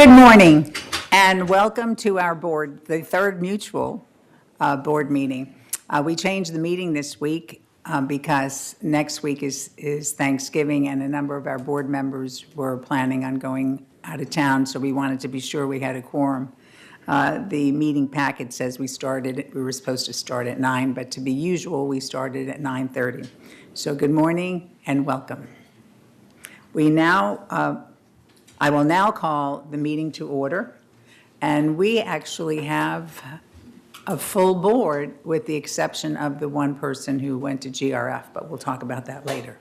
Good morning and welcome to our board, the third mutual board meeting. We changed the meeting this week because next week is Thanksgiving and a number of our board members were planning on going out of town, so we wanted to be sure we had a quorum. The meeting packet says we were supposed to start at 9, but to be usual, we started at 9:30. So good morning and welcome. I will now call the meeting to order, and we actually have a full board with the exception of the one person who went to GRF, but we'll talk about that later.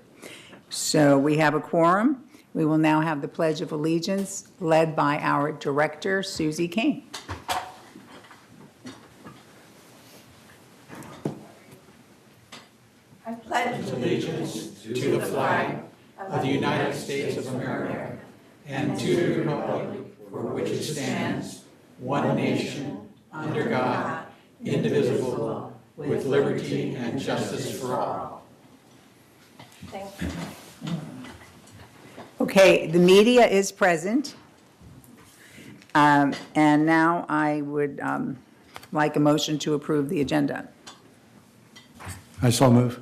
So we have a quorum. We will now have the Pledge of Allegiance led by our director, Susie King. I pledge allegiance to the flag of the United States of America and to the republic for which it stands, one nation, under God, indivisible, with liberty and justice for all. Thank you. Okay, the media is present. And now I would like a motion to approve the agenda. I so move.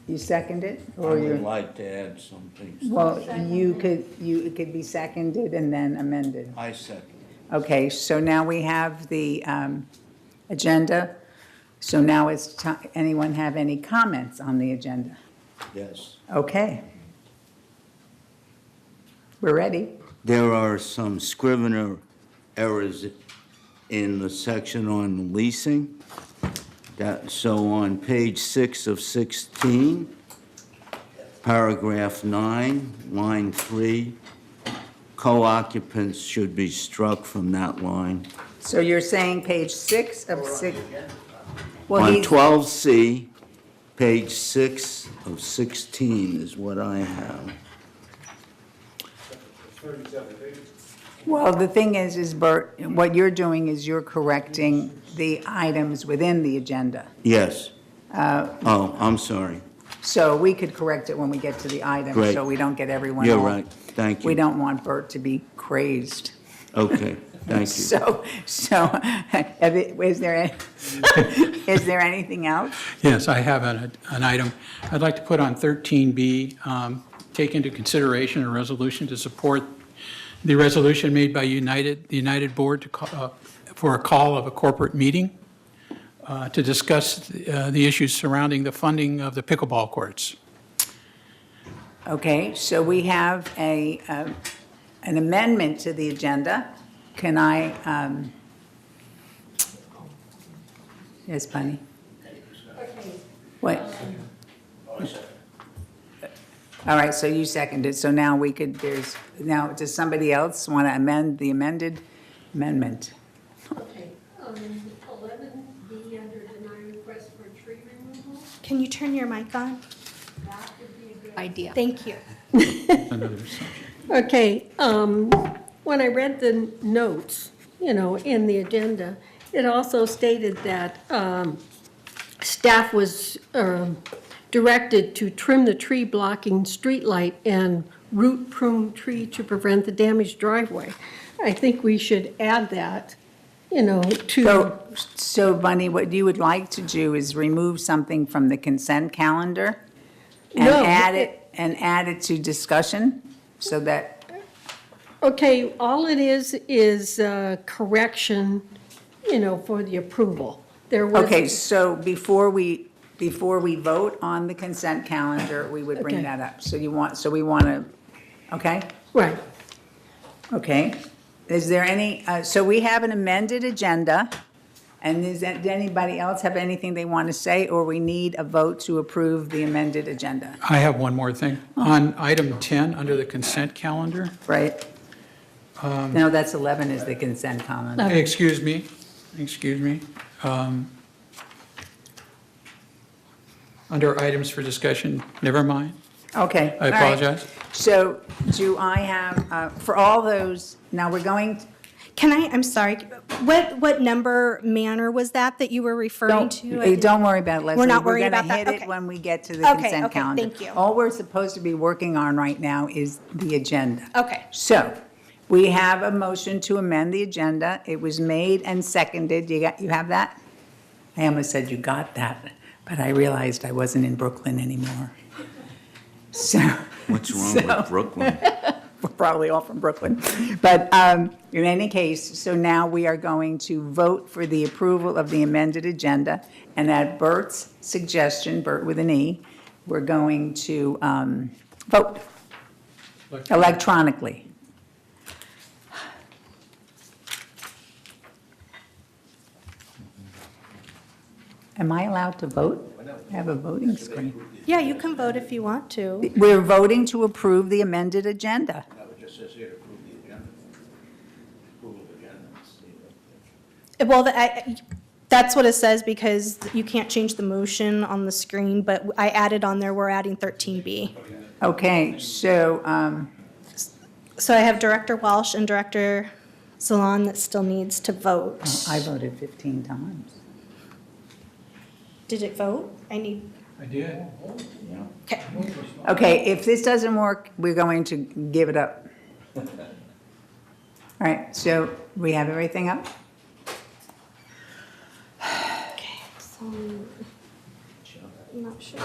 You second it? I Or would you? like to add some things. Well, it could be seconded and then amended. I second. Okay, so now we have the agenda. So now it's time, anyone have any comments on the agenda? Yes. Okay. We're ready. There are some Scrivener errors in the section on leasing. So on page 6 of 16, paragraph 9, line 3, co-occupants should be struck from that line. So you're saying page 6 of 6? Well, On he's- 12C, page 6 of 16 is what I have. Well, the thing is Bert, what you're doing is you're correcting the items within the agenda. Yes. Oh, I'm sorry. So we could correct it when we get to the items, Great. so we don't get everyone You're all- right. Thank you. We don't want Bert to be crazed. Okay, thank you. So, is there anything else? Yes, I have an item. I'd like to put on 13B, take into consideration a resolution to support the resolution made by the United Board to for a call of a corporate meeting to discuss the issues surrounding the funding of the pickleball courts. Okay, so we have an amendment to the agenda. Can I, yes, Bunny? What? All right, so you seconded, so now now, does somebody else want to amend the amendment? Okay, 11B under deny request for tree removal, Can you turn your mic on? that would be a good Idea. Thank you. Another subject. Okay, when I read the notes, in the agenda, it also stated that staff was directed to trim the tree blocking streetlight and root prune tree to prevent the damaged driveway. I think we should add that, to, So Bunny, what you would like to do is remove something from the consent calendar and No. add it to discussion, so that, okay, all it is correction, for the approval. There was. okay, so before we vote on the consent calendar, we would bring Okay. that up. So we want to, okay? Right. Okay. Is there any, so we have an amended agenda, and does anybody else have anything they want to say, or we need a vote to approve the amended agenda, I have one more thing. On item 10, under the consent calendar, right? No, that's 11 is the consent calendar. excuse me. Under items for discussion, never mind. Okay. I all right. apologize. So do I have, for all those, now we're going, I'm sorry, what number manner was that you were referring to? don't worry about it, Leslie. We're not worried about that? We're going to hit Okay. it when we get to the Okay, consent okay, calendar. thank you. All we're supposed to be working on right now is the agenda. Okay. So We have a motion to amend the agenda. It was made and seconded. You have that? I almost said you got that, but I realized I wasn't in Brooklyn anymore. So. What's wrong with Brooklyn? We're probably all from Brooklyn. But in any case, so now we are going to vote for the approval of the amended agenda. And at Bert's suggestion, Bert with an E, we're going to vote electronically. Am I allowed to vote? I have a voting screen. Yeah, you can vote if you want to. We're voting to approve the amended agenda. No, it just says here to approve the agenda. Approval of agenda. Well, that's what it says because you can't change the motion on the screen, but I added on there, we're adding 13B. Okay, so, So I have Director Walsh and Director Salon that still needs to vote. I voted 15 times. Did it vote? I need, I did. okay. Okay, if this doesn't work, we're going to give it up. All right, so we have everything up? Okay, so I'm not sure.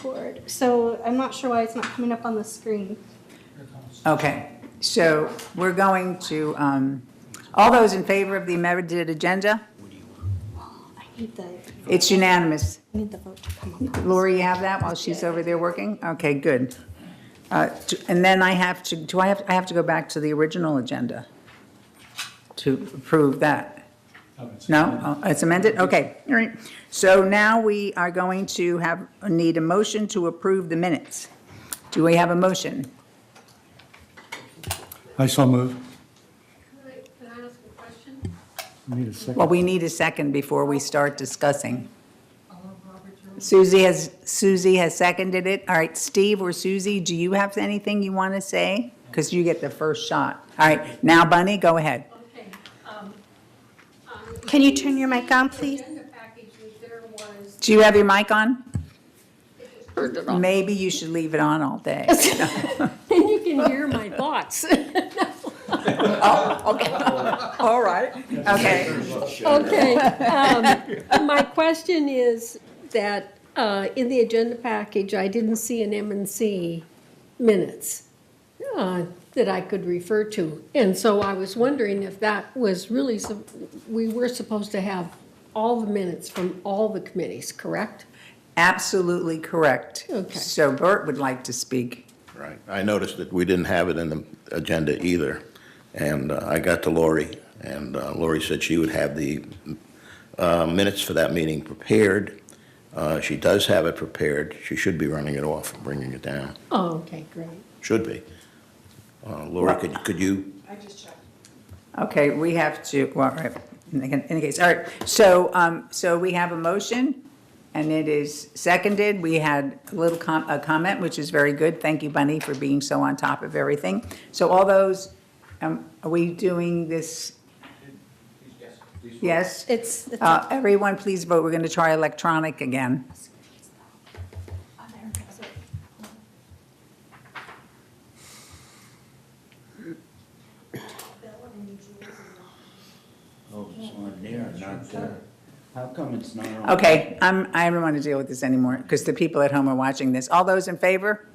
Record. So I'm not sure why it's not coming up on the screen. Okay, so we're going to, all those in favor of the amended agenda? I need the It's unanimous. vote to come up. Lori, you have that while she's over there working? Okay, good. And then I have to, I have to go back to the original agenda to approve that. No? Oh, it's amended? Okay, all right. So now we are going to need a motion to approve the minutes. Do we have a motion? I so move. Can I ask a question? Need a second. Well, we need a second before we start discussing. Susie has seconded it. All right, Steve or Susie, do you have anything you want to say? Because you get the first shot. All right, now Bunny, go ahead. Okay. Can you turn your mic on, please? In the package, there was. Do you have your mic on? Maybe you should leave it on all day. And you can hear my thoughts. All right, okay. Okay. My question is that in the agenda package, I didn't see an M&C minutes that I could refer to. And so I was wondering if that was really, we were supposed to have all the minutes from all the committees, correct? Absolutely correct. Okay. So Bert would like to speak. Right. I noticed that we didn't have it in the agenda either. And I got to Lori, and Lori said she would have the minutes for that meeting prepared. She does have it prepared. She should be running it off and bringing it down. Oh, okay, great. Should be. Lori, could you? Okay, we have to, well, all right, in any case, all right. So we have a motion, and it is seconded. We had a little a comment, which is very good. Thank you, Bunny, for being so on top of everything. So all those, are we doing this? Yes? It's Everyone, please vote. We're going to try electronic again. Oh, it's on there, not there. How come it's not on? Okay, I don't want to deal with this anymore, because the people at home are watching this. All those in favor?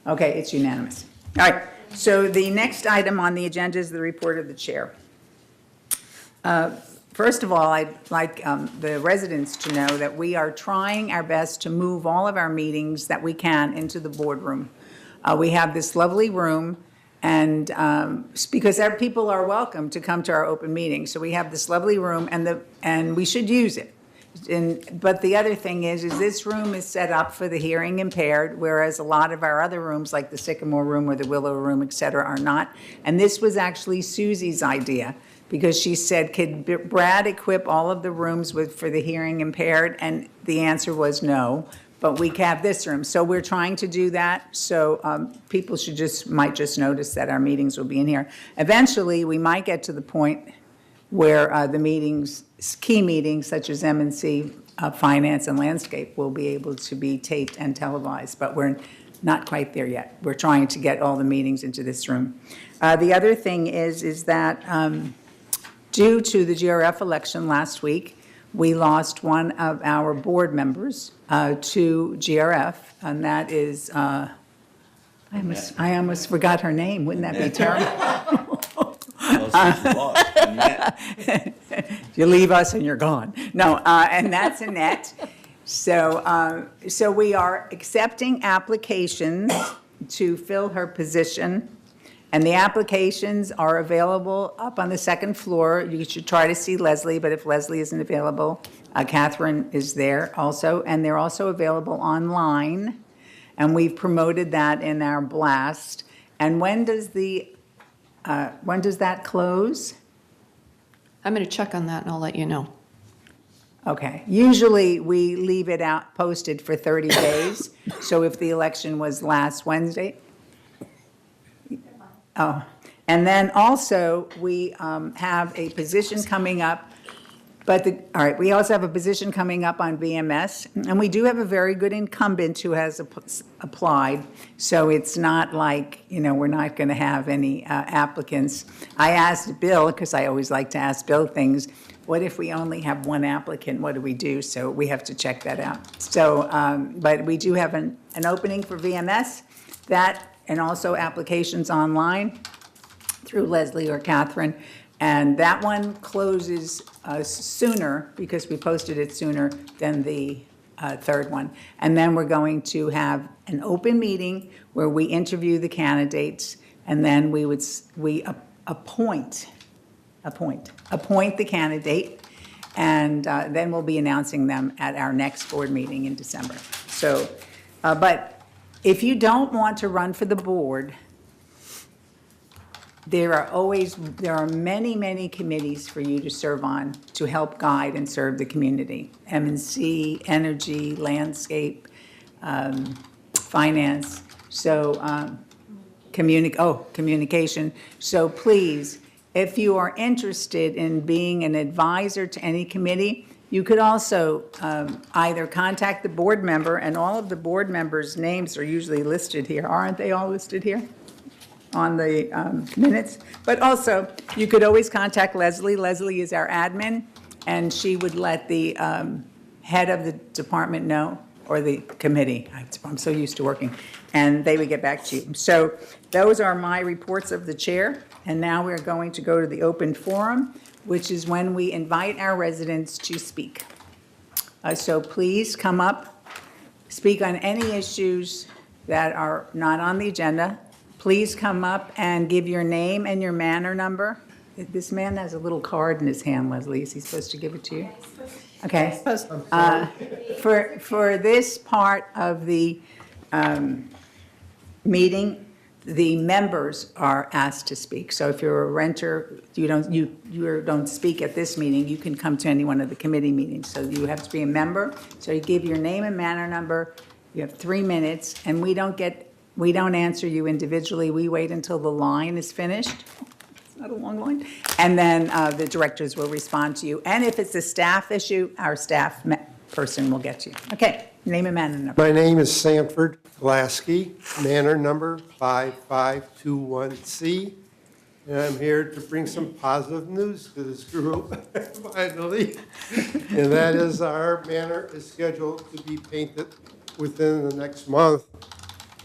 Okay, it's unanimous. All right, so the next item on the agenda is the report of the chair. First of all, I'd like the residents to know that we are trying our best to move all of our meetings that we can into the boardroom. We have this lovely room, and because our people are welcome to come to our open meetings. So we have this lovely room, and we should use it. But the other thing is this room is set up for the hearing impaired, whereas a lot of our other rooms, like the Sycamore Room or the Willow Room, et cetera, are not. And this was actually Susie's idea, because she said, could Brad equip all of the rooms for the hearing impaired? And the answer was no, but we have this room. So we're trying to do that, so people might just notice that our meetings will be in here. Eventually, we might get to the point where the meetings, key meetings such as M&C, Finance and Landscape will be able to be taped and televised, but we're not quite there yet. We're trying to get all the meetings into this room. The other thing is that due to the GRF election last week, we lost one of our board members to GRF, and that is, I almost forgot her name. Wouldn't that be terrible? You leave us and you're gone. No, and that's Annette. So we are accepting applications to fill her position, and the applications are available up on the second floor. You should try to see Leslie, but if Leslie isn't available, Catherine is there also, and they're also available online, and we've promoted that in our blast. And when does that close? I'm going to check on that and I'll let you know. Okay. Usually, we leave it out, posted for 30 days. So if the election was last Wednesday. Oh, and then also, we have a position coming up, all right, we also have a position coming up on VMS, and we do have a very good incumbent who has applied, so it's not like, we're not going to have any applicants. I asked Bill, because I always like to ask Bill things, what if we only have one applicant, what do we do? So we have to check that out. So, but we do have an opening for VMS, that, and also applications online through Leslie or Catherine. And that one closes sooner, because we posted it sooner than the third one. And then we're going to have an open meeting where we interview the candidates, and then we appoint the candidate, and then we'll be announcing them at our next board meeting in December. So, but if you don't want to run for the board, there are many, many committees for you to serve on to help guide and serve the community. M&C, energy, landscape, finance, so communication. So please, if you are interested in being an advisor to any committee, you could also either contact the board member, and all of the board members' names are usually listed here. Aren't they all listed here on the minutes? But also, you could always contact Leslie. Leslie is our admin, and she would let the head of the department know, or the committee. I'm so used to working. And they would get back to you. So those are my reports of the chair. And now we're going to go to the open forum, which is when we invite our residents to speak. So please come up, speak on any issues that are not on the agenda. Please come up and give your name and your manor number. This man has a little card in his hand, Leslie. Is he supposed to give it to you? Okay. For this part of the meeting, the members are asked to speak. So if you're a renter, you don't speak at this meeting, you can come to any one of the committee meetings. So you have to be a member. So you give your name and manor number. You have 3 minutes, and we don't answer you individually. We wait until the line is finished. It's not a long line. And then the directors will respond to you. And if it's a staff issue, our staff person will get you. Okay, name and manor number. My name is Sanford Glasky, manor number 5521C, and I'm here to bring some positive news to this group, finally. And that is our manor is scheduled to be painted within the next month.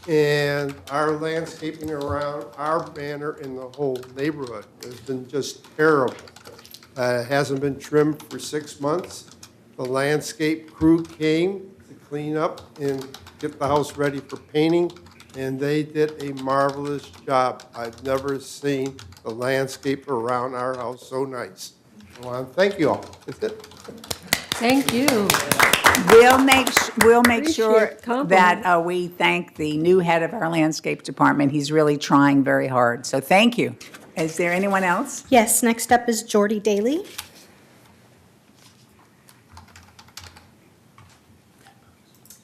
And our landscaping around our manor in the whole neighborhood has been just terrible. It hasn't been trimmed for 6 months. The landscape crew came to clean up and get the house ready for painting, and they did a marvelous job. I've never seen the landscape around our house so nice. I want to thank you all. That's it. Thank you. We'll make sure Appreciate compliment. that we thank the new head of our landscape department. He's really trying very hard. So thank you. Is there anyone else? Yes, next up is Jordy Daly.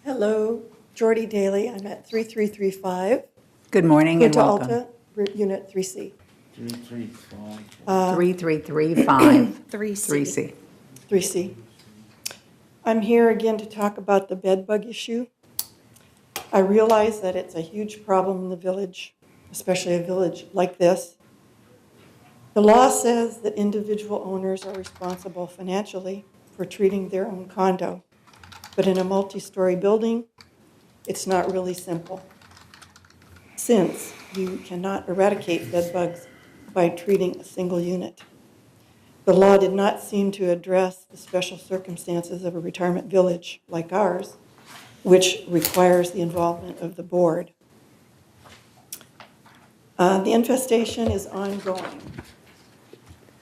Hello, Jordy Daly. I'm at 3335 Good morning and Punta welcome. Alta, Unit 3C. 3335 3C. 3C. I'm here again to talk about the bed bug issue. I realize that it's a huge problem in the village, especially a village like this. The law says that individual owners are responsible financially for treating their own condo. But in a multi-story building, it's not really simple, since you cannot eradicate bed bugs by treating a single unit. The law did not seem to address the special circumstances of a retirement village like ours, which requires the involvement of the board. The infestation is ongoing.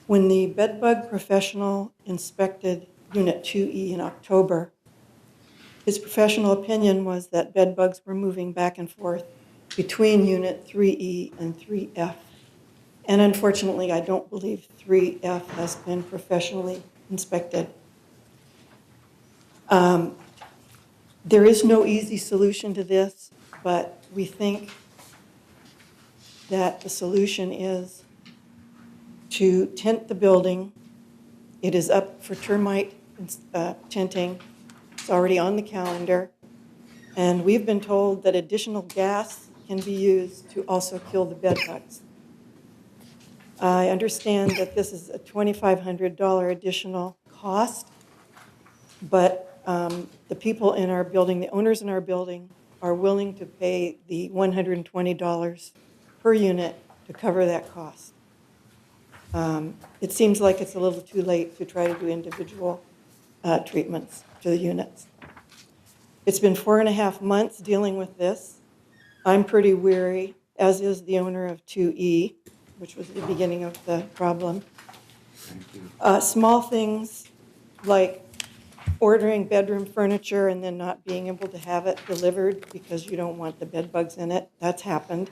When the bedbug professional inspected Unit 2E in October, his professional opinion was that bedbugs were moving back and forth between Unit 3E and 3F. And unfortunately, I don't believe 3F has been professionally inspected. There is no easy solution to this, but we think that the solution is to tent the building. It is up for termite tenting. It's already on the calendar. And we've been told that additional gas can be used to also kill the bed bugs. I understand that this is a $2,500 additional cost, but the people in our building, the owners in our building, are willing to pay the $120 per unit to cover that cost. It seems like it's a little too late to try to do individual treatments to the units. It's been 4.5 months dealing with this. I'm pretty weary, as is the owner of 2E, which was the beginning of the problem. Small things like ordering bedroom furniture and then not being able to have it delivered because you don't want the bed bugs in it, that's happened.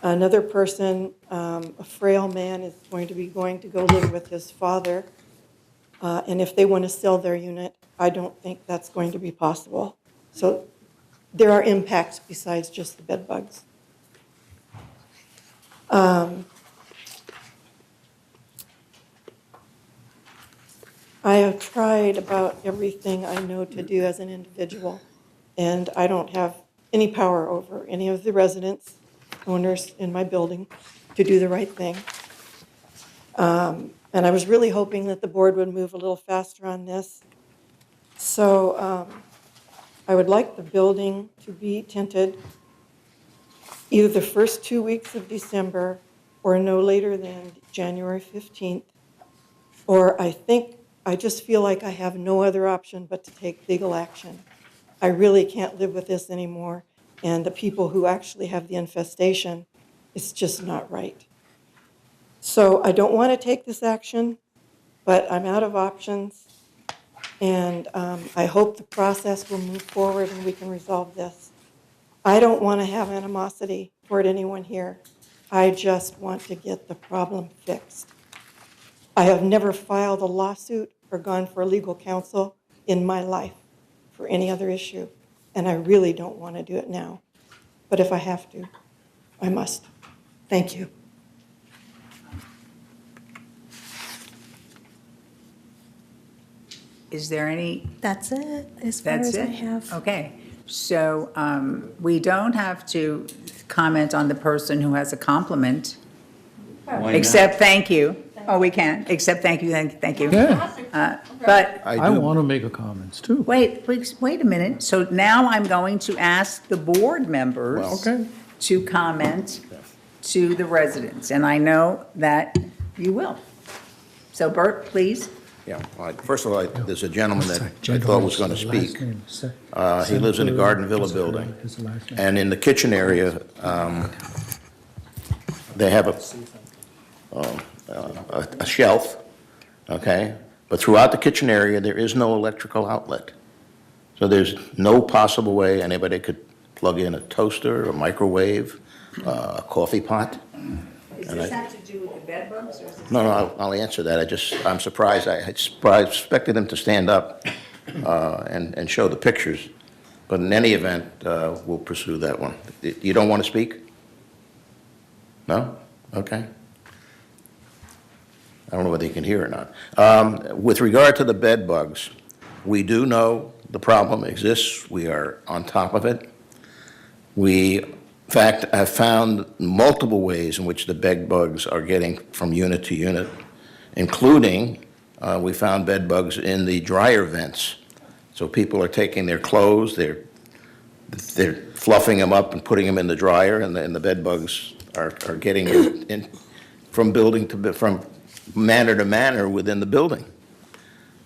Another person, a frail man, is going to go live with his father. And if they want to sell their unit, I don't think that's going to be possible. So there are impacts besides just the bed bugs. I have tried about everything I know to do as an individual, and I don't have any power over any of the residents, owners in my building, to do the right thing. And I was really hoping that the board would move a little faster on this. So I would like the building to be tinted either the first 2 weeks of December or no later than January 15th. Or I just feel like I have no other option but to take legal action. I really can't live with this anymore. And the people who actually have the infestation, it's just not right. So I don't want to take this action, but I'm out of options. And I hope the process will move forward and we can resolve this. I don't want to have animosity toward anyone here. I just want to get the problem fixed. I have never filed a lawsuit or gone for legal counsel in my life for any other issue, and I really don't want to do it now. But if I have to, I must. Thank you. Is there any? That's it, as far That's as I it? have. Okay, so we don't have to comment on the person who has a compliment, Why not? except thank you. Oh, we can, except thank you, thank you. Yeah, But I want to make a comments too. wait a minute. So now I'm going to ask the board members Okay. to comment to the residents, and I know that you will. So Bert, please. Yeah, well, first of all, there's a gentleman that I thought was going to speak. He lives in the Garden Villa building. And in the kitchen area, they have a shelf, okay? But throughout the kitchen area, there is no electrical outlet. So there's no possible way anybody could plug in a toaster, a microwave, a coffee pot. Does this have to do with the bed bugs, or is this? No, I'll answer that. I'm surprised. I expected him to stand up and show the pictures. But in any event, we'll pursue that one. You don't want to speak? No? Okay. I don't know whether you can hear or not. With regard to the bed bugs, we do know the problem exists. We are on top of it. In fact, I've found multiple ways in which the bed bugs are getting from unit to unit, including, we found bed bugs in the dryer vents. So people are taking their clothes, they're fluffing them up and putting them in the dryer, and the bed bugs are getting in from manor to manor within the building.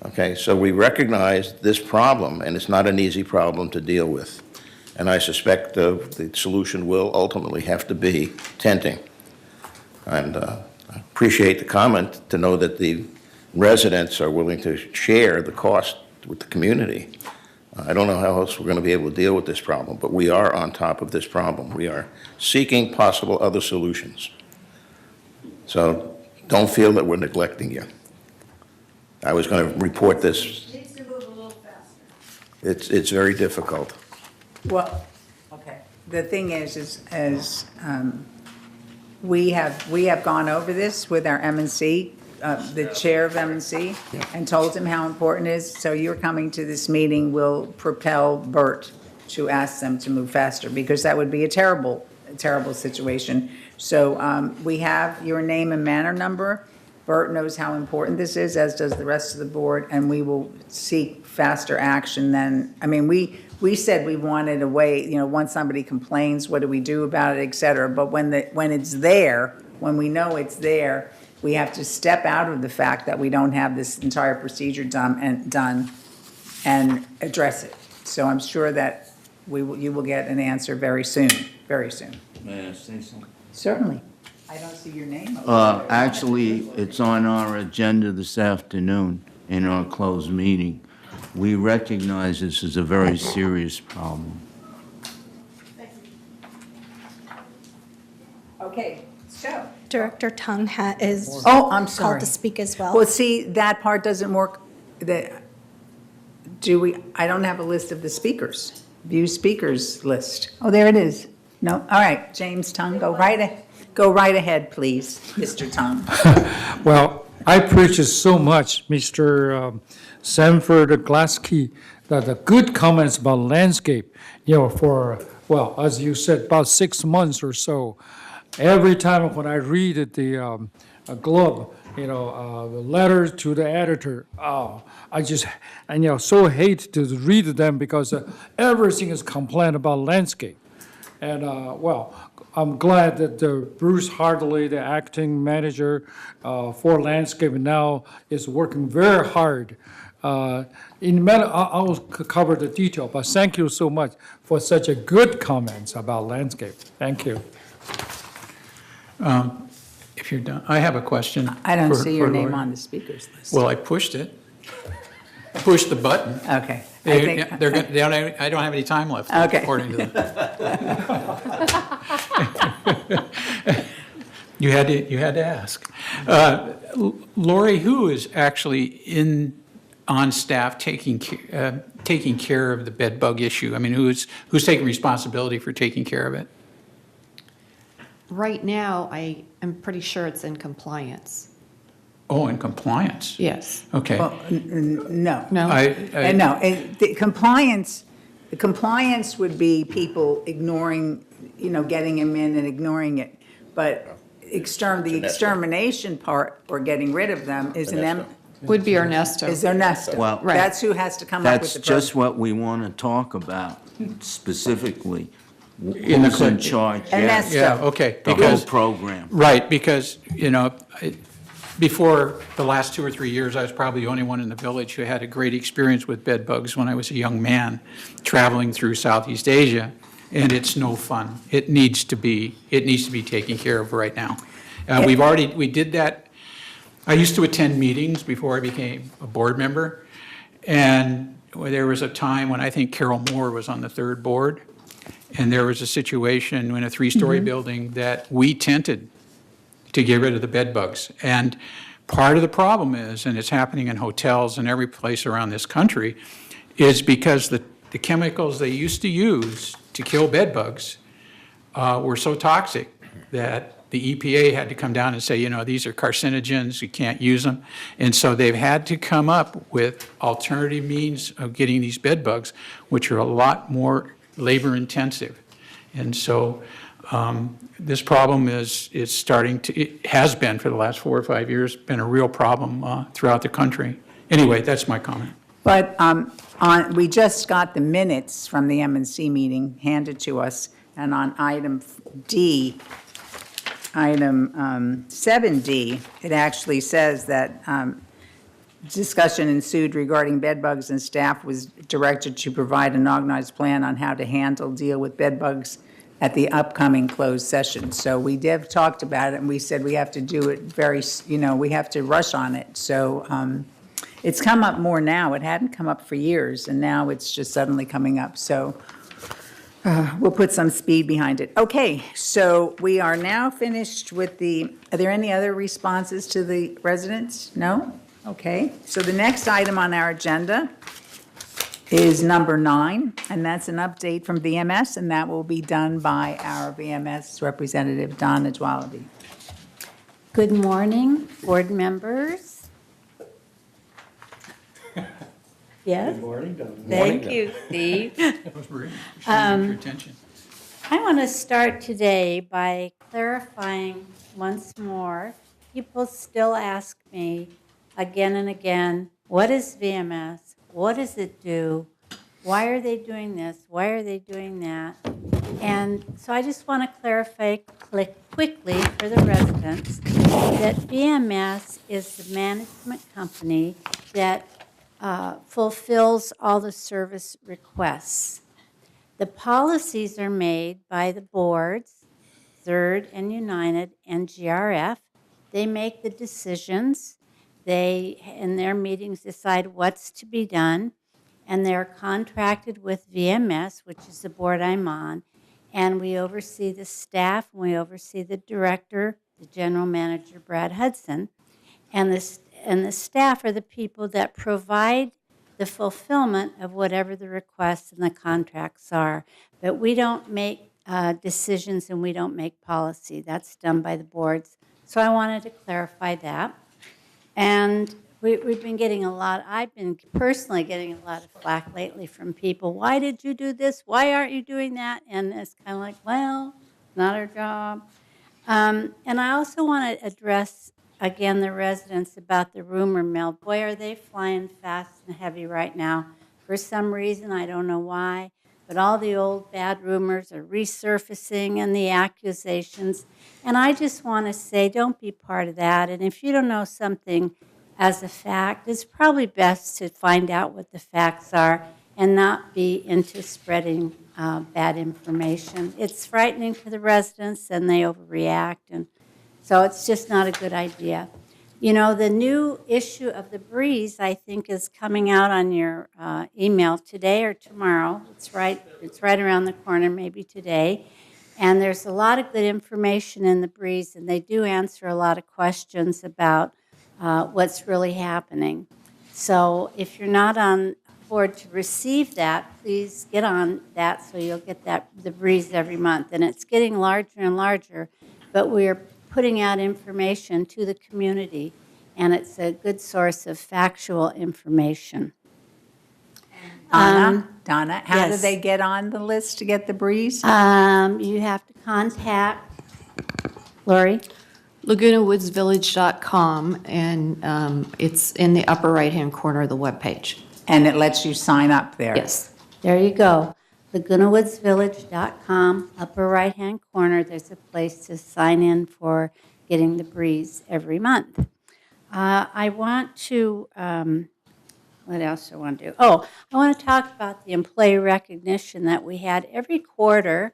Okay, so we recognize this problem, and it's not an easy problem to deal with. And I suspect the solution will ultimately have to be tenting. And I appreciate the comment to know that the residents are willing to share the cost with the community. I don't know how else we're going to be able to deal with this problem, but we are on top of this problem. We are seeking possible other solutions. So don't feel that we're neglecting you. I was going to report this. Needs to move a little faster. It's very difficult. Well, okay. The thing is we have gone over this with our M&C, the chair of M&C, and told him how important it is. So you're coming to this meeting will propel Bert to ask them to move faster, because that would be a terrible situation. So we have your name and manor number. Bert knows how important this is, as does the rest of the board, and we will seek faster action than, I mean, we said we wanted a way, once somebody complains, what do we do about it, et cetera. But when it's there, when we know it's there, we have to step out of the fact that we don't have this entire procedure done and address it. So I'm sure that you will get an answer very soon, very soon. May I say something? Certainly. I don't see your name. over there. Actually, it's on our agenda this afternoon in our closed meeting. We recognize this is a very serious problem. Okay, so. Director Tung is Oh, I'm sorry. called to speak as well. Well, see, that part doesn't work. I don't have a list of the speakers. View speakers list. Oh, there it is. No, all right, James Tung, go right ahead, please, Mr. Tung. Well, I appreciate so much, Mr. Sanford Glaskey, that the good comments about landscape, as you said, about 6 months or so. Every time when I read the Globe, the letters to the editor, I so hate to read them because everything is complaint about landscape. And, I'm glad that Bruce Hartley, the acting manager for landscape now, is working very hard. I will cover the detail, but thank you so much for such a good comments about landscape. Thank you. If you're done, I have a question. I don't see your for name Lori. on the speakers list. Well, I pushed it. I pushed the button. Okay. I think- I don't have any time left, Okay. according to them. You had to ask. Lori, who is actually on staff taking care of the bed bug issue? I mean, who's taking responsibility for taking care of it? Right now, I am pretty sure it's in compliance. Oh, in compliance? Yes. Okay. Well, no. No? No, the compliance would be people ignoring, getting them in and ignoring it. But the extermination part, or getting rid of them, is Would be Ernesto. Ernesto. Well, Right. That's who has to come up with That's the just program. what we want to talk about specifically. In the Who's in con- charge? Ernesto. Yeah, okay. The whole Because program. Right, because, before the last 2 or 3 years, I was probably the only one in the village who had a great experience with bed bugs when I was a young man traveling through Southeast Asia, and it's no fun. It needs to be taken care of right now. We did that. I used to attend meetings before I became a board member, and there was a time when I think Carol Moore was on the third board, and there was a situation in a 3-story building that we tented to get rid of the bed bugs. And part of the problem is, and it's happening in hotels and every place around this country, is because the chemicals they used to use to kill bed bugs were so toxic that the EPA had to come down and say, these are carcinogens, you can't use them. And so they've had to come up with alternative means of getting these bed bugs, which are a lot more labor intensive. And so this problem is starting to, it has been for the last 4 or 5 years, been a real problem throughout the country. Anyway, that's my comment. But we just got the minutes from the M&C meeting handed to us, and on item D, item 7D, it actually says that discussion ensued regarding bed bugs, and staff was directed to provide an organized plan on how to deal with bed bugs at the upcoming closed session. So we talked about it, and we said we have to do it we have to rush on it. So it's come up more now. It hadn't come up for years, and now it's just suddenly coming up. So we'll put some speed behind it. Okay, so we are now finished with are there any other responses to the residents? No? Okay, so the next item on our agenda is number 9, and that's an update from VMS, and that will be done by our VMS representative, Donna Dwality. Good morning, board members. Yes? Good morning, Donna. Thank you, Steve. That was Maria. She needed your attention. I want to start today by clarifying once more. People still ask me again and again, what is VMS? What does it do? Why are they doing this? Why are they doing that? And so I just want to clarify quickly for the residents that VMS is the management company that fulfills all the service requests. The policies are made by the boards, Third and United and GRF. They make the decisions. They, in their meetings, decide what's to be done, and they're contracted with VMS, which is the board I'm on, and we oversee the staff, and we oversee the director, the general manager, Brad Hudson, and the staff are the people that provide the fulfillment of whatever the requests and the contracts are. But we don't make decisions and we don't make policy. That's done by the boards. So I wanted to clarify that. And we've been getting I've been personally getting a lot of flack lately from people. Why did you do this? Why aren't you doing that? And it's kind of like, well, not our job. And I also want to address, again, the residents about the rumor mill. Boy, are they flying fast and heavy right now. For some reason, I don't know why, but all the old bad rumors are resurfacing and the accusations. And I just want to say, don't be part of that. And if you don't know something as a fact, it's probably best to find out what the facts are and not be into spreading bad information. It's frightening for the residents and they overreact, and so it's just not a good idea. You know, the new issue of The Breeze, I think, is coming out on your email today or tomorrow. It's right around the corner, maybe today. And there's a lot of good information in The Breeze, and they do answer a lot of questions about what's really happening. So if you're not on board to receive that, please get on that so you'll get The Breeze every month. And it's getting larger and larger, but we're putting out information to the community, and it's a good source of factual information. Donna, how do yes. they get on the list to get The Breeze? You have to contact Lori. LagunaWoodsVillage.com, and it's in the upper right-hand corner of the webpage. And it lets you sign up there? Yes. There you go. LagunaWoodsVillage.com, upper right-hand corner, there's a place to sign in for getting The Breeze every month. I want to, what else do I want to do? Oh, I want to talk about the employee recognition that we had every quarter.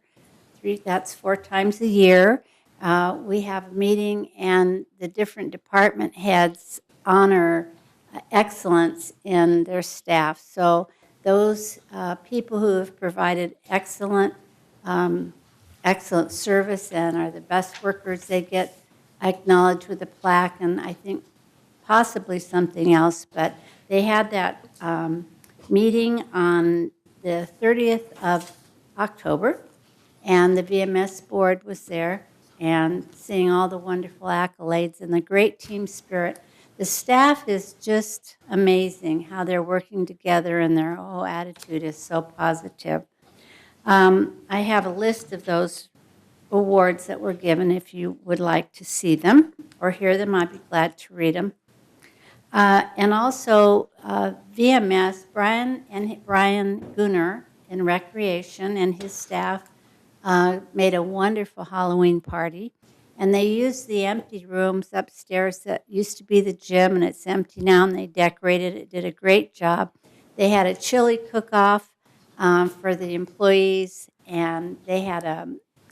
That's 4 times a year. We have a meeting, and the different department heads honor excellence in their staff. So those people who have provided excellent service and are the best workers, they get acknowledged with a plaque, and I think possibly something else. But they had that meeting on the 30th of October, and the VMS board was there, and seeing all the wonderful accolades and the great team spirit. The staff is just amazing how they're working together, and their whole attitude is so positive. I have a list of those awards that were given. If you would like to see them or hear them, I'd be glad to read them. And also VMS, Brian Gunner in Recreation and his staff made a wonderful Halloween party. And they used the empty rooms upstairs that used to be the gym, and it's empty now, and they decorated it, did a great job. They had a chili cook-off for the employees, and they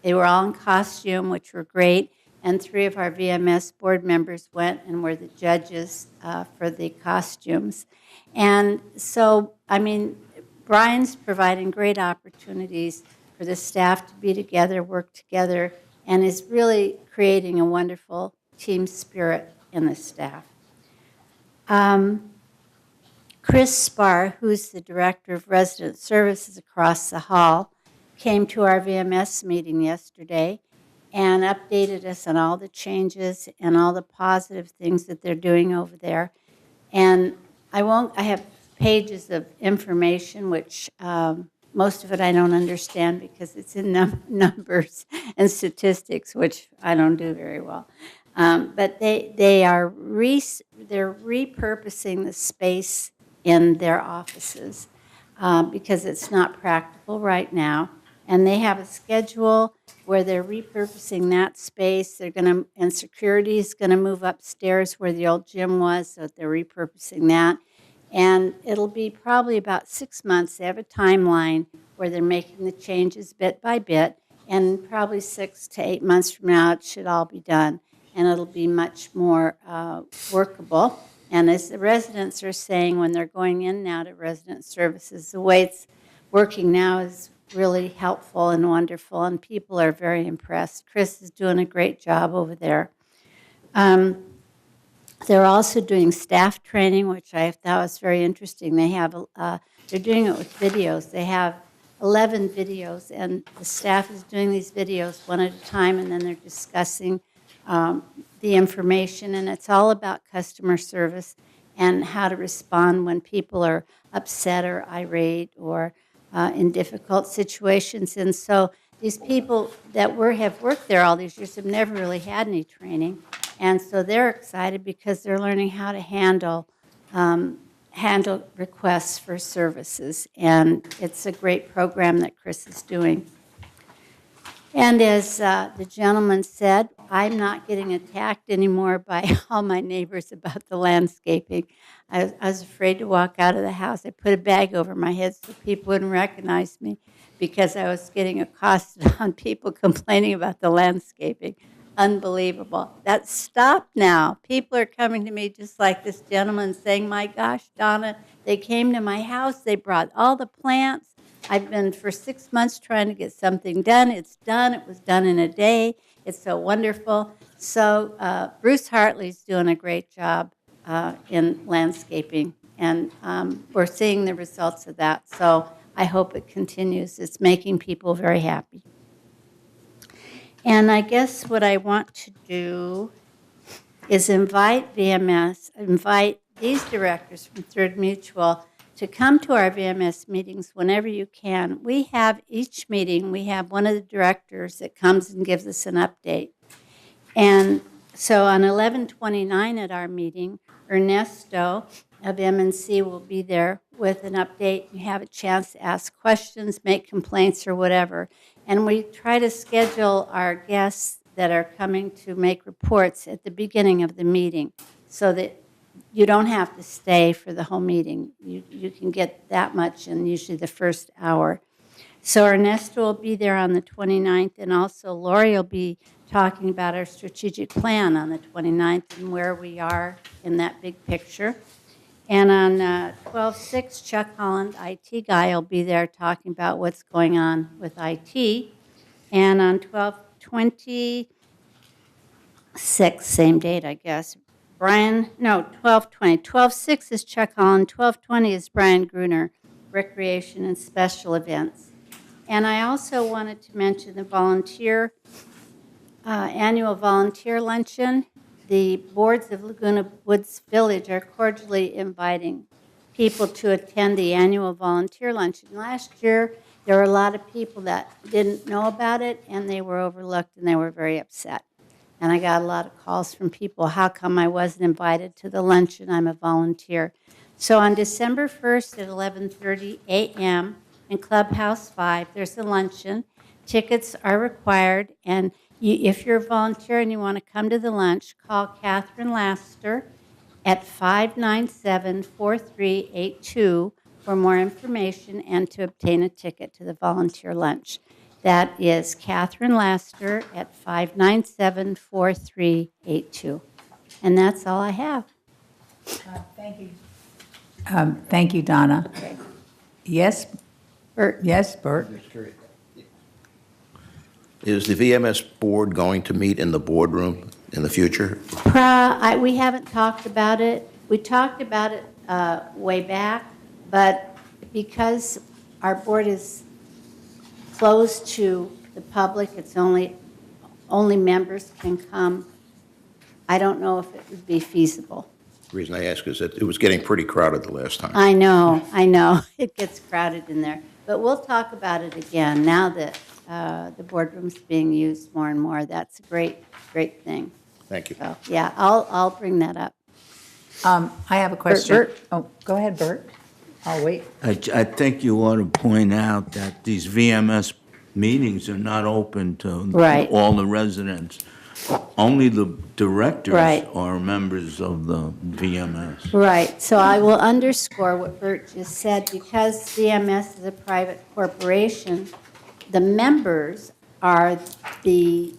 were all in costume, which were great. And 3 of our VMS board members went and were the judges for the costumes. And so, I mean, Brian's providing great opportunities for the staff to be together, work together, and is really creating a wonderful team spirit in the staff. Chris Spar, who's the Director of Resident Services across the hall, came to our VMS meeting yesterday and updated us on all the changes and all the positive things that they're doing over there. And I have pages of information, which most of it I don't understand because it's in numbers and statistics, which I don't do very well. But they're repurposing the space in their offices because it's not practical right now. And they have a schedule where they're repurposing that space. They're going to, and security is going to move upstairs where the old gym was, so they're repurposing that. And it'll be probably about 6 months. They have a timeline where they're making the changes bit by bit, and probably 6 to 8 months from now, it should all be done, and it'll be much more workable. And as the residents are saying, when they're going in now to resident services, the way it's working now is really helpful and wonderful, and people are very impressed. Chris is doing a great job over there. They're also doing staff training, which I thought was very interesting. They're doing it with videos. They have 11 videos, and the staff is doing these videos one at a time, and then they're discussing the information, and it's all about customer service and how to respond when people are upset or irate or in difficult situations. And so these people that have worked there all these years have never really had any training. And so they're excited because they're learning how to handle requests for services. And it's a great program that Chris is doing. And as the gentleman said, I'm not getting attacked anymore by all my neighbors about the landscaping. I was afraid to walk out of the house. I put a bag over my head so people wouldn't recognize me because I was getting accosted on people complaining about the landscaping. Unbelievable. That's stopped now. People are coming to me just like this gentleman saying, my gosh, Donna, they came to my house. They brought all the plants. I've been for 6 months trying to get something done. It's done. It was done in a day. It's so wonderful. So Bruce Hartley's doing a great job in landscaping, and we're seeing the results of that. So I hope it continues. It's making people very happy. And I guess what I want to do is invite these directors from Third Mutual to come to our VMS meetings whenever you can. We have each meeting, we have one of the directors that comes and gives us an update. And so on 11/29 at our meeting, Ernesto of M&C will be there with an update. You have a chance to ask questions, make complaints, or whatever. And we try to schedule our guests that are coming to make reports at the beginning of the meeting so that you don't have to stay for the whole meeting. You can get that much in usually the first hour. So Ernesto will be there on the 29th, and also Lori will be talking about our strategic plan on the 29th and where we are in that big picture. And on 12/6, Chuck Holland, IT guy, will be there talking about what's going on with IT. And on 12/26, same date, I guess, 12/20. 12/6 is Chuck Holland, 12/20 is Brian Gruner, Recreation and Special Events. And I also wanted to mention the annual volunteer luncheon. The boards of Laguna Woods Village are cordially inviting people to attend the annual volunteer luncheon. Last year, there were a lot of people that didn't know about it, and they were overlooked, and they were very upset. And I got a lot of calls from people, how come I wasn't invited to the luncheon? I'm a volunteer. So on December 1st at 11:30 a.m. in Clubhouse 5, there's a luncheon. Tickets are required, and if you're a volunteer and you want to come to the lunch, call Catherine Laster at 597-4382 for more information and to obtain a ticket to the volunteer lunch. That is Catherine Laster at 597-4382. And that's all I have. Thank you. Thank you, Donna. Yes? Bert? Yes, Bert? Is the VMS board going to meet in the boardroom in the future? We haven't talked about it. We talked about it way back, but because our board is closed to the public, it's only members can come. I don't know if it would be feasible. The reason I ask is that it was getting pretty crowded the last time. I know. It gets crowded in there. But we'll talk about it again now that the boardroom's being used more and more. That's a great thing. Thank you. So, yeah, I'll bring that up. I have a question. Bert? Oh, go ahead, Bert. I'll wait. I think you ought to point out that these VMS meetings are not open to Right. all the residents. Only the directors Right. are members of the VMS. Right, so I will underscore what Bert just said, because CMS is a private corporation, the members are the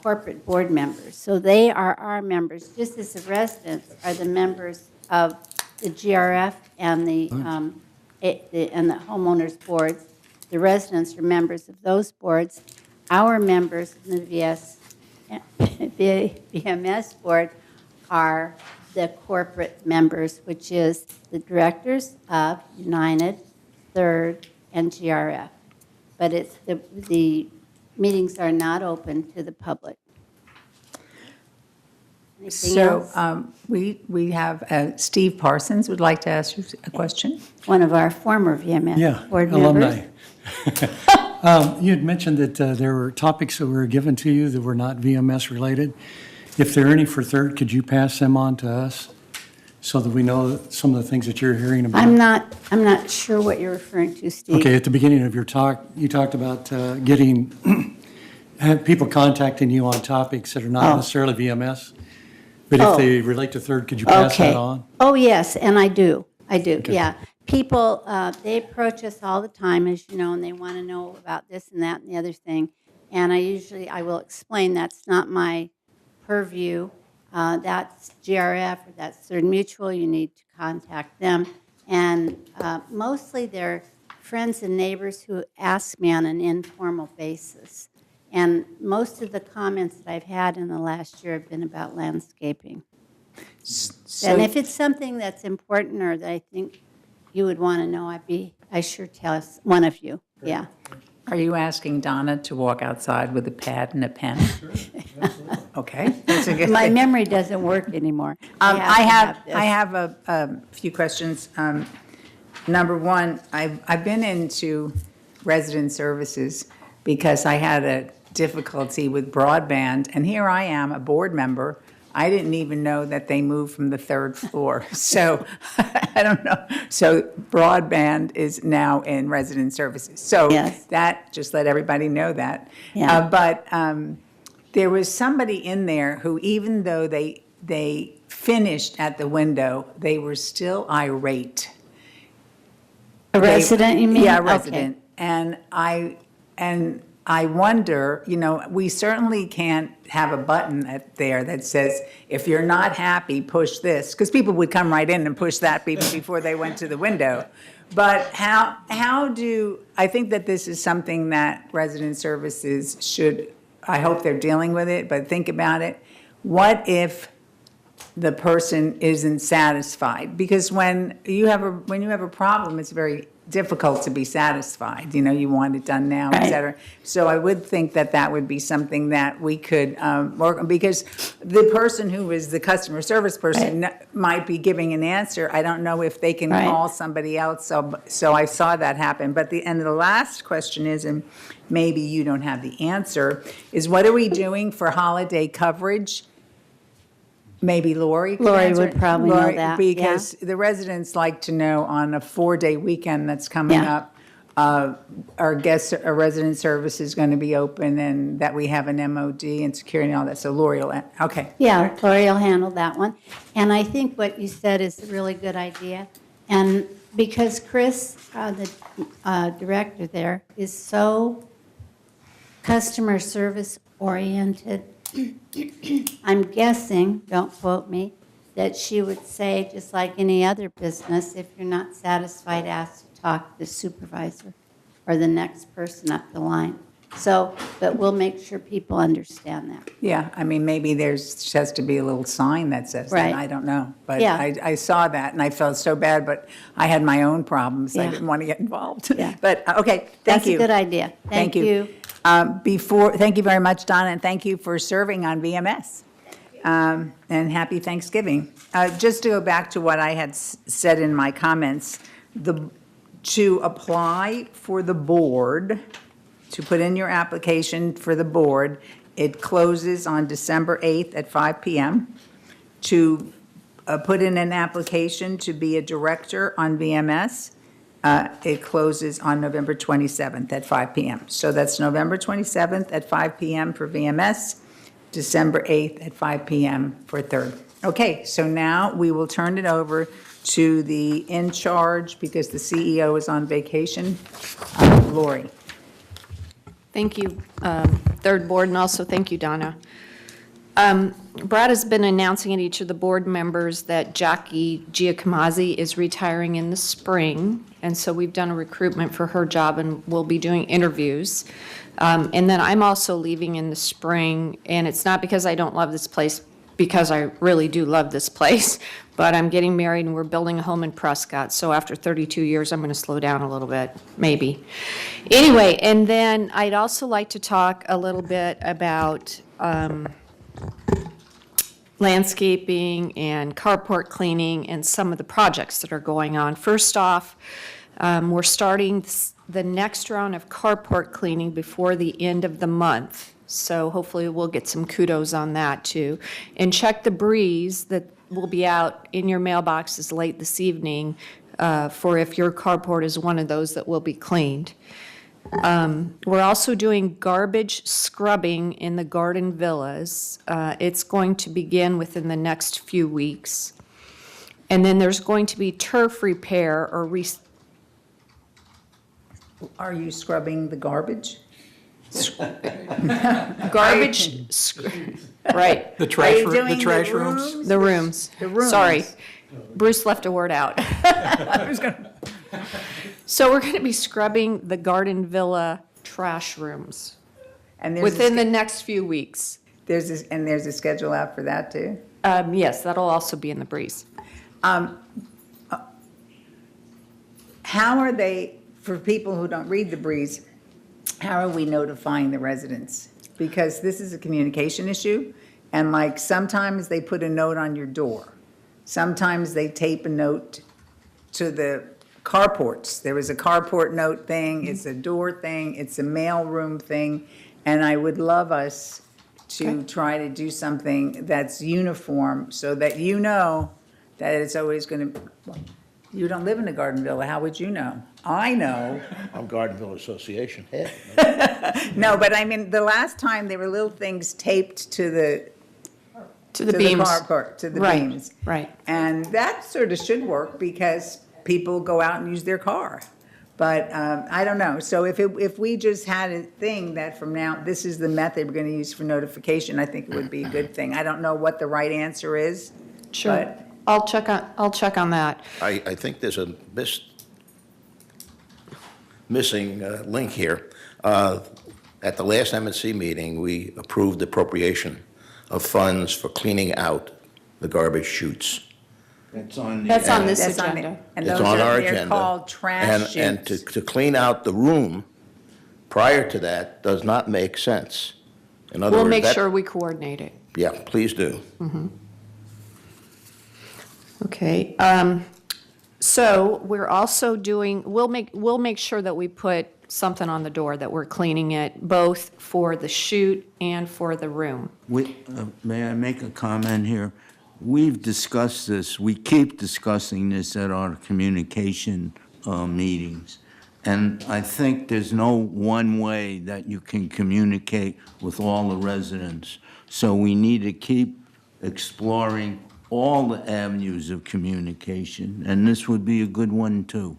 corporate board members. So they are our members, just as the residents are the members of the GRF and the homeowners boards. The residents are members of those boards. Our members in the VMS board are the corporate members, which is the directors of United, Third, and GRF. But it's the meetings are not open to the public. Anything So else? we have Steve Parsons would like to ask you a question. One of our former VMS Yeah, board members. alumni. You had mentioned that there were topics that were given to you that were not VMS related. If there are any for Third, could you pass them on to us so that we know some of the things that you're hearing about? I'm not sure what you're referring to, Steve. Okay, at the beginning of your talk, you talked about have people contacting you on topics that are not Oh. necessarily VMS. But Oh. if they relate to Third, could you pass Okay. that on? Oh, yes, and I do, Okay. yeah. People, they approach us all the time, as you know, and they want to know about this and that and the other thing. And I will explain that's not my purview. That's GRF, or that's Third Mutual, you need to contact them. And mostly they're friends and neighbors who ask me on an informal basis. And most of the comments that I've had in the last year have been about landscaping. And if it's something that's important or that I think you would want to know, I sure tell us, one of you, yeah. Are you asking Donna to walk outside with a pad and a pen? Okay, that's a good. My memory doesn't work anymore. I this. have a few questions. Number one, I've been into resident services because I had a difficulty with broadband, and here I am, a board member. I didn't even know that they moved from the third floor. So I don't know. So broadband is now in resident services. So Yes. that, just let everybody know that. Yeah. But there was somebody in there who, even though they finished at the window, they were still irate. A resident, you mean? Yeah, a Okay. resident. And I wonder, we certainly can't have a button there that says, if you're not happy, push this, because people would come right in and push that even before they went to the window. But I think that this is something that resident services should, I hope they're dealing with it, but think about it. What if the person isn't satisfied? Because when you have a problem, it's very difficult to be satisfied. You know, you want it done now, et Right. cetera. So I would think that that would be something that we could work on, because the person who is the customer service person might be giving an answer. I don't know if they can Right. call somebody else, so I saw that happen. But the last question is, and maybe you don't have the answer, is what are we doing for holiday coverage? Maybe Lori could Lori answer would it. probably know Lori, that, because the residents like to know on a 4-day weekend that's coming Yeah. up, our resident service is going to be open, and that we have an MOD and security and all that. So Lori will, okay. Yeah, Lori will handle that one. And I think what you said is a really good idea. And because Chris, the director there, is so customer service oriented, I'm guessing, don't quote me, that she would say, just like any other business, if you're not satisfied, ask to talk to the supervisor or the next person up the line. So, but we'll make sure people understand that. Yeah, I mean, maybe just has to be a little sign that says that, Right. I don't know. But Yeah. I saw that, and I felt so bad, but I had my own problems, I Yeah. didn't want to get involved. Yeah. But, okay, thank That's you. a good idea. Thank you. Thank you very much, Donna, and thank you for serving on VMS. And happy Thanksgiving. Just to go back to what I had said in my comments, to apply for the board, to put in your application for the board, it closes on December 8th at 5 PM. To put in an application to be a director on VMS, it closes on November 27th at 5 PM. So that's November 27th at 5 PM for VMS, December 8th at 5 PM for third. Okay, so now we will turn it over to the in charge, because the CEO is on vacation, Lori. Thank you, Third Board, and also thank you, Donna. Brad has been announcing at each of the board members that Jackie Giacomazzi is retiring in the spring, and so we've done a recruitment for her job, and we'll be doing interviews. And then I'm also leaving in the spring, and it's not because I don't love this place, because I really do love this place, but I'm getting married and we're building a home in Prescott, so after 32 years, I'm going to slow down a little bit, maybe. Anyway, and then I'd also like to talk a little bit about landscaping and carport cleaning and some of the projects that are going on. First off, we're starting the next round of carport cleaning before the end of the month. So hopefully we'll get some kudos on that too. And check the breeze that will be out in your mailboxes late this evening for if your carport is one of those that will be cleaned. We're also doing garbage scrubbing in the garden villas. It's going to begin within the next few weeks. And then there's going to be turf repair or Are you scrubbing the garbage? garbage, right, The Are trash, you doing the trash rooms? the rooms. The rooms. Sorry, Bruce left a word out. So we're going to be scrubbing the garden villa trash rooms And there's a within the next few weeks. There's a schedule out for that, too? Yes, that'll also be in the breeze. How are they, for people who don't read the breeze, how are we notifying the residents? Because this is a communication issue, and like, sometimes they put a note on your door. Sometimes they tape a note to the carports. There was a carport note thing, it's a door thing, it's a mailroom thing, and I would love us to try to do something that's uniform, so that you know that it's always going to, you don't live in a garden villa, how would you know? I know. I'm Gardenville Association head. No, but I mean, the last time, there were little things taped to the beams. carport, to the Right, beams. right. And that sort of should work, because people go out and use their car. But I don't know. So if we just had a thing that from now, this is the method we're going to use for notification, I think it would be a good thing. I don't know what the right answer is. Sure. But I'll check on that. I think there's a missing link here. At the last MNC meeting, we approved appropriation of funds for cleaning out the garbage chutes. That's on the. That's on this That's on agenda. it. And It's those on our are, they're agenda. called trash And chutes. to clean out the room prior to that does not make sense. In other We'll words, make that- sure we coordinate it. Yeah, please do. Okay, so we're also doing, we'll make sure that we put something on the door that we're cleaning it, both for the chute and for the room. May I make a comment here? We've discussed this, we keep discussing this at our communication meetings. And I think there's no one way that you can communicate with all the residents. So we need to keep exploring all the avenues of communication, and this would be a good one, too.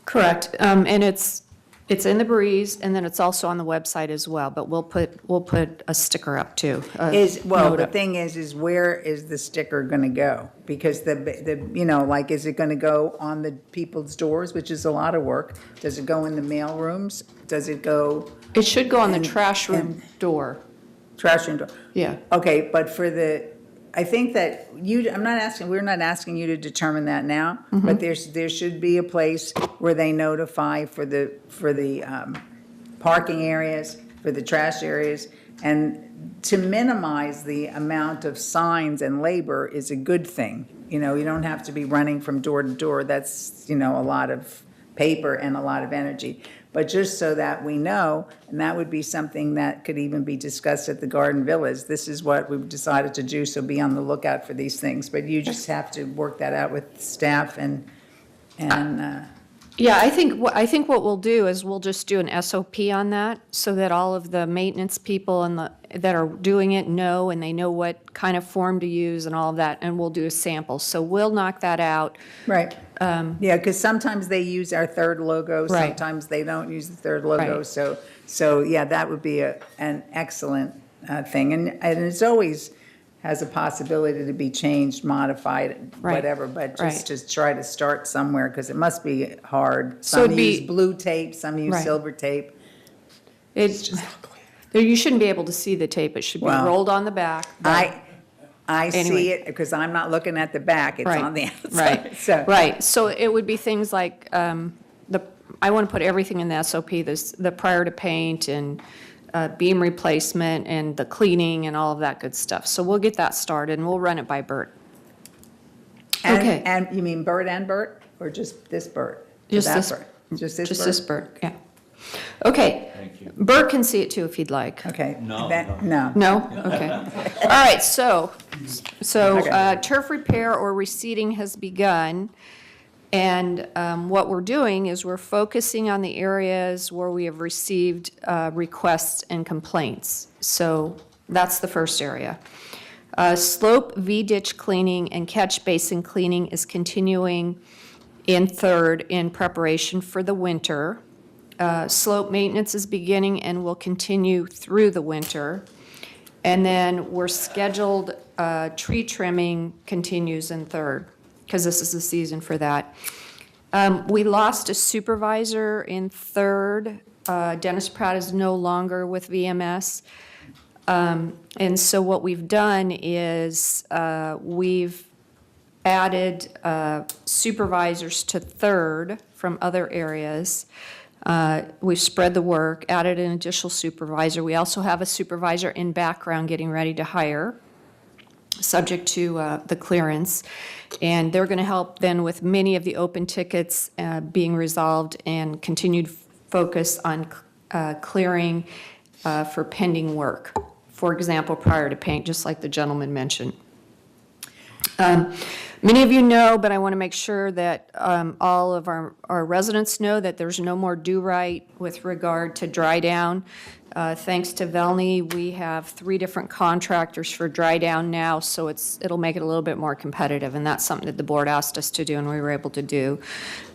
Correct, and it's in the breeze, and then it's also on the website as well, but we'll put a sticker up too. Well, note the up. thing is where is the sticker gonna go? Because you know, like, is it gonna go on the people's doors, which is a lot of work? Does it go in the mail rooms? Does it go It should go on the and- trash room and- door, trash room door? yeah. Okay, but I think that we're not asking you to determine that now, but there should be a place where they notify for the parking areas, for the trash areas, and to minimize the amount of signs and labor is a good thing. You know, you don't have to be running from door to door. That's, you know, a lot of paper and a lot of energy. But just so that we know, and that would be something that could even be discussed at the Garden Villas, this is what we've decided to do, so be on the lookout for these things. But you just have to work that out with staff and Yeah, I think what we'll do is we'll just do an SOP on that, so that all of the maintenance people that are doing it know, and they know what kind of form to use and all of that, and we'll do a sample. So we'll knock that out. right. Yeah, because sometimes they use our third logo, Right. sometimes they don't use the third logo. Right. So yeah, that would be an excellent thing. And it's always has a possibility to be changed, modified, Right. whatever, but just Right. to try to start somewhere, because it must be hard. So Some it'd be- use blue tape, some use Right. silver tape. You shouldn't be able to see the tape. It should be Well, rolled on the back. I Anyway. see it, because I'm not looking at the back, it's Right, on the outside. Right, So- right. So it would be things like, I want to put everything in the SOP, the prior to paint and beam replacement and the cleaning and all of that good stuff. So we'll get that started and we'll run it by Bert. Okay. And you mean Bert and Bert, or just this Bert? Just That this- Bert? Just this Bert? Just this Bert, yeah. Okay. Thank you. Bert can see it too if he'd like. Okay. No. No? Okay. All right, so Okay. turf repair or reseeding has begun. And what we're doing is we're focusing on the areas where we have received requests and complaints. So that's the first area. Slope V-ditch cleaning and catch basin cleaning is continuing in third in preparation for the winter. Slope maintenance is beginning and will continue through the winter. And then we're scheduled, tree trimming continues in third, because this is the season for that. We lost a supervisor in third. Dennis Pratt is no longer with VMS. And so what we've done is we've added supervisors to third from other areas. We've spread the work, added an additional supervisor. We also have a supervisor in background getting ready to hire, subject to the clearance. And they're going to help then with many of the open tickets being resolved and continued focus on clearing for pending work. For example, prior to paint, just like the gentleman mentioned. Many of you know, but I want to make sure that all of our residents know that there's no more do-right with regard to dry down. Thanks to Velney, we have 3 different contractors for dry down now, so it'll make it a little bit more competitive, and that's something that the board asked us to do and we were able to do.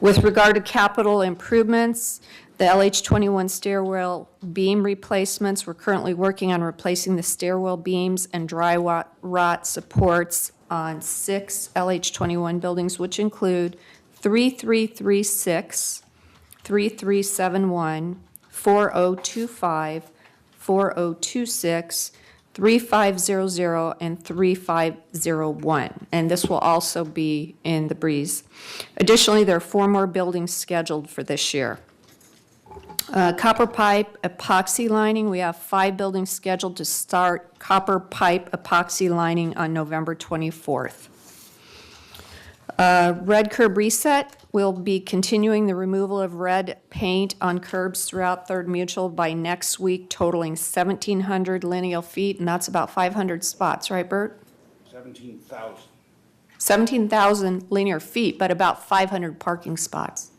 With regard to capital improvements, the LH21 stairwell beam replacements, we're currently working on replacing the stairwell beams and dry rot supports on 6 LH21 buildings, which include 3336, 3371, 4025, 4026, 3500, and 3501. And this will also be in the Breeze. Additionally, there are 4 more buildings scheduled for this year. Copper pipe epoxy lining, we have 5 buildings scheduled to start copper pipe epoxy lining on November 24th. Red curb reset, we'll be continuing the removal of red paint on curbs throughout Third Mutual by next week, totaling 1,700 lineal feet, and that's about 500 spots, right, Bert? 17,000. 17,000 linear feet, but about 500 parking spots.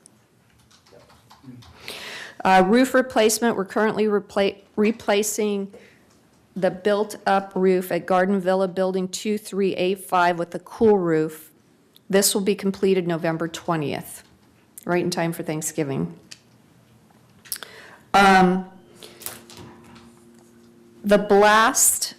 Roof replacement, we're currently replacing the built-up roof at Garden Villa Building 2385 with a cool roof. This will be completed November 20th, right in time for Thanksgiving. The blast,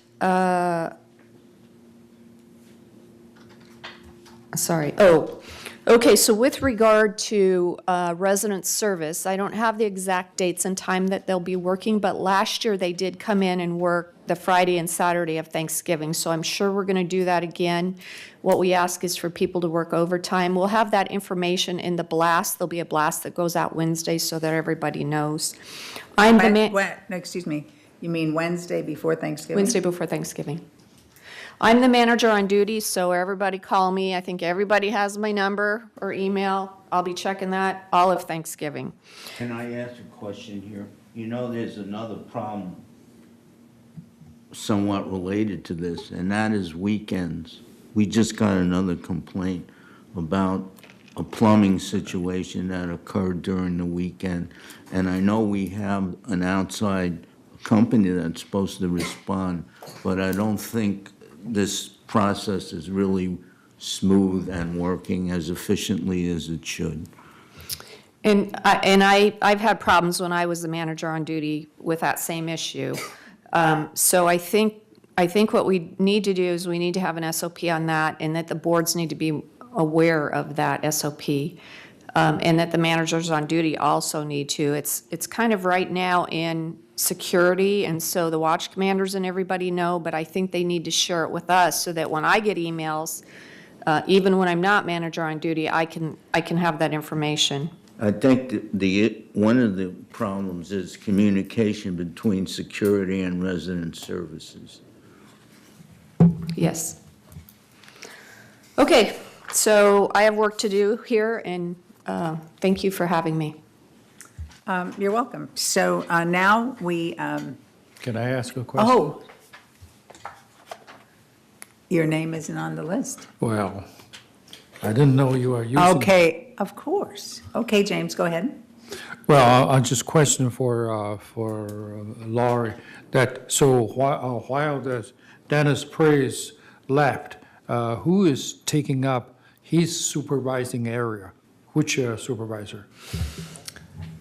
okay, so with regard to resident service, I don't have the exact dates and time that they'll be working, but last year they did come in and work the Friday and Saturday of Thanksgiving, so I'm sure we're going to do that again. What we ask is for people to work overtime. We'll have that information in the blast. There'll be a blast that goes out Wednesday so that everybody knows. I'm the Excuse me, you mean Wednesday before Thanksgiving? Wednesday before Thanksgiving. I'm the manager on duty, so everybody call me. I think everybody has my number or email. I'll be checking that all of Thanksgiving. Can I ask a question here? You know, there's another problem somewhat related to this, and that is weekends. We just got another complaint about a plumbing situation that occurred during the weekend. And I know we have an outside company that's supposed to respond, but I don't think this process is really smooth and working as efficiently as it should. And I've had problems when I was the manager on duty with that same issue. So I think what we need to do is we need to have an SOP on that, and that the boards need to be aware of that SOP, and that the managers on duty also need to. It's kind of right now in security, and so the watch commanders and everybody know, but I think they need to share it with us so that when I get emails, even when I'm not manager on duty, I can have that information. I think one of the problems is communication between security and resident services. Yes. Okay, so I have work to do here, and thank you for having me. You're welcome. So now we, Can I ask a question? oh, your name isn't on the list. Well, I didn't know you were using. Okay, of course. Okay, James, go ahead. Well, I just question for Laurie, that, so while Dennis Praise left, who is taking up his supervising area? Which supervisor?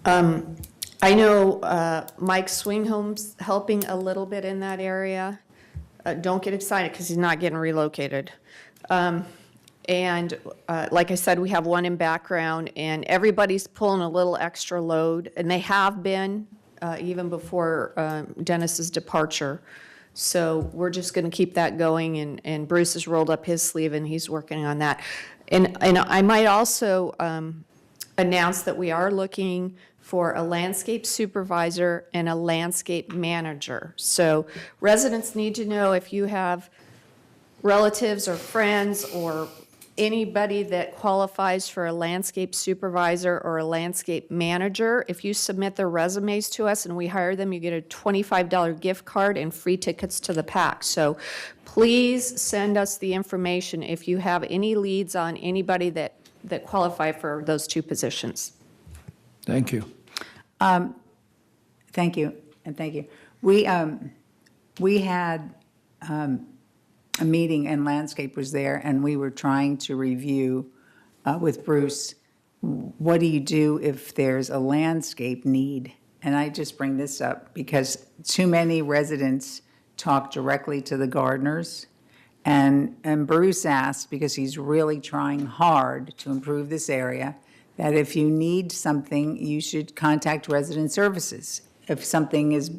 I know Mike Swingholm's helping a little bit in that area. Don't get excited because he's not getting relocated. And like I said, we have one in background, and everybody's pulling a little extra load, and they have been even before Dennis's departure. So we're just going to keep that going, and Bruce has rolled up his sleeve, and he's working on that. And I might also announce that we are looking for a landscape supervisor and a landscape manager. So residents need to know if you have relatives or friends or anybody that qualifies for a landscape supervisor or a landscape manager. If you submit their resumes to us and we hire them, you get a $25 gift card and free tickets to the PAC. So please send us the information if you have any leads on anybody that qualify for those two positions. Thank you. Thank you, and thank you. We had a meeting, and landscape was there, and we were trying to review with Bruce, what do you do if there's a landscape need? And I just bring this up because too many residents talk directly to the gardeners. And Bruce asked, because he's really trying hard to improve this area, that if you need something, you should contact resident services. If something is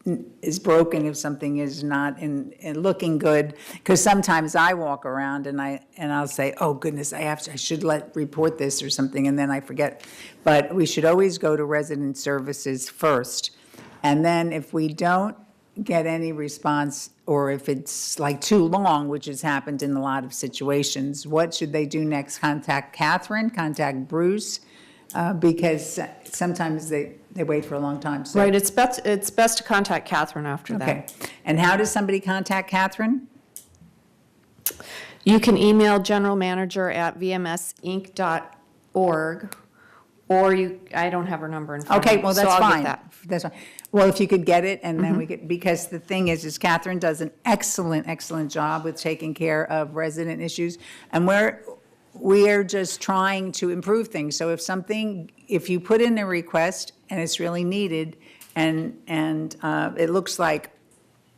is broken, if something is not in looking good. Because sometimes I walk around and I'll say, oh goodness, I should report this or something, and then I forget. But we should always go to resident services first. And then if we don't get any response, or if it's like too long, which has happened in a lot of situations, what should they do next? Contact Catherine, contact Bruce? Because sometimes they wait for a long time, so. Right, it's best to contact Catherine after that. Okay. And how does somebody contact Catherine? You can email generalmanager@vmsinc.org, or I don't have her number in front of me. Okay, well, so that's I'll get fine. that. That's fine. Well, if you could get it, and then we could, because the thing is Catherine does an excellent, excellent job with taking care of resident issues. And we're just trying to improve things. So if you put in a request and it's really needed, and it looks like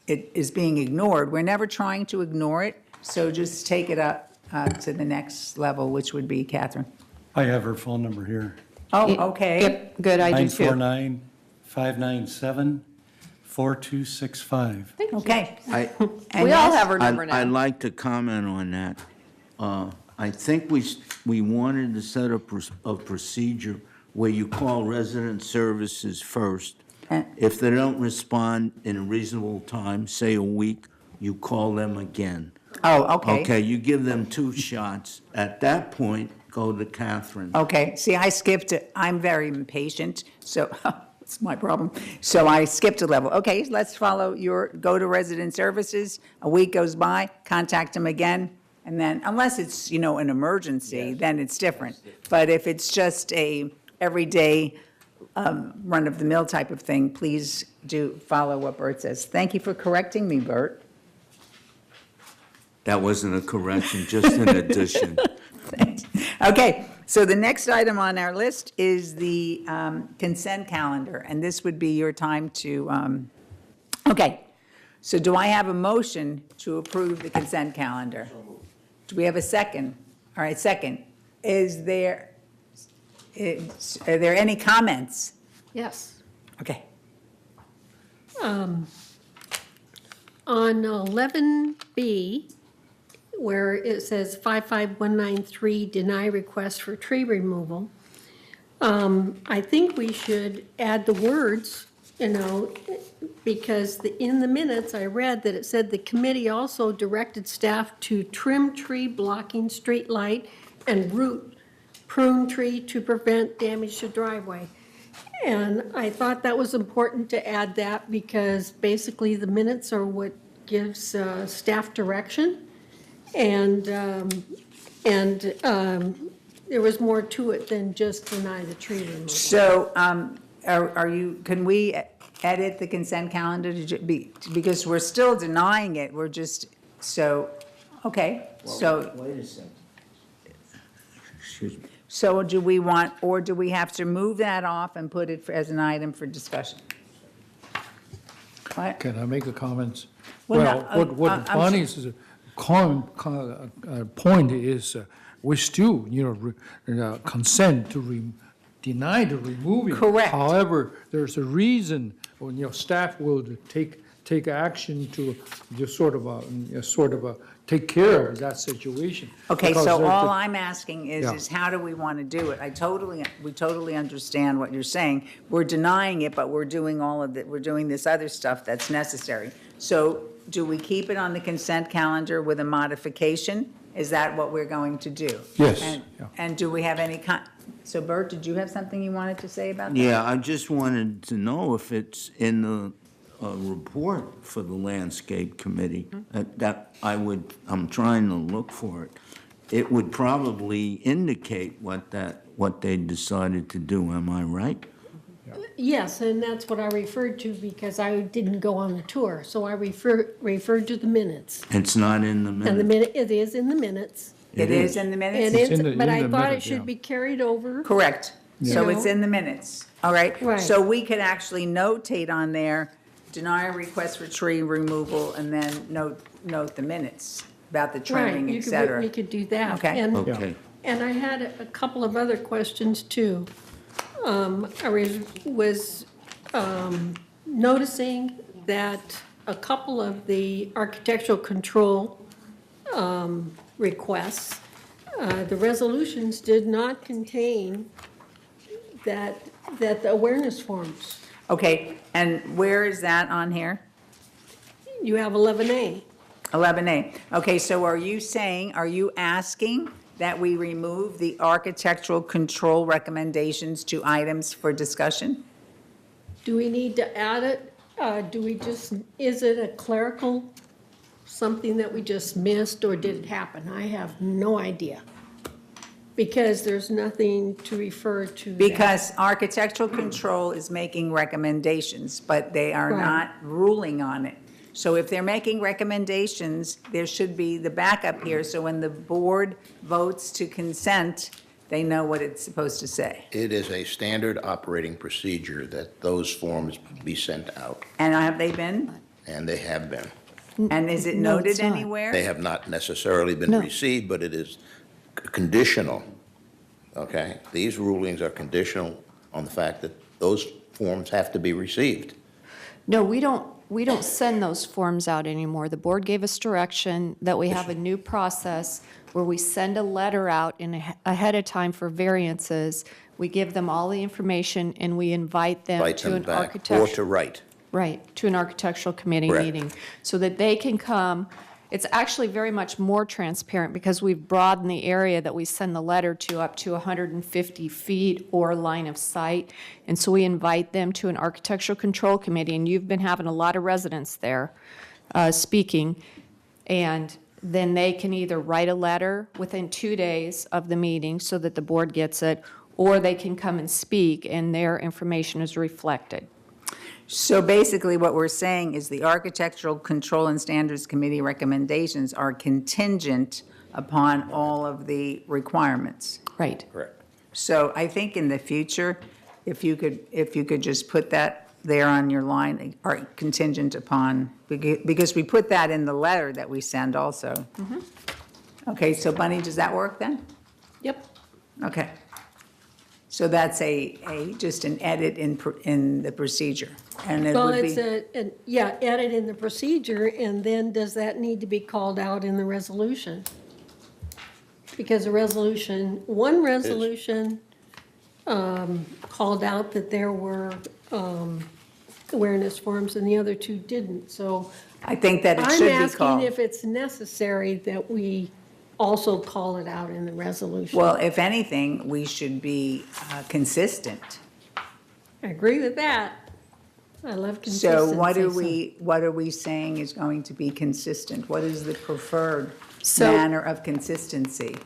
it is being ignored, we're never trying to ignore it. So just take it up to the next level, which would be Catherine. I have her phone number here. Oh, okay. Yep, good, I do too. 949-597-4265. Okay. We all have her number I'd now. like to comment on that. I think we wanted to set up a procedure where you call resident services first. If they don't respond in a reasonable time, say a week, you call them again. Oh, okay. Okay, you give them 2 shots. At that point, go to Catherine. Okay, see, I skipped it. I'm very impatient, so it's my problem. So I skipped a level. Okay, let's follow go to resident services. A week goes by, contact them again, and then, unless it's, an emergency, then it's different. But if it's just a everyday run-of-the-mill type of thing, please do follow what Bert says. Thank you for correcting me, Bert. That wasn't a correction, just an addition. Okay, so the next item on our list is the consent calendar, and this would be your time to, okay. So do I have a motion to approve the consent calendar? Do we have a second? All right, second. Are there any comments? Yes. Okay. On 11B, where it says 55193, deny request for tree removal, I think we should add the words, because in the minutes, I read that it said the committee also directed staff to trim tree blocking street light and root prune tree to prevent damage to driveway. And I thought that was important to add that because basically the minutes are what gives staff direction. And there was more to it than just deny the tree removal. So can we edit the consent calendar because we're still denying it, we're just, okay, so. Wait a second. Excuse me. So do we want, or do we have to move that off and put it as an item for discussion? What? Can I make a comment? Well, Well, no, what I'm Bonnie's point is, we still, consent to deny the removing. Correct. However, there's a reason, when, staff will take action to just sort of take care of that situation. Okay, Because so there's all a- I'm asking Yeah. is how do we want to do it? We totally understand what you're saying. We're denying it, but we're doing we're doing this other stuff that's necessary. So do we keep it on the consent calendar with a modification? Is that what we're going to do? Yes, And- yeah. And do we have any, so Bert, did you have something you wanted to say about that? Yeah, I just wanted to know if it's in the report for the landscape committee, I'm trying to look for it. It would probably indicate what they decided to do, am I right? Yes, and that's what I referred to because I didn't go on the tour. So I referred to the minutes. It's not in the And minute. it is in the minutes. It is in the minutes? It is, in the- but in I the thought it minutes, should yeah. be carried over. Correct. So You it's know? in the minutes, all right? Right. So we could actually notate on there, deny a request for tree removal, and then note the minutes about the Right, trimming, et cetera. we could do that. Okay. And- Okay. And I had a couple of other questions too. I was noticing that a couple of the architectural control requests, the resolutions did not contain that the awareness forms. Okay, and where is that on here? You have 11A. 11A. Okay, so are you asking that we remove the architectural control recommendations to items for discussion? Do we need to add it? Is it a clerical, something that we just missed, or did it happen? I have no idea. Because there's nothing to refer to that. Because architectural control is making recommendations, but they are Right. not ruling on it. So if they're making recommendations, there should be the backup here, so when the board votes to consent, they know what it's supposed to say. It is a standard operating procedure that those forms be sent out, And have they been? and they have been. And is it No, noted it's not. anywhere? They have not necessarily been No. received, but it is conditional, okay? These rulings are conditional on the fact that those forms have to be received. No, we don't send those forms out anymore. The board gave us direction that we have a new process where we send a letter out ahead of time for variances. We give them all the information and we invite them Write to them an back, or architectural. to write. Right, to an architectural committee Correct. meeting, so that they can come. It's actually very much more transparent because we've broadened the area that we send the letter to up to 150 feet or line of sight. And so we invite them to an architectural control committee, and you've been having a lot of residents there speaking. And then they can either write a letter within 2 days of the meeting so that the board gets it, or they can come and speak and their information is reflected. So basically, what we're saying is the Architectural Control and Standards Committee recommendations are contingent upon all of the requirements. Right. Correct. So I think in the future, if you could just put that there on your line, or contingent upon, because we put that in the letter that we send also. Okay, so Bunny, does that work then? Yep. Okay. So that's just an edit in the procedure, and it Well, would it's be, added in the procedure, and then does that need to be called out in the resolution? Because one resolution called out that there were awareness forms and the other two didn't. So I think that it I'm should be asking called. if it's necessary that we also call it out in the resolution. Well, if anything, we should be consistent. I agree with that. I love consistency. So what are we saying is going to be consistent? What is the preferred manner of consistency?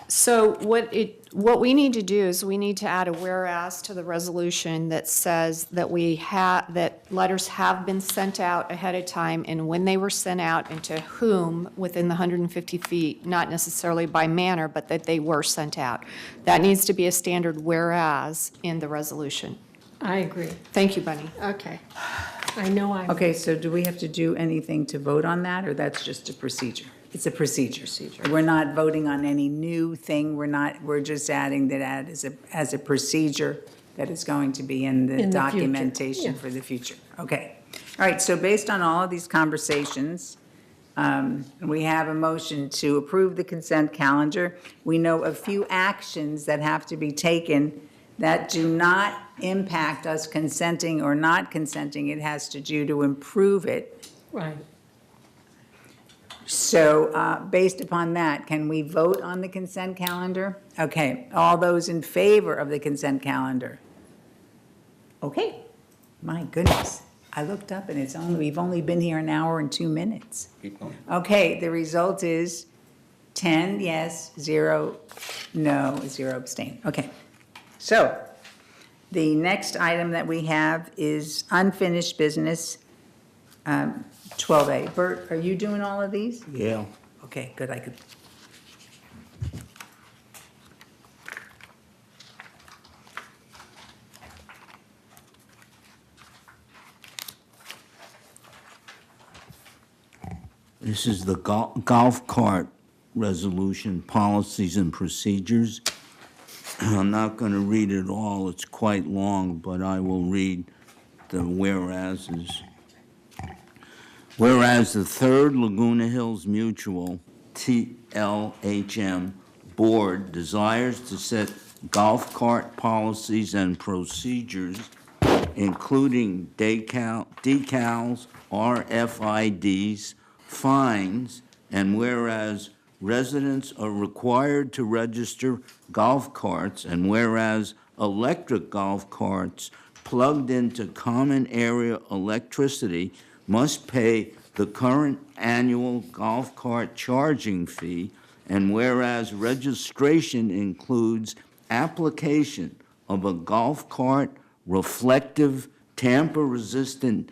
So what we need to do is we need to add a whereas to the resolution that says that that letters have been sent out ahead of time and when they were sent out and to whom within the 150 feet, not necessarily by manner, but that they were sent out. That needs to be a standard whereas in the resolution. I agree. Thank you, Bunny. Okay. I know I'm. Okay, so do we have to do anything to vote on that, or that's just a procedure? It's a procedure. We're not voting on any new thing, we're just adding that as a procedure that is going to be in the In the future, documentation yeah. for the future. Okay. All right, so based on all of these conversations, we have a motion to approve the consent calendar. We know a few actions that have to be taken that do not impact us consenting or not consenting. It has to do to improve it. Right. So based upon that, can we vote on the consent calendar? Okay, all those in favor of the consent calendar? Okay, my goodness. I looked up and we've only been here an hour and 2 minutes. Keep going. Okay, the result is 10 yes, 0 no, 0 abstain. Okay, so the next item that we have is unfinished business, 12A. Bert, are you doing all of these? Yeah. Okay, good, I could. This is the golf cart resolution, policies and procedures. I'm not going to read it all, it's quite long, but I will read the whereases. Whereas the Third Laguna Hills Mutual, TLHM, Board desires to set golf cart policies and procedures, including decals, RFIDs, fines, and whereas residents are required to register golf carts, and whereas electric golf carts plugged into common area electricity must pay the current annual golf cart charging fee, and whereas registration includes application of a golf cart reflective, tamper-resistant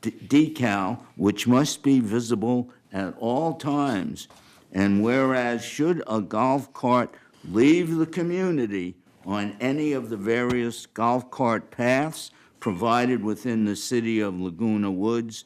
decal, which must be visible at all times, and whereas should a golf cart leave the community on any of the various golf cart paths provided within the city of Laguna Woods,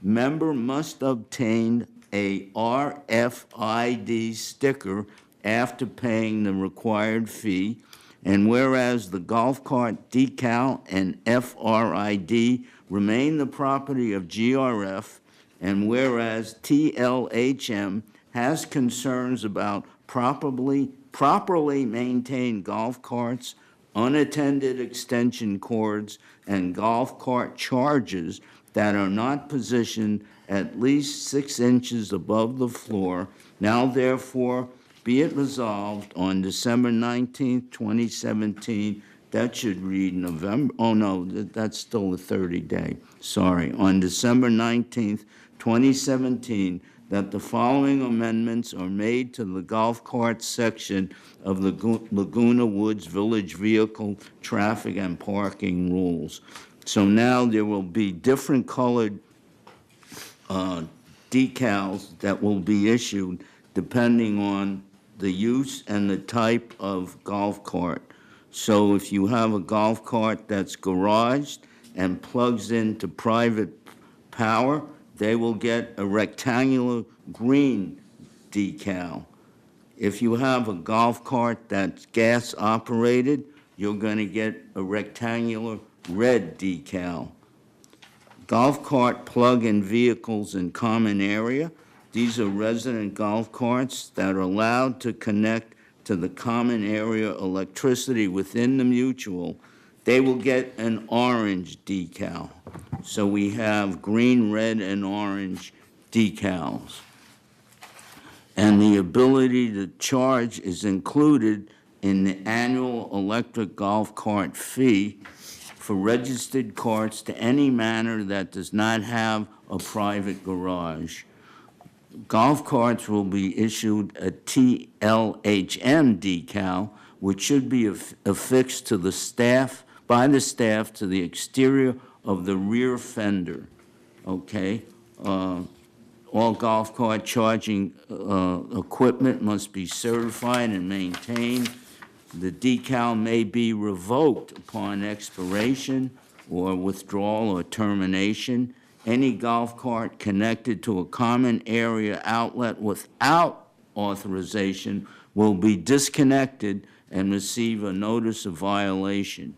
member must obtain a RFID sticker after paying the required fee, and whereas the golf cart decal and FRID remain the property of GRF, and whereas TLHM has concerns about properly maintained golf carts, unattended extension cords, and golf cart chargers that are not positioned at least 6 inches above the floor, now therefore be it resolved on December 19th, 2017, that should read November, oh no, that's still a 30-day, sorry, on December 19th, 2017, that the following amendments are made to the golf cart section of the Laguna Woods Village Vehicle Traffic and Parking Rules. So now there will be different colored decals that will be issued depending on the use and the type of golf cart. So if you have a golf cart that's garaged and plugs into private power, they will get a rectangular green decal. If you have a golf cart that's gas operated, you're going to get a rectangular red decal. Golf cart plug-in vehicles in common area. These are resident golf carts that are allowed to connect to the common area electricity within the mutual. They will get an orange decal. So we have green, red, and orange decals. And the ability to charge is included in the annual electric golf cart fee for registered carts to any manor that does not have a private garage. Golf carts will be issued a TLHM decal, which should be affixed to the staff, by the staff to the exterior of the rear fender, okay? All golf cart charging equipment must be certified and maintained. The decal may be revoked upon expiration or withdrawal or termination. Any golf cart connected to a common area outlet without authorization will be disconnected and receive a notice of violation.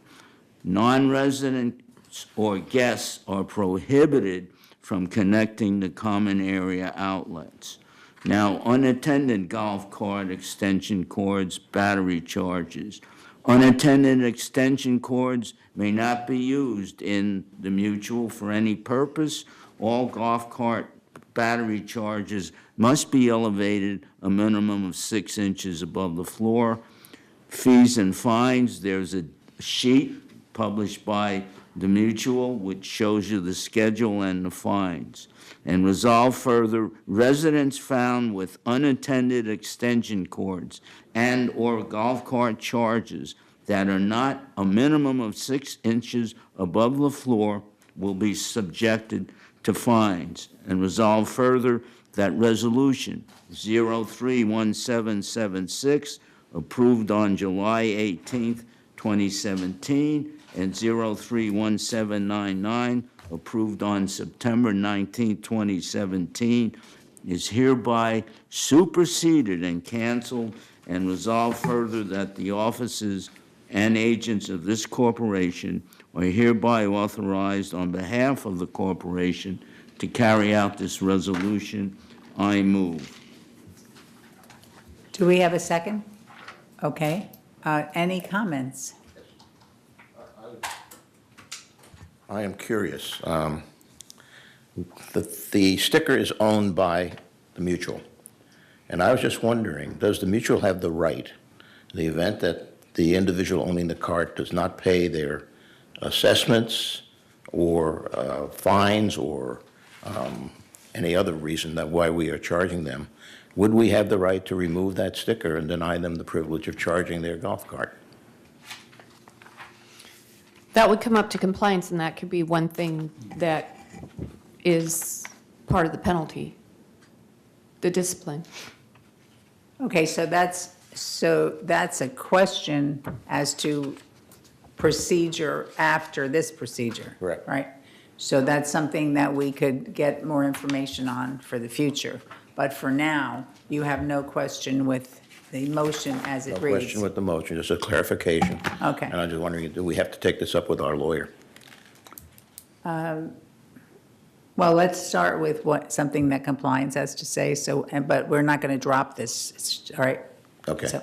Non-residents or guests are prohibited from connecting to common area outlets. Now, unattended golf cart extension cords, battery chargers. Unattended extension cords may not be used in the mutual for any purpose. All golf cart battery chargers must be elevated a minimum of 6 inches above the floor. Fees and fines, there's a sheet published by the mutual which shows you the schedule and the fines. And resolve further, residents found with unattended extension cords and or golf cart charges that are not a minimum of 6 inches above the floor will be subjected to fines. And resolve further that resolution 031776 approved on July 18th, 2017, and 031799 approved on September 19, 2017, is hereby superseded and canceled, and resolve further that the offices and agents of this corporation are hereby authorized on behalf of the corporation to carry out this resolution, I move. Do we have a second? Okay. Any comments? I am curious. The sticker is owned by the mutual, and I was just wondering, does the mutual have the right, in the event that the individual owning the cart does not pay their assessments or fines or any other reason that why we are charging them, would we have the right to remove that sticker and deny them the privilege of charging their golf cart? That would come up to compliance, and that could be one thing that is part of the penalty, the discipline. Okay, so that's a question as to procedure after this procedure. Correct. Right? So that's something that we could get more information on for the future. But for now, you have no question with the motion as it No reads. question with the motion, just a clarification. Okay. And I'm just wondering, do we have to take this up with our lawyer? Well, let's start with something that compliance has to say, but we're not going to drop this, all right? Okay. So,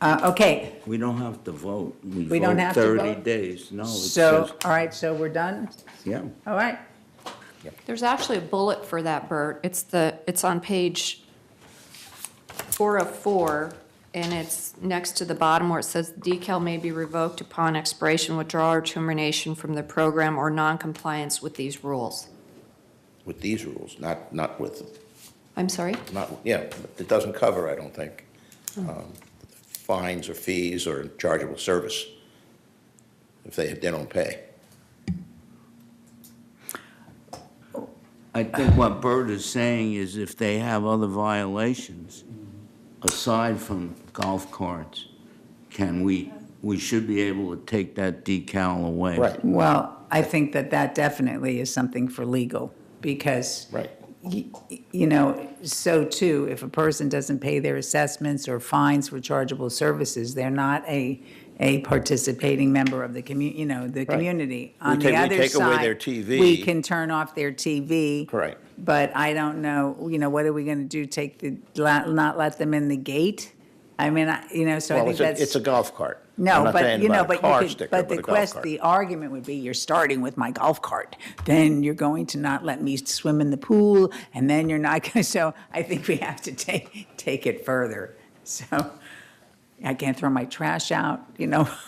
okay, We don't have to vote. We don't vote have to 30 vote? days. No, it so, says, all right, so we're done? yeah. All right. There's actually a bullet for that, Bert. It's on page 404, and it's next to the bottom where it says decal may be revoked upon expiration, withdrawal, or termination from the program or noncompliance with these rules. With these rules, not with, I'm sorry? yeah, it doesn't cover, I don't think, fines or fees or chargeable service if they don't pay. I think what Bert is saying is if they have other violations aside from golf carts, we should be able to take that decal away. Right. Well, I think that definitely is something for legal, because Right. so too, if a person doesn't pay their assessments or fines for chargeable services, they're not a participating member of the community. On the other take away side, their TV. we can turn off their TV. Correct. But I don't know, what are we going to do, not let them in the gate? I mean, so I Well, think that's. it's a golf cart. I'm No, not but, saying about a but car you could, sticker, but but the a golf cart. the argument would be, you're starting with my golf cart, then you're going to not let me swim in the pool, and then you're not going to, so I think we have to take it further. So I can't throw my trash out,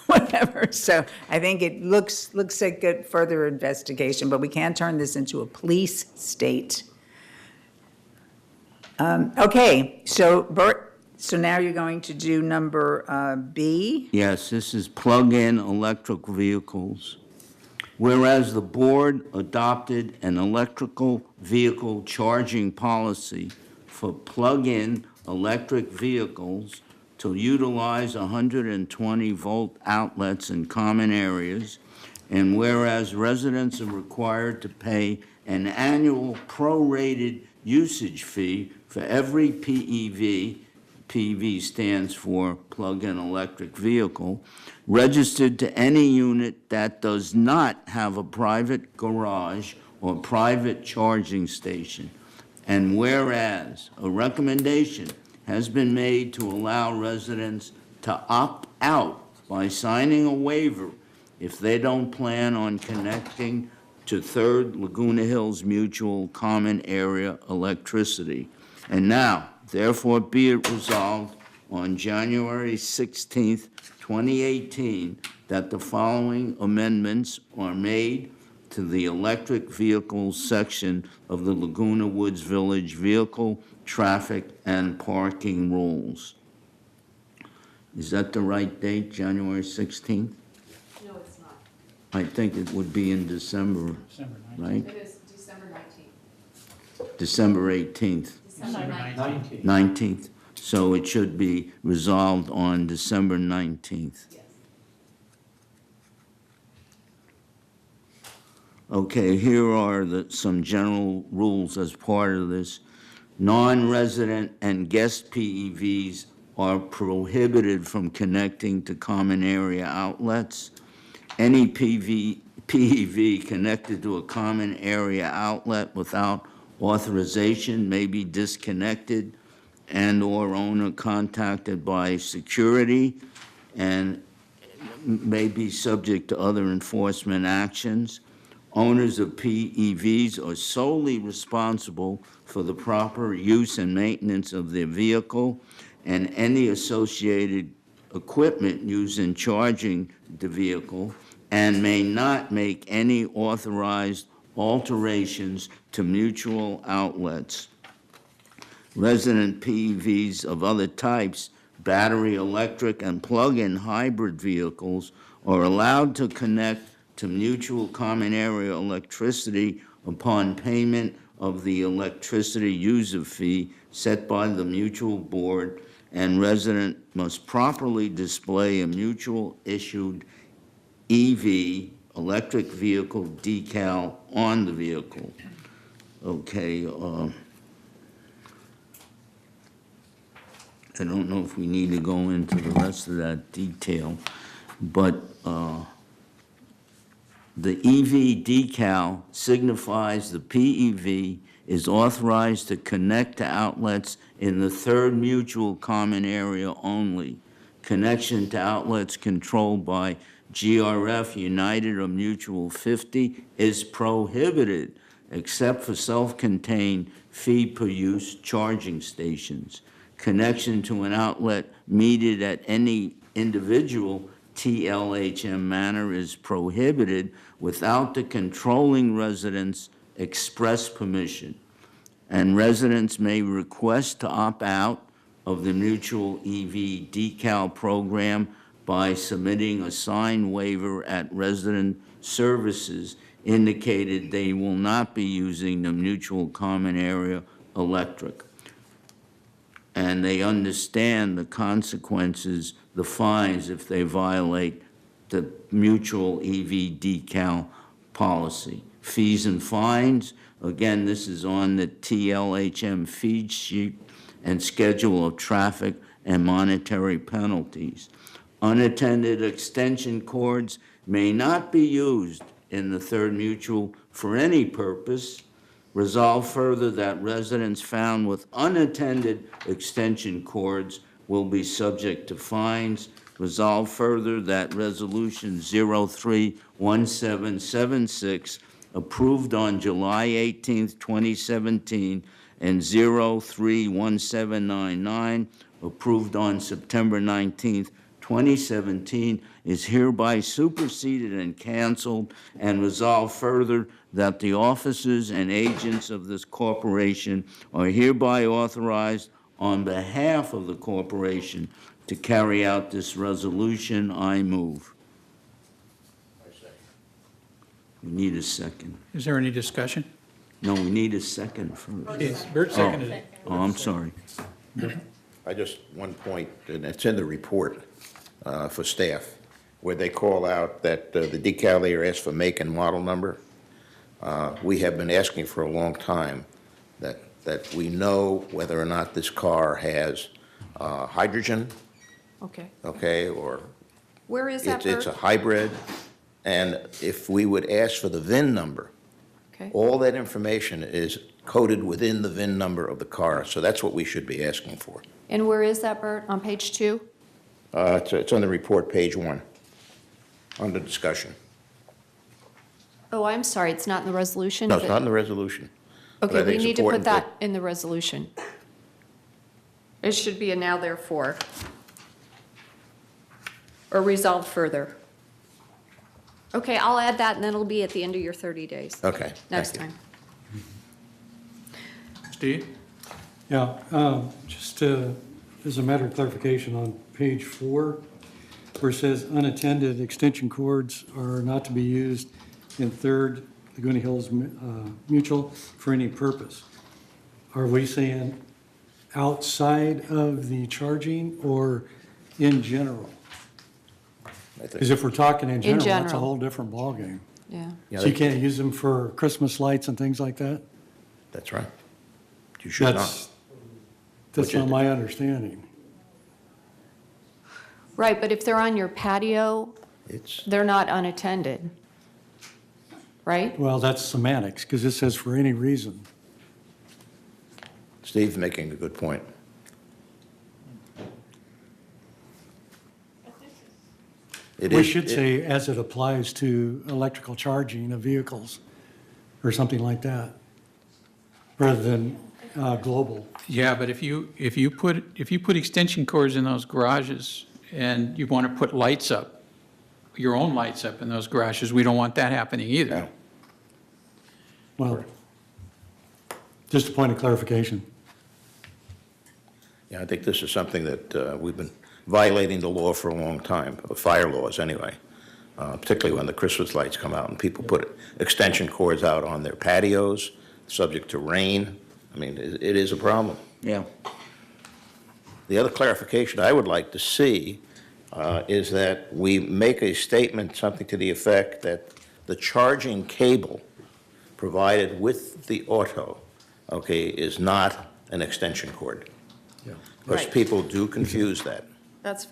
whatever. So I think it looks like good further investigation, but we can't turn this into a police state. Okay, so Bert, so now you're going to do number B? Yes, this is plug-in electric vehicles. Whereas the board adopted an electrical vehicle charging policy for plug-in electric vehicles to utilize 120-volt outlets in common areas, and whereas residents are required to pay an annual prorated usage fee for every PEV stands for plug-in electric vehicle, registered to any unit that does not have a private garage or private charging station. And whereas a recommendation has been made to allow residents to opt out by signing a waiver if they don't plan on connecting to Third Laguna Hills Mutual Common Area Electricity. And now, therefore be it resolved on January 16th, 2018, that the following amendments are made to the electric vehicles section of the Laguna Woods Village Vehicle, Traffic, and Parking Rules. Is that the right date, January 16th? No, it's not. I think it would be in December, December 19th. right? It is December 19th. December 18th. December 19th. 19th, so it should be resolved on December 19th. Yes. Okay, here are some general rules as part of this. Non-resident and guest PEVs are prohibited from connecting to common area outlets. Any PEV connected to a common area outlet without authorization may be disconnected and/or owner contacted by security and may be subject to other enforcement actions. Owners of PEVs are solely responsible for the proper use and maintenance of their vehicle and any associated equipment used in charging the vehicle, and may not make any authorized alterations to mutual outlets. Resident PEVs of other types, battery, electric, and plug-in hybrid vehicles, are allowed to connect to mutual common area electricity upon payment of the electricity user fee set by the mutual board, and resident must properly display a mutual issued EV, electric vehicle decal on the vehicle. Okay, I don't know if we need to go into the rest of that detail, but the EV decal signifies the PEV is authorized to connect to outlets in the third mutual common area only. Connection to outlets controlled by GRF, United, or Mutual 50 is prohibited except for self-contained fee-per-use charging stations. Connection to an outlet metered at any individual TLHM manner is prohibited without the controlling resident's express permission, and residents may request to opt out of the mutual EV decal program by submitting a signed waiver at resident services indicated they will not be using the mutual common area electric. And they understand the consequences, the fines if they violate the mutual EV decal policy. Fees and fines, again, this is on the TLHM feed sheet and schedule of traffic and monetary penalties. Unattended extension cords may not be used in the third mutual for any purpose. Resolve further that residents found with unattended extension cords will be subject to fines. Resolve further that Resolution 031776, approved on July 18, 2017, and 031799, approved on September 19, 2017, is hereby superseded and canceled, and resolve further that the officers and agents of this corporation are hereby authorized on behalf of the corporation to carry out this resolution. I move. We need a second. Is there any discussion? No, we need a second first. Yes, Bert seconded it. Oh, I'm sorry. I just, one point, and it's in the report for staff, where they call out that the decal there asks for make and model number. We have been asking for a long time that we know whether or not this car has hydrogen, Okay. okay, or Where is that, it's a Bert? hybrid. And if we would ask for the VIN number, Okay. all that information is coded within the VIN number of the car. So that's what we should be asking for. And where is that, Bert? On page 2? It's on the report, page 1, under discussion. Oh, I'm sorry, it's not in the resolution? No, Is it's it- not in the resolution. but I Okay, we think it's need to put important that in the resolution. It should be a now therefore. Or resolved further. Okay, I'll add that, and then it'll be at the end of your 30 days. Okay, thank Next you. time. Steve? Yeah, just as a matter of clarification, on page 4, where it says unattended extension cords are not to be used in Third Laguna Hills Mutual for any purpose. Are we saying outside of the charging or in general? I think- Because if we're talking in general, that's a general. whole different ballgame. Yeah. Yeah, So you can't use them for Christmas lights and things like that? That's right. You should not. That's Which is- not my understanding. Right, but if they're on your patio, It's, they're not unattended. right? Well, that's semantics, because it says for any reason. Steve's making a good point. It We is- should say, as it applies to electrical charging of vehicles, or something like that, rather than global. Yeah, but if you put extension cords in those garages and you want to put lights up, your own lights up in those garages, we don't want that happening either. No. Well, just a point of clarification. Yeah, I think this is something that we've been violating the law for a long time, the fire laws anyway, particularly when the Christmas lights come out and people put extension cords out on their patios, subject to rain. I mean, it is a problem. Yeah. The other clarification I would like to see is that we make a statement, something to the effect that the charging cable provided with the auto, okay, is not an extension cord. Because Right. people do confuse that. That's,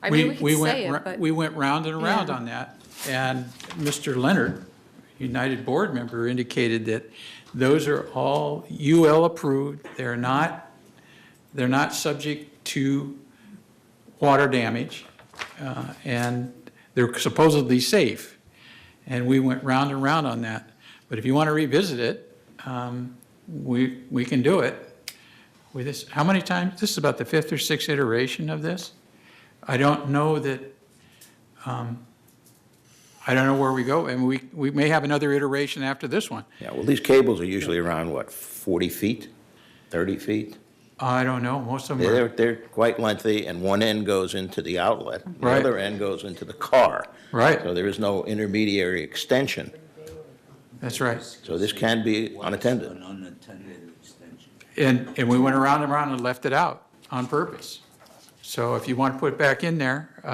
I mean, we can say it, but. We went round and around Yeah. on that, and Mr. Leonard, United Board member, indicated that those are all UL approved. They're not subject to water damage, and they're supposedly safe. And we went round and round on that. But if you want to revisit it, we can do it. With this, how many times? This is about the 5th or 6th iteration of this. I don't know that, I don't know where we go, and we may have another iteration after this one. Yeah, well, these cables are usually around, what, 40 feet, 30 feet? I don't know, most of them They're, are, they're quite lengthy, and one end goes into the outlet. The Right. other end goes into the car. Right. So there is no intermediary extension. that's right. So this can be unattended. An unattended extension. And we went around and around and left it out on purpose. So if you want to put it back in there, do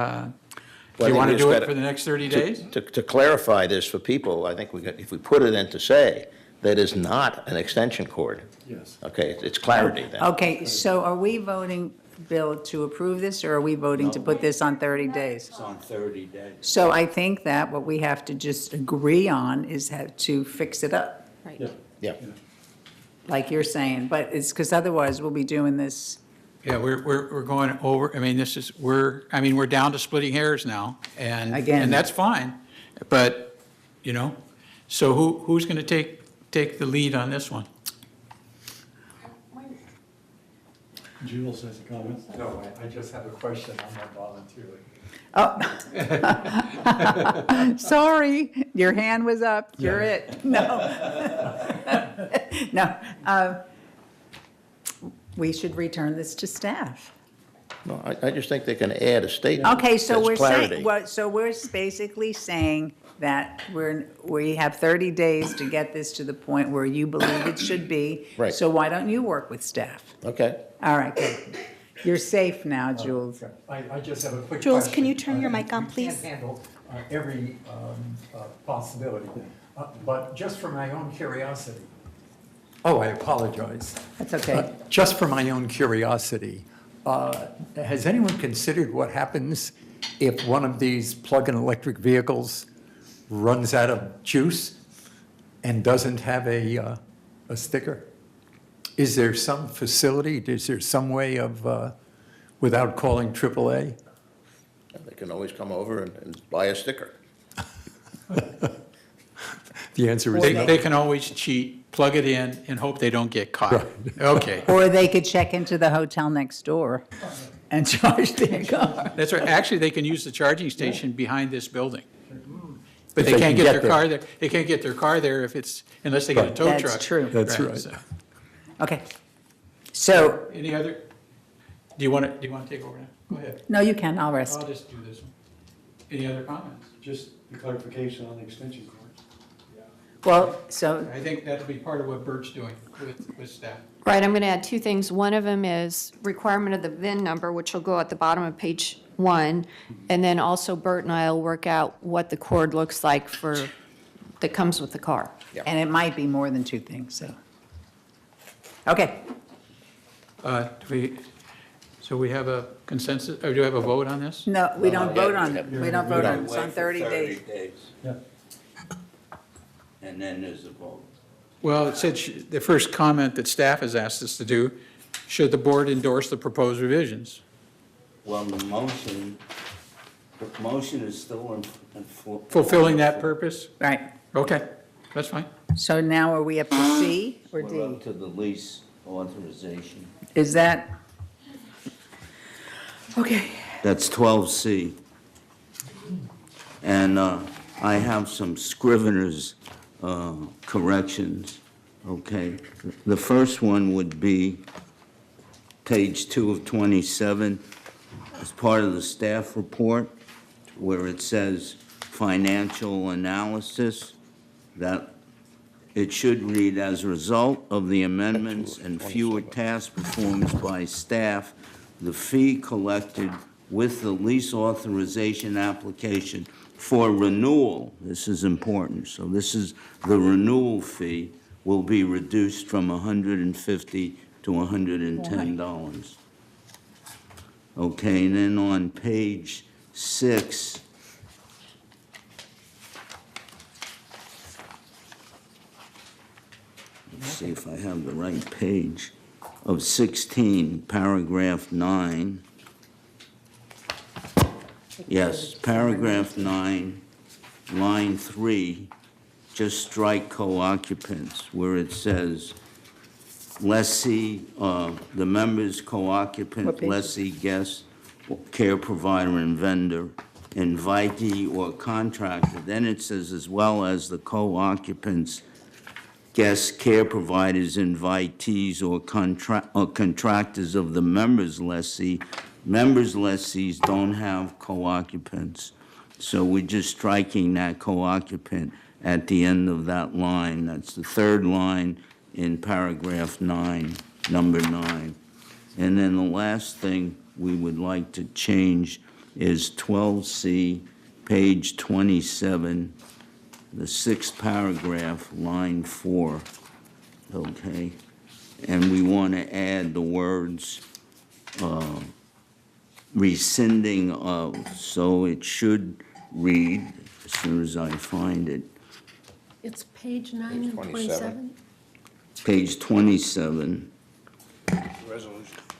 Well, I you think want we to just do it gotta- for the next 30 To- days? To clarify this for people, I think if we put it in to say that is not an extension cord. Yes. Okay, it's clarity then. Okay, so are we voting, Bill, to approve this, or are we voting to put this on 30 days? It's on 30 days. So I think that what we have to just agree on is to fix it up, Right. Yeah. like you're saying. But it's, because otherwise we'll be doing this. Yeah, we're going over, I mean, we're down to splitting hairs now, and. Again. And that's fine, but, so who's going to take the lead on this one? Jules has a comment? No, I just have a question. I'm not volunteering. Oh. Sorry, your hand was up, you're it. No. No. We should return this to staff. No, I just think they can add a statement. Okay, so that's we're clarity. saying, so we're basically saying that we have 30 days to get this to the point where you believe it should be. Right. So why don't you work with staff? Okay. All right, good. You're safe now, Jules. I just have a quick question. Jules, can you turn your mic on, please? We can't handle every possibility, but just for my own curiosity. Oh, I apologize. That's okay. Just for my own curiosity, has anyone considered what happens if one of these plug-in electric vehicles runs out of juice and doesn't have a sticker? Is there some facility, is there some way of, without calling AAA? They can always come over and buy a sticker. The answer is no. They can always cheat, plug it in, and hope they don't get caught. Okay, Or they could check into the hotel next door and charge their car. that's right. Actually, they can use the charging station behind this building. But If they they can't can get get their car there, they can't get their car there unless they get a tow That's truck. true. That's right. so- Okay. So, Any other, do you want to take over now? Go ahead. no, you can, I'll rest. I'll just do this one. Any other comments? Just the clarification on the extension cords. Well, so, I think that'll be part of what Bert's doing with staff. Right, I'm going to add two things. One of them is requirement of the VIN number, which will go at the bottom of page 1. And then also Bert and I will work out what the cord looks like that comes with the car. and it might be more than two things, so. Okay, So we have a consensus, or do we have a vote on this? no, we don't vote on, yet. we don't vote on, it's on 30 days. Yeah. and then there's a vote. Well, it said, the first comment that staff has asked us to do, should the board endorse the proposed revisions? Well, the motion is still in full. Fulfilling that purpose? Right. Okay, that's fine. So now are we up to C or We're D? up to the lease authorization. Is that? Okay. That's 12C. And I have some scrivener's corrections, okay? The first one would be page 2 of 27, as part of the staff report, where it says financial analysis, that it should read, as a result of the amendments and fewer tasks performed by staff, the fee collected with the lease authorization application for renewal, this is important, so this is the renewal fee, will be reduced from $150 to $110. Okay, and then on page 6, let's see if I have the right page, of 16, paragraph 9. Yes, paragraph 9, line 3, just strike co-occupants, where it says lessee, the members, What co-occupant, page? lessee, guest, care provider and vendor, invitee or contractor. Then it says, as well as the co-occupants, guests, care providers, invitees, or contractors of the members lessee. Members lessees don't have co-occupants. So we're just striking that co-occupant at the end of that line. That's the third line in paragraph 9, number 9. And then the last thing we would like to change is 12C, page 27, the 6th paragraph, line 4, okay? And we want to add the words rescinding of, so it should read, as soon as I find it, It's page 9 and 27? page 27,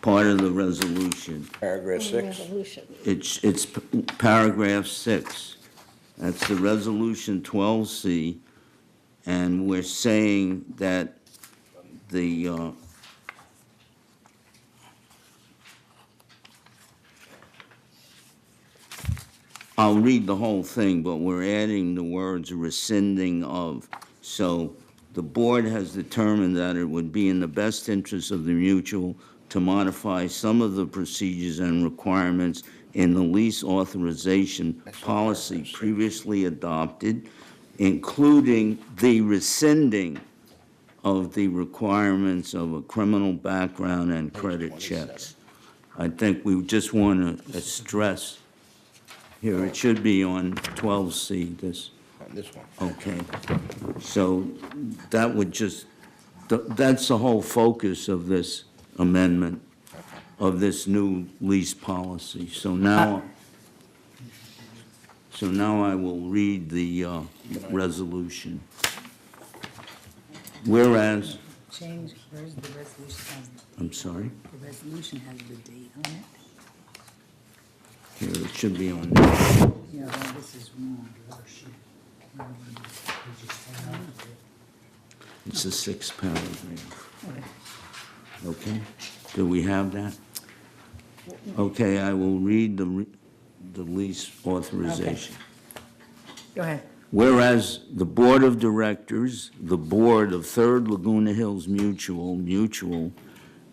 part of the resolution. Paragraph 6. Resolution. It's paragraph 6. That's the resolution 12C, and we're saying that the, I'll read the whole thing, but we're adding the words rescinding of. So the board has determined that it would be in the best interest of the mutual to modify some of the procedures and requirements in the lease authorization policy previously adopted, including the rescinding of the requirements of a criminal background and credit checks. I think we just want to stress here, it should be on 12C, this, On this one. okay. So that would just, that's the whole focus of this amendment, of this new lease policy. So now I will read the resolution. Whereas, Change, where's the resolution, I'm sorry, the resolution has the date on it? here, it should be on, Yeah, well, this is wrong. it's the 6th paragraph. Okay, do we have that? Okay, I will read the lease authorization. Go ahead. Whereas the Board of Directors, the Board of Third Laguna Hills Mutual,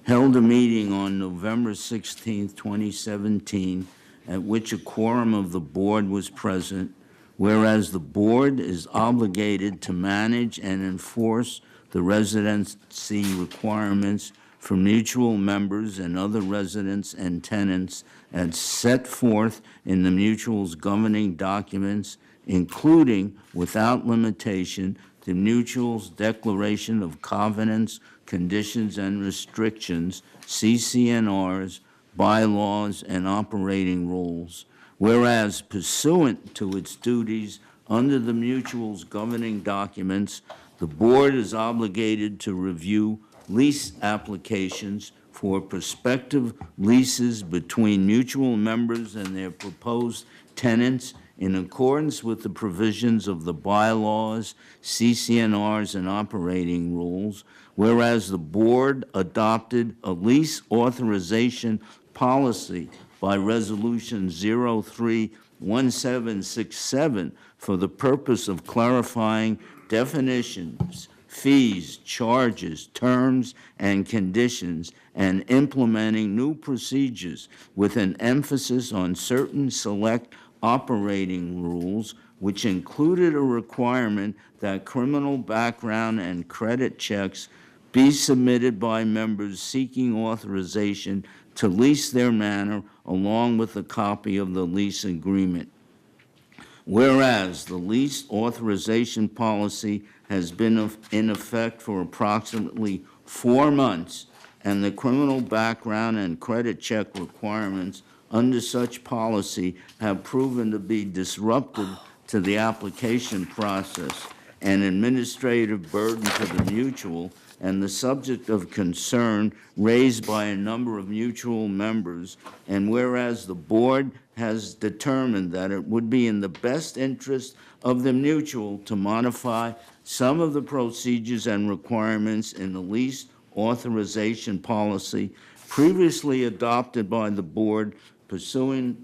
held a meeting on November 16th, 2017, at which a quorum of the board was present, whereas the board is obligated to manage and enforce the residency requirements for mutual members and other residents and tenants as set forth in the mutual's governing documents, including, without limitation, the mutual's declaration of covenants, conditions, and restrictions, CCNRs, bylaws, and operating rules. Whereas pursuant to its duties under the mutual's governing documents, the board is obligated to review lease applications for prospective leases between mutual members and their proposed tenants in accordance with the provisions of the bylaws, CCNRs, and operating rules, whereas the board adopted a lease authorization policy by Resolution 031767 for the purpose of clarifying definitions, fees, charges, terms, and conditions, and implementing new procedures with an emphasis on certain select operating rules, which included a requirement that criminal background and credit checks be submitted by members seeking authorization to lease their manor along with a copy of the lease agreement. Whereas the lease authorization policy has been in effect for approximately 4 months, and the criminal background and credit check requirements under such policy have proven to be disruptive to the application process, an administrative burden to the mutual, and the subject of concern raised by a number of mutual members, and whereas the board has determined that it would be in the best interest of the mutual to modify some of the procedures and requirements in the lease authorization policy previously adopted by the board pursuant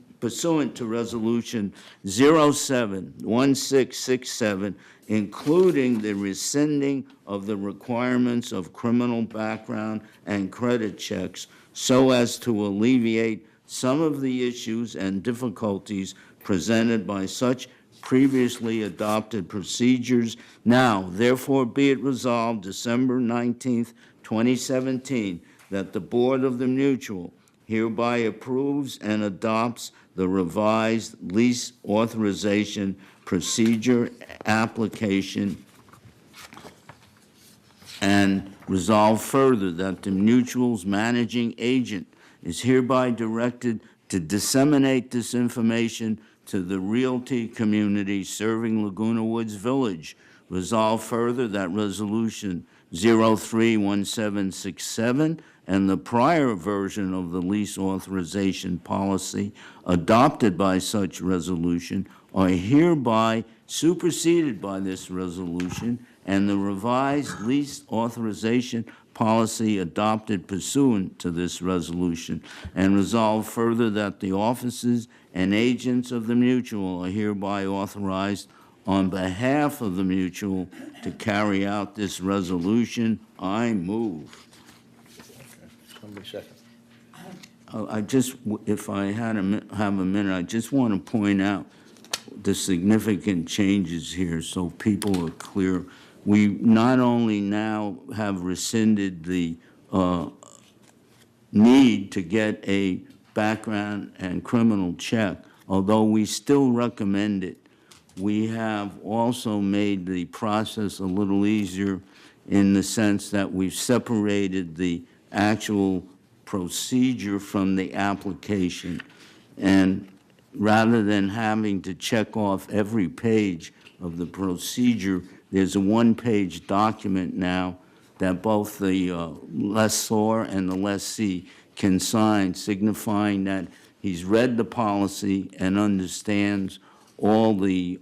to Resolution 071667, including the rescinding of the requirements of criminal background and credit checks so as to alleviate some of the issues and difficulties presented by such previously adopted procedures. Now, therefore, be it resolved December 19th, 2017, that the Board of the Mutual hereby approves and adopts the revised lease authorization procedure application, and resolve further that the mutual's managing agent is hereby directed to disseminate this information to the realty community serving Laguna Woods Village. Resolve further that Resolution 031767 and the prior version of the lease authorization policy adopted by such resolution are hereby superseded by this resolution, and the revised lease authorization policy adopted pursuant to this resolution, and resolve further that the officers and agents of the mutual are hereby authorized on behalf of the mutual to carry out this resolution. I move. Somebody second. I just, if I have a minute, I just want to point out the significant changes here so people are clear. We not only now have rescinded the need to get a background and criminal check, although we still recommend it, we have also made the process a little easier in the sense that we've separated the actual procedure from the application. And rather than having to check off every page of the procedure, there's a one-page document now that both the lessor and the lessee can sign, signifying that he's read the policy and understands all the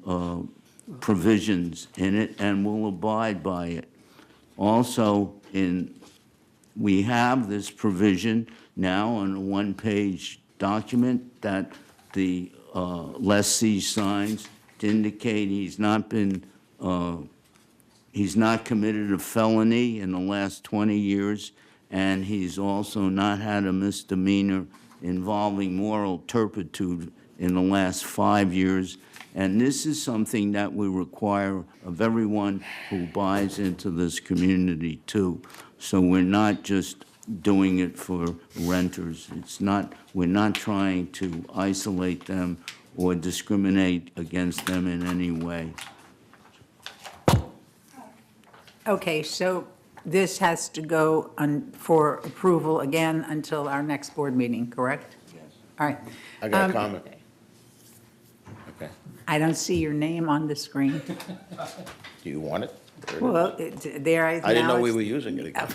provisions in it and will abide by it. Also, we have this provision now on a one-page document that the lessee signs to indicate he's not committed a felony in the last 20 years, and he's also not had a misdemeanor involving moral turpitude in the last 5 years. And this is something that we require of everyone who buys into this community too. So we're not just doing it for renters. We're not trying to isolate them or discriminate against them in any way. Okay, so this has to go for approval again until our next board meeting, correct? Yes. All right. I got a comment. Okay. I don't see your name on the screen. Do you want it? Well, there I. I didn't know now we it's- were using it again.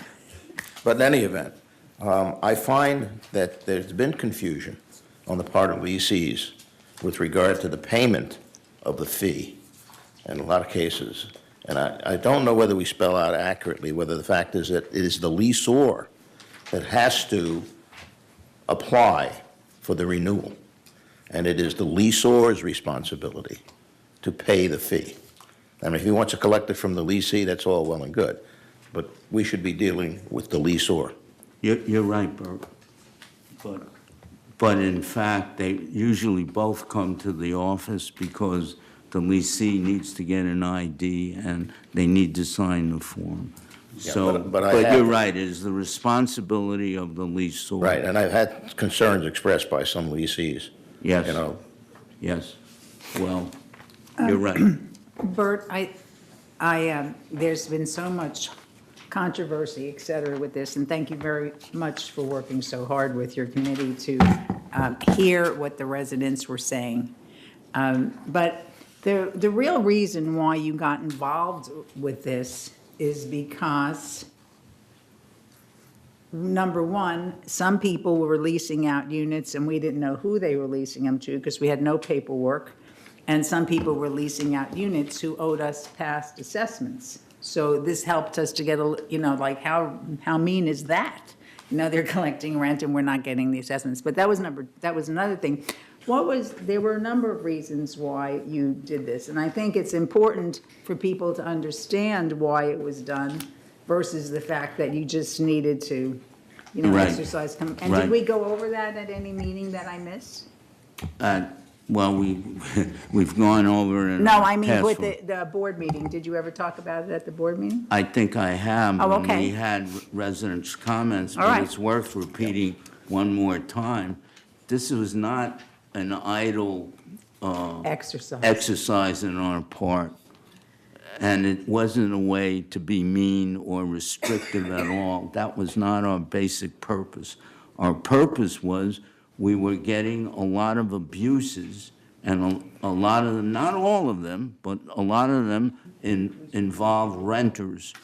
But in any event, I find that there's been confusion on the part of lessees with regard to the payment of the fee in a lot of cases. And I don't know whether we spell out accurately whether the fact is that it is the lessor that has to apply for the renewal. And it is the lessor's responsibility to pay the fee. I mean, if he wants to collect it from the lessee, that's all well and good. But we should be dealing with the lessor. You're right, Bert. But in fact, they usually both come to the office because the lessee needs to get an ID and they need to sign the form. Yeah, So, but I but have- you're right, it is the responsibility of the lessor. Right, and I've had concerns expressed by some lessees. Yes. You know, Yes. Well, you're right. Bert, there's been so much controversy, et cetera, with this, and thank you very much for working so hard with your committee to hear what the residents were saying. But the real reason why you got involved with this is because, number one, some people were leasing out units and we didn't know who they were leasing them to because we had no paperwork. And some people were leasing out units who owed us past assessments. So this helped us to get like how mean is that? They're collecting rent and we're not getting the assessments. But that was another thing. There were a number of reasons why you did this. And I think it's important for people to understand why it was done versus the fact that you just needed to, Right. exercise. And did Right. we go over that at any meeting that I missed? Well, we've gone over it. No, I mean past with one. the board meeting. Did you ever talk about it at the board meeting? I think I have. Oh, When okay. we had residents' comments, All but right. it's worth repeating one more time. This was not an idle exercise on our part, and it wasn't a way to be mean or restrictive at all. That was not our basic purpose. Our purpose was we were getting a lot of abuses, and a lot of them, not all of them, but a lot of them involved renters.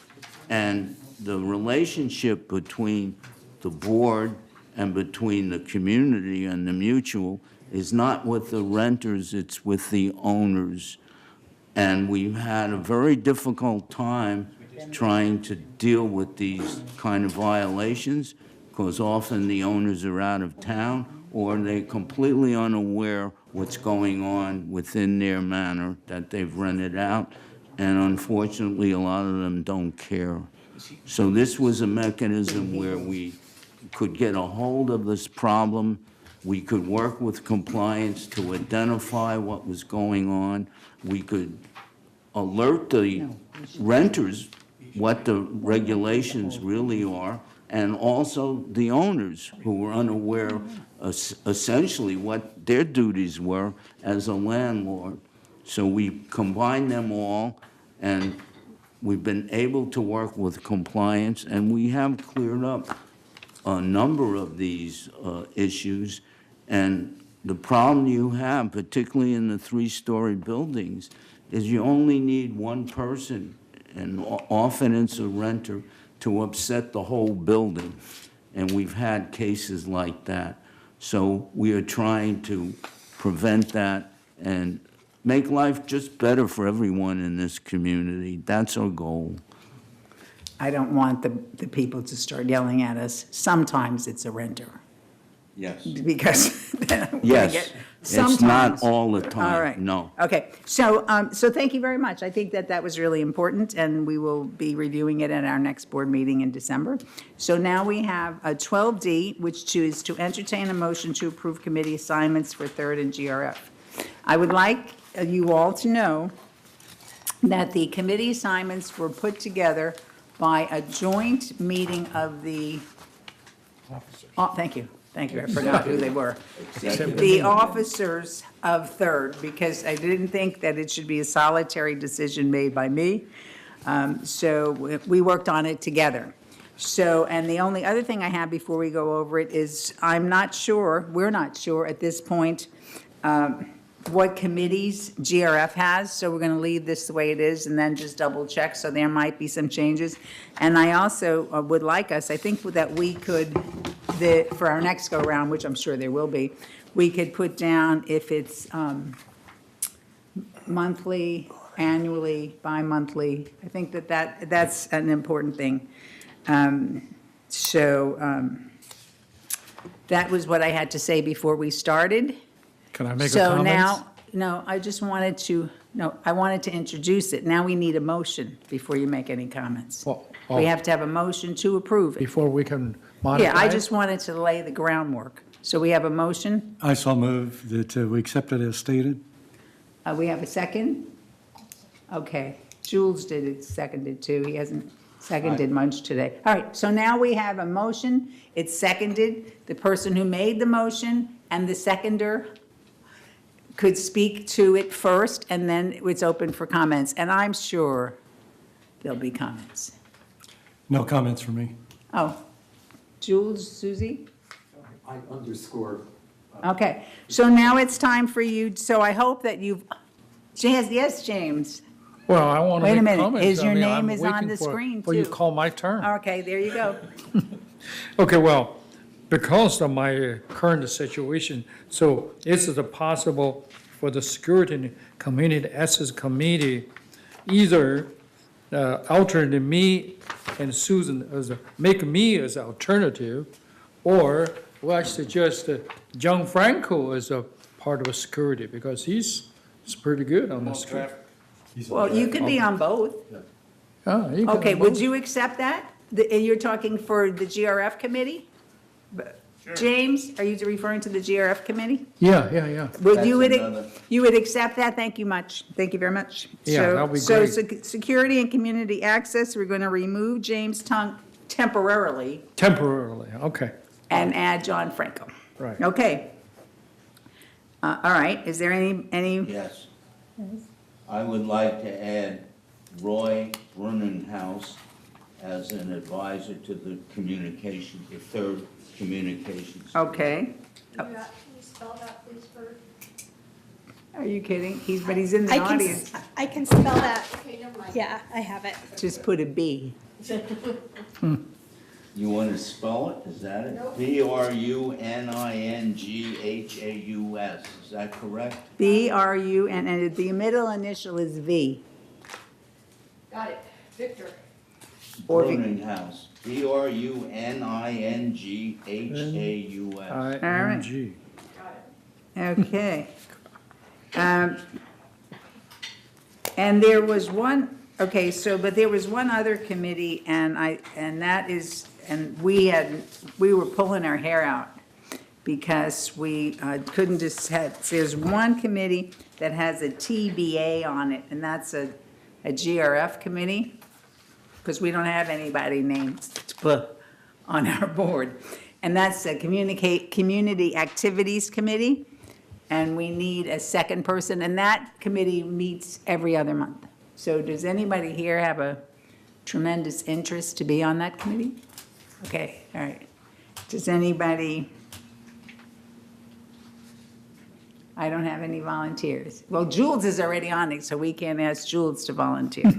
And the relationship between the board and between the community and the mutual is not with the renters, it's with the owners. And we've had a very difficult time trying to deal with these kind of violations because often the owners are out of town or they're completely unaware what's going on within their manor that they've rented out. And unfortunately, a lot of them don't care. So this was a mechanism where we could get a hold of this problem. We could work with compliance to identify what was going on. We could alert the renters what the regulations really are, and also the owners who were unaware essentially what their duties were as a landlord. So we combined them all, and we've been able to work with compliance, and we have cleared up a number of these issues. And the problem you have, particularly in the three-story buildings, is you only need one person, and often it's a renter, to upset the whole building. And we've had cases like that. So we are trying to prevent that and make life just better for everyone in this community. That's our goal. I don't want the people to start yelling at us. Sometimes it's a renter, Yes. because then we're gonna Yes. get- It's not sometimes. all the time. All right. No. Okay, so thank you very much. I think that was really important, and we will be reviewing it at our next board meeting in December. So now we have 12D, which is to entertain a motion to approve committee assignments for Third and GRF. I would like you all to know that the committee assignments were put together by a joint meeting of the, oh, thank you, I forgot who they were. The officers of Third, because I didn't think that it should be a solitary decision made by me. So we worked on it together. So, and the only other thing I have before we go over it is, we're not sure at this point, what committees GRF has, so we're going to leave this the way it is and then just double check, so there might be some changes. And I also would like us, I think that we could, for our next go-around, which I'm sure there will be, we could put down if it's monthly, annually, bi-monthly. I think that's an important thing. That was what I had to say before we started. Can I make a So comment? now, no, I just wanted to, I wanted to introduce it. Now we need a motion before you make any comments. Well, We have to have a motion to approve it. Before we can modify Yeah, I it? just wanted to lay the groundwork. So we have a motion. I so move that we accept it as stated. We have a second? Okay. Jules did it, seconded too. He hasn't seconded much today. All right, so now we have a motion. It's seconded. The person who made the motion and the seconder could speak to it first, and then it's open for comments. And I'm sure there'll be comments. No comments from me. Oh, Jules, Susie? I underscore. Okay, so now it's time for you, so I hope that you've, yes, James. Well, I want to Wait a make minute, comments. your I mean, name I'm is on waiting the for- screen, For you too. call my turn. Okay, there you go. Okay, well, because of my current situation, so is it possible for the Security and Community Access Committee, either alternate me and Susan make me as an alternative, or I suggest John Franco as a part of security, because he's pretty good on the security. Well, you could be on both. Oh, he can Okay, vote. would you accept that? You're talking for the GRF committee? James, are you referring to the GRF committee? Yeah. Would you, That's another- you would accept that? Thank you much. Thank you very much. Yeah, So- that'd be So great. security and community access, we're going to remove James Tunk temporarily Temporarily, okay, and add John Franco. right. Okay. All right, is there any, Yes. I would like to add Roy Bruninghouse as an advisor to the communication, the third communications. okay. Can you spell that, please, Bert? Are you kidding? But he's in the audience. I can spell that. Okay, never mind. Yeah, I have it. Just put a B. You want to spell it? Is that it? Bruninghaus. Is that correct? B-R-U, and the middle initial is V. Got it. Victor. Or- Bruninghaus. Bruninghaus. ING. Okay. And there was one, okay, so, but there was one other committee, and that is, and we were pulling our hair out because we couldn't just have, there's one committee that has a TBA on it, and that's a GRF committee, because we don't have anybody named to put on our board. And that's a Community Activities Committee, and we need a second person, and that committee meets every other month. So does anybody here have a tremendous interest to be on that committee? Okay, all right. Does anybody? I don't have any volunteers. Well, Jules is already on it, so we can't ask Jules to volunteer.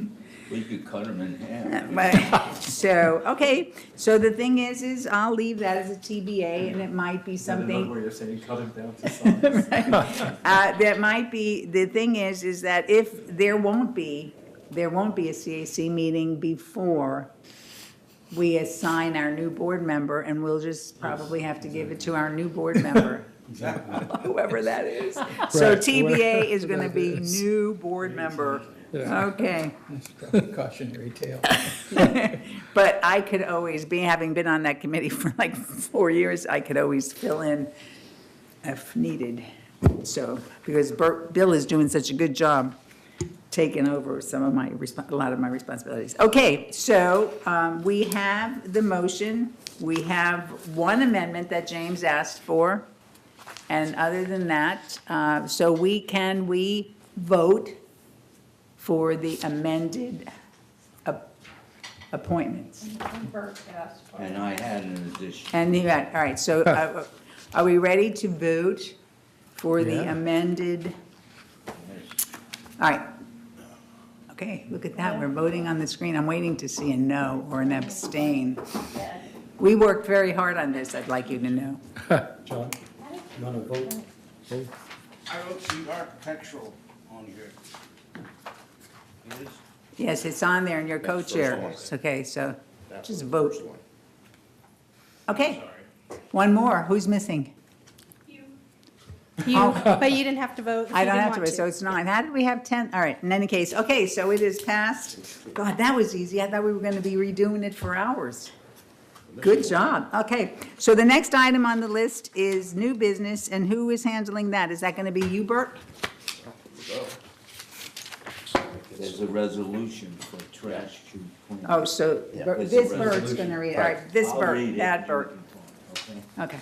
We could cut them in half. But, so, okay, so the thing is I'll leave that as a TBA, and it might be something. you're saying cut it down to size. That might be, the thing is that if there won't be a CAC meeting before we assign our new board member, and we'll just probably have to give it to our new board member. Whoever that is. So Right. TBA is gonna be new board member. Okay. Cautionary tale. But I could always, having been on that committee for like 4 years, I could always fill in if needed. So, because Bill is doing such a good job taking over a lot of my responsibilities. Okay, so we have the motion. We have one amendment that James asked for. And other than that, so we vote for the amended appointments. And I had an addition. And all right, so are we ready to vote for the Yeah. amended All right. Okay, look at that, we're voting on the screen. I'm waiting to see a no or an abstain. We worked very hard on this, I'd like you to know. John, you want to vote? I don't see architectural on here. It is? Yes, it's on there and you're That's the co-chair. first one. Okay, so That's just the vote. first one. Okay, one more, who's missing? You, but you didn't have to vote if I you don't didn't have to, want so it's 9. How did we have 10? All right, in any case, okay, so it is passed. God, that was easy. I thought we were going to be redoing it for hours. Good job. Okay, so the next item on the list is new business, and who is handling that? Is that going to be you, Bert? There's a resolution for trash chute cleaning. Oh, so It's a this Bert's resolution. going to read it. All right, this I'll Bert, read it. that Bert. Okay. Okay.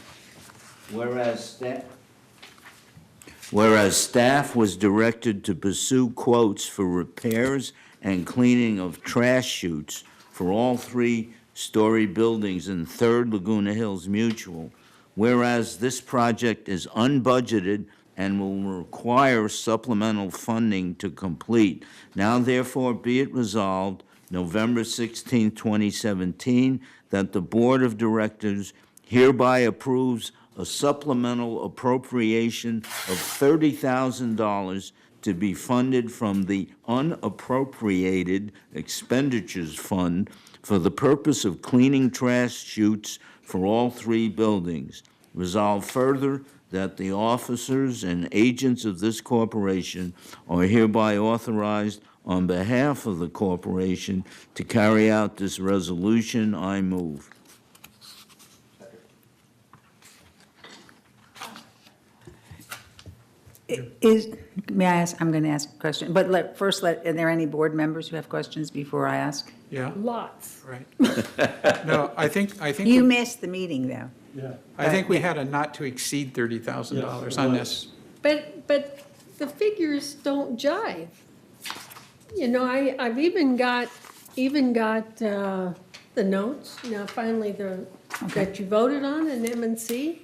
Whereas staff was directed to pursue quotes for repairs and cleaning of trash chutes for all 3-story buildings in 3rd Laguna Hills Mutual. Whereas this project is unbudgeted and will require supplemental funding to complete. Now therefore be it resolved, November 16, 2017, that the Board of Directors hereby approves a supplemental appropriation of $30,000 to be funded from the unappropriated expenditures fund for the purpose of cleaning trash chutes for all 3 buildings. Resolved further that the officers and agents of this corporation are hereby authorized on behalf of the corporation to carry out this resolution. I move. May I ask, I'm going to ask a question, but are there any board members who have questions before I ask? Yeah, Lots. right. No, I think, You missed the meeting, though. I think we had a not to exceed $30,000 on this. But the figures don't jive. You know, I've even got the notes, now finally that you voted on in M&C.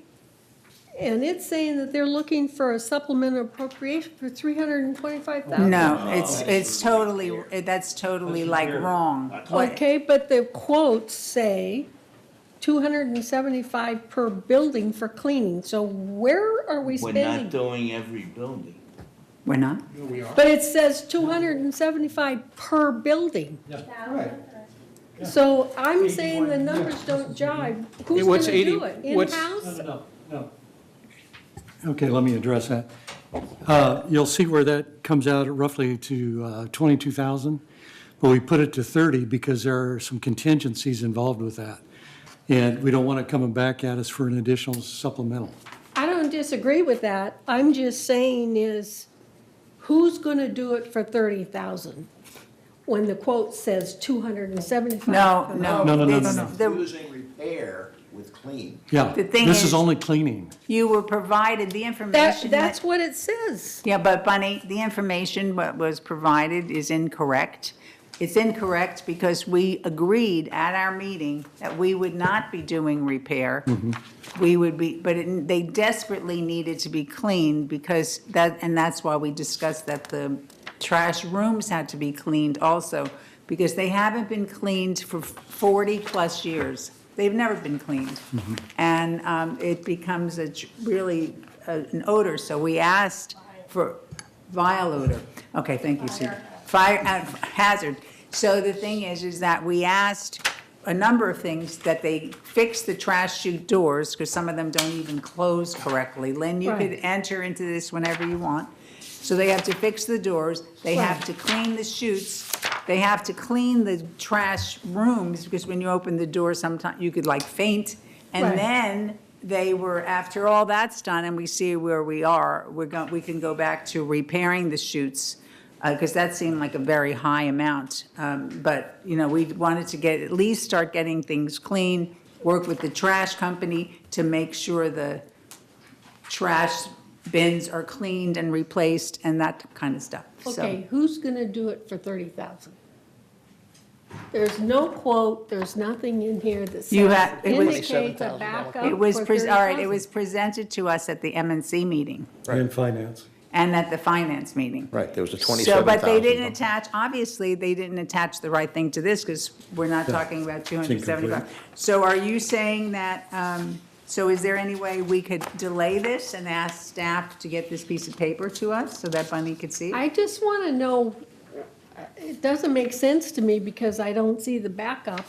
And it's saying that they're looking for a supplemental appropriation for $325,000. No, it's totally, that's totally like wrong. What- Okay, but the quotes say $275 per building for cleaning, so where are we We're spending? not doing every building. We're not? But it says $275 per building. Right. So I'm saying the numbers don't jive. Who's What's gonna do 80 it? what's- In-house? No. Okay, let me address that. You'll see where that comes out at roughly to 22,000, but we put it to 30 because there are some contingencies involved with that. And we don't want it coming back at us for an additional supplemental. I don't disagree with that. I'm just saying is, who's gonna do it for 30,000? When the quote says 275? No. No. It's the- Using repair with clean. Yeah, The thing this is- is only cleaning. You were provided the information. That's what it says. Yeah, but Bunny, the information what was provided is incorrect. It's incorrect because we agreed at our meeting that we would not be doing repair. We would be, but they desperately needed to be cleaned because and that's why we discussed that the trash rooms had to be cleaned also, because they haven't been cleaned for 40-plus years. They've never been cleaned. And it becomes really an odor, so we asked for vile odor. Okay, thank you, Sue. Fire hazard. So the thing is that we asked a number of things, that they fix the trash chute doors, because some of them don't even close correctly. Lynn, you could Right. enter into this whenever you want. So they have to fix the doors, they have to clean the chutes, they have to clean the trash rooms, because when you open the door, sometimes you could like faint. And Right. then they were, after all that's done and we see where we are, we can go back to repairing the chutes, because that seemed like a very high amount. But, you know, we wanted to at least start getting things clean, work with the trash company to make sure the trash bins are cleaned and replaced and that kind of stuff. So- Okay, who's gonna do it for 30,000? There's no quote, there's nothing in here that You says, had- it was- indicate the backup It was, for all right, it 30,000. was presented to us at the M&C meeting. And finance. and at the finance meeting. Right, there was a So, $27,000. but they didn't attach, obviously, they didn't attach the right thing to this, because we're not talking about 275. So are you saying that, so is there any way we could delay this and ask staff to get this piece of paper to us so that Bunny could see it? I just want to know, it doesn't make sense to me because I don't see the backup.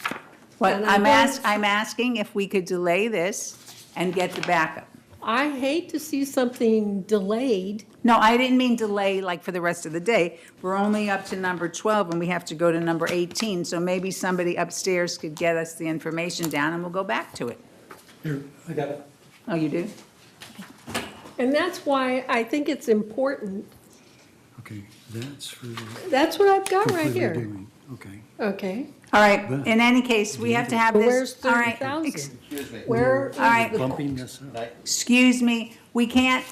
What, And I don't- I'm asking if we could delay this and get the backup. I hate to see something delayed. No, I didn't mean delay like for the rest of the day. We're only up to number 12 and we have to go to number 18. So maybe somebody upstairs could get us the information down and we'll go back to it. Here, I got it. Oh, you do? And that's why I think it's important. Okay, that's for, That's what I've got for right the here. doing, okay. Okay. All right, in any case, we have to have this. Where's All right, 30,000? Where is All right. the- Bumping this up. Excuse me, we can't,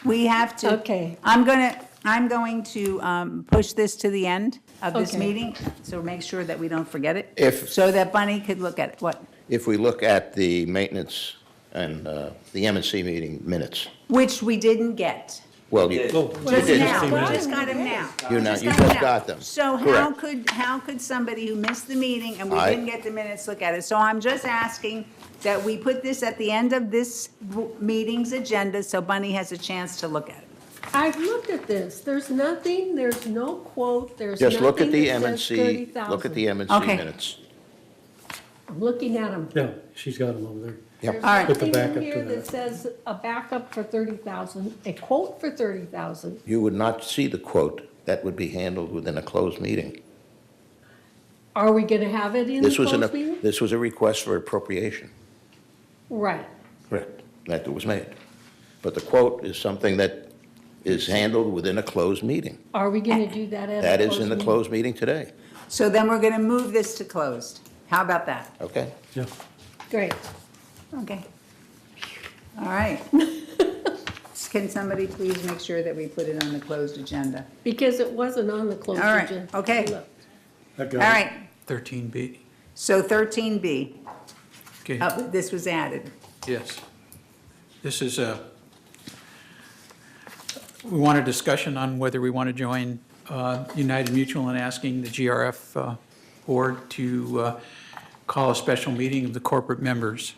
we have to. Okay. I'm going to push this to the end of this Okay. meeting, so make sure that we don't forget it. If- So that Bunny could look at it. What? If we look at the maintenance and the M&C meeting minutes, Which we didn't get. well, you Just did. now, we just got him now. You Just just him now. got them. So Correct. how could somebody who missed the meeting and we I- didn't get the minutes look at it? So I'm just asking that we put this at the end of this meeting's agenda so Bunny has a chance to look at it. I've looked at this. There's nothing, there's no quote, there's Just look at nothing the that says M&C, 30,000. look at the M&C Okay. minutes. I'm looking at them. Yeah, she's got them over there. There's All right. Put the nothing backup in to here that. that says a backup for 30,000, a quote for 30,000. You would not see the quote. That would be handled within a closed meeting. Are we gonna have it in the This was closed meeting? this was a request for appropriation. Right. Correct. That was made. But the quote is something that is handled within a closed meeting. Are we gonna do that at a That is in the meeting? closed meeting today, So then we're going to move this to closed. How about that? okay? Yeah. Great. Okay. All right. Can somebody please make sure that we put it on the closed agenda? Because it wasn't on the closed All right, agenda. okay. Look. I All got it. right, 13B, so 13B, okay, this was added. yes. This is we want a discussion on whether we want to join United Mutual in asking the GRF board to call a special meeting of the corporate members.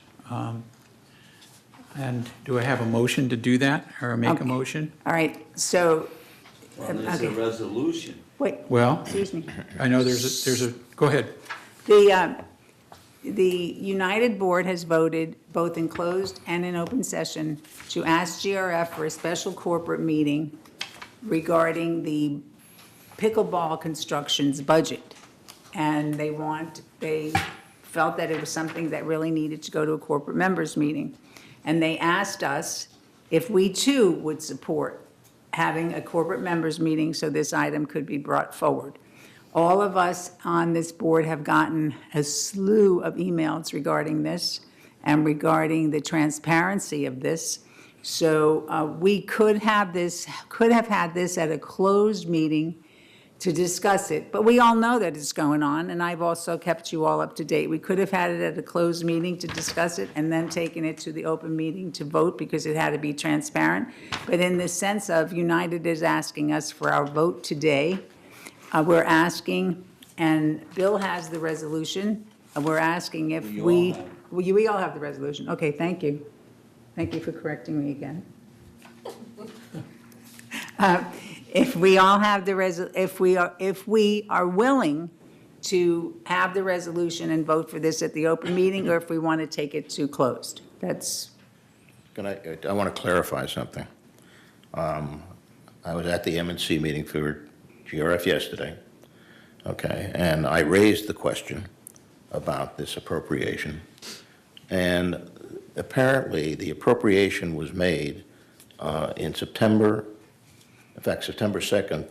And do I have a motion to do that, or make a Okay. motion? All right, so, Well, there's a okay. resolution. Wait, Well, excuse me. I know there's a, go ahead. The United Board has voted, both in closed and in open session, to ask GRF for a special corporate meeting regarding the pickleball construction's budget. And they felt that it was something that really needed to go to a corporate members meeting. And they asked us if we too would support having a corporate members meeting so this item could be brought forward. All of us on this board have gotten a slew of emails regarding this and regarding the transparency of this. So we could have had this at a closed meeting to discuss it, but we all know that it's going on, and I've also kept you all up to date. We could have had it at a closed meeting to discuss it and then taken it to the open meeting to vote because it had to be transparent. But in the sense of United is asking us for our vote today, we're asking, and Bill has the resolution, we're asking if we all have the resolution. Okay, thank you. Thank you for correcting me again. If we all have the if we are willing to have the resolution and vote for this at the open meeting, or if we want to take it to closed. That's, I want to clarify something. I was at the M&C meeting for GRF yesterday, okay, and I raised the question about this appropriation. And apparently, the appropriation was made in September 2nd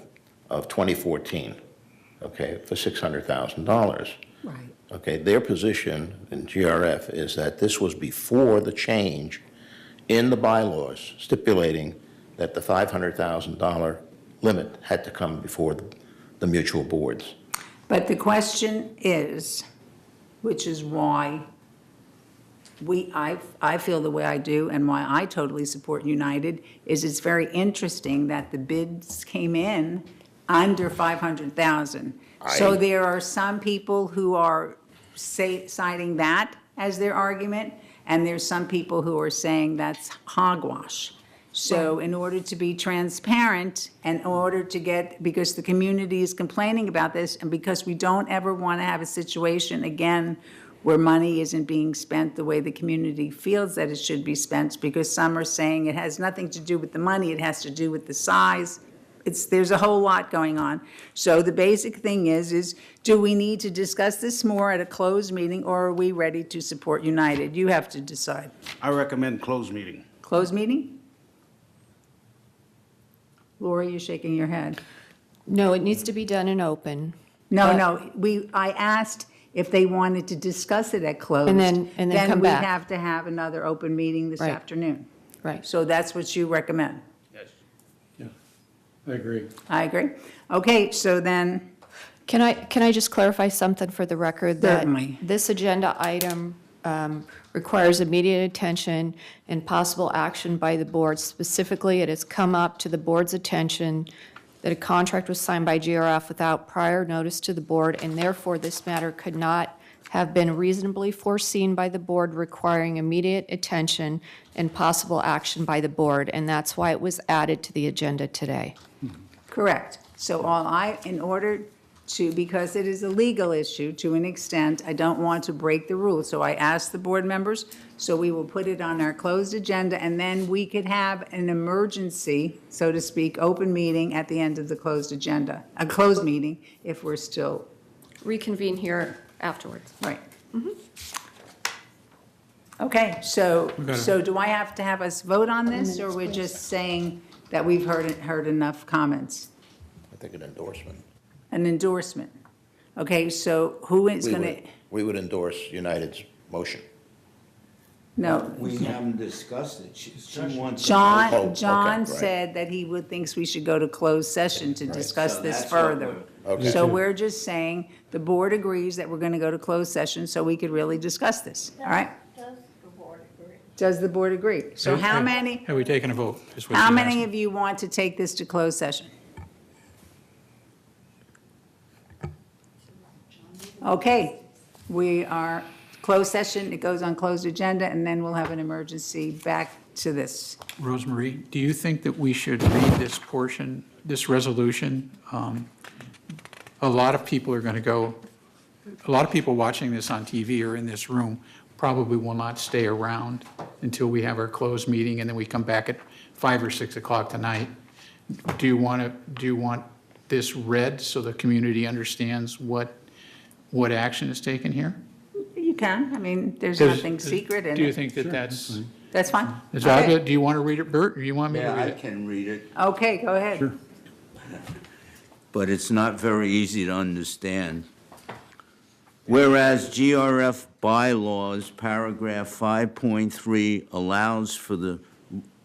of 2014, okay, for $600,000. Right. Okay, their position in GRF is that this was before the change in the bylaws stipulating that the $500,000 limit had to come before the mutual boards. but the question is, which is why I feel the way I do, and why I totally support United, is it's very interesting that the bids came in under 500,000. So there are some people who are citing that as their argument, and there's some people who are saying that's hogwash. So in order to be transparent, and in order to get, because the community is complaining about this, and because we don't ever want to have a situation again where money isn't being spent the way the community feels that it should be spent, because some are saying it has nothing to do with the money, it has to do with the size. There's a whole lot going on. So the basic thing is do we need to discuss this more at a closed meeting, or are we ready to support United? You have to decide. I recommend closed meeting. Closed meeting? Lori, you're shaking your head. No, it needs to be done in open. No, no, I asked if they wanted to discuss it at closed. And then come Then we back. have to have another open meeting this Right. afternoon. Right. So that's what you recommend. Yes. Yeah, I agree. I agree. Okay, so then, Can I just clarify something for the record? Certainly. That this agenda item requires immediate attention and possible action by the board. Specifically, it has come up to the board's attention that a contract was signed by GRF without prior notice to the board, and therefore this matter could not have been reasonably foreseen by the board, requiring immediate attention and possible action by the board, and that's why it was added to the agenda today. correct. So in order to, because it is a legal issue to an extent, I don't want to break the rules. So I asked the board members, so we will put it on our closed agenda, and then we could have an emergency, so to speak, open meeting at the end of the closed agenda, a closed meeting if we're still, Reconvene here afterwards. right. Okay, so, We've got to- so do I have to have us vote on this, or we're just saying that we've heard enough comments? I think an endorsement. An endorsement. Okay, so who is We going to, would- We would endorse United's motion. no. We haven't discussed it. She wants. Oh, John, okay, John right. said that he thinks we should go to closed session to discuss So this that's what further. we're- Okay. So we're just saying, the board agrees that we're going to go to closed session so we could really discuss this, all right? Does the board agree? Does the board agree? So how many, Have we taken a vote? is what how she's many asking. of you want to take this to closed session? Okay, we are, closed session, it goes on closed agenda, and then we'll have an emergency back to this. Rosemary, do you think that we should read this portion, this resolution? A lot of people are going to go, a lot of people watching this on TV or in this room probably will not stay around until we have our closed meeting, and then we come back at 5 or 6 o'clock tonight. Do you want this read so the community understands what action is taken here? You can, I mean, there's Does- nothing secret in it. Do you think that that's, That's fine. is Okay. that, do you want to read it, Bert, or you want me to Yeah, read I it? can read it, Okay, go ahead. but it's not very easy to understand. Whereas GRF bylaws, paragraph 5.3 allows for the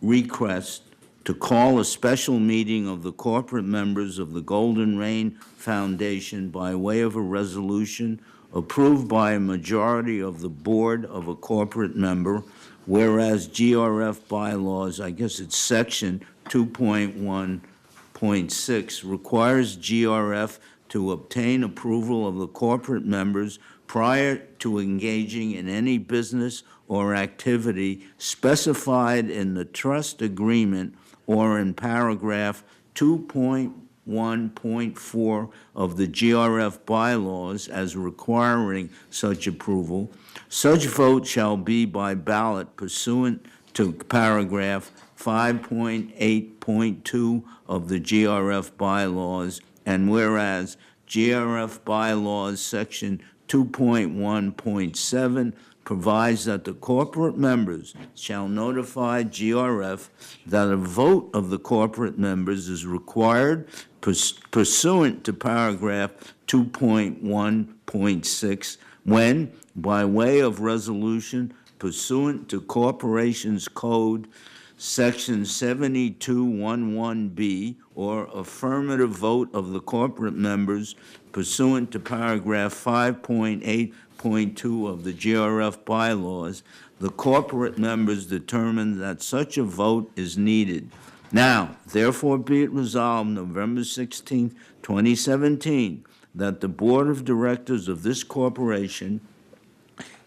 request to call a special meeting of the corporate members of the Golden Rain Foundation by way of a resolution approved by a majority of the board of a corporate member, whereas GRF bylaws, I guess it's section 2.1.6, requires GRF to obtain approval of the corporate members prior to engaging in any business or activity specified in the trust agreement or in paragraph 2.1.4 of the GRF bylaws as requiring such approval. Such vote shall be by ballot pursuant to paragraph 5.8.2 of the GRF bylaws, and whereas GRF bylaws section 2.1.7 provides that the corporate members shall notify GRF that a vote of the corporate members is required pursuant to paragraph 2.1.6 when, by way of resolution pursuant to Corporations Code Section 7211B, or affirmative vote of the corporate members pursuant to paragraph 5.8.2 of the GRF bylaws, the corporate members determine that such a vote is needed. Now, therefore be it resolved November 16, 2017, that the Board of Directors of this corporation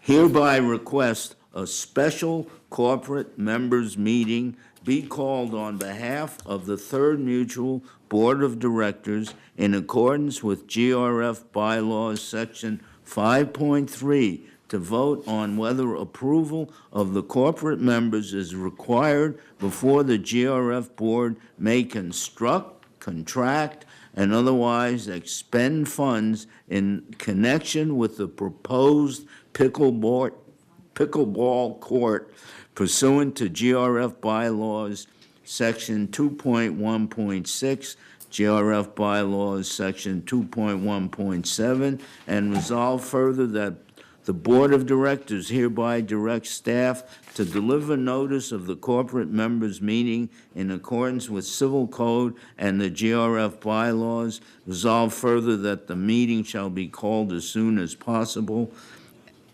hereby request a special corporate members meeting be called on behalf of the Third Mutual Board of Directors in accordance with GRF bylaws section 5.3 to vote on whether approval of the corporate members is required before the GRF board may construct, contract, and otherwise expend funds in connection with the proposed pickleball court pursuant to GRF bylaws section 2.1.6, GRF bylaws section 2.1.7, and resolve further that the Board of Directors hereby directs staff to deliver notice of the corporate members' meeting in accordance with Civil Code and the GRF bylaws. Resolve further that the meeting shall be called as soon as possible,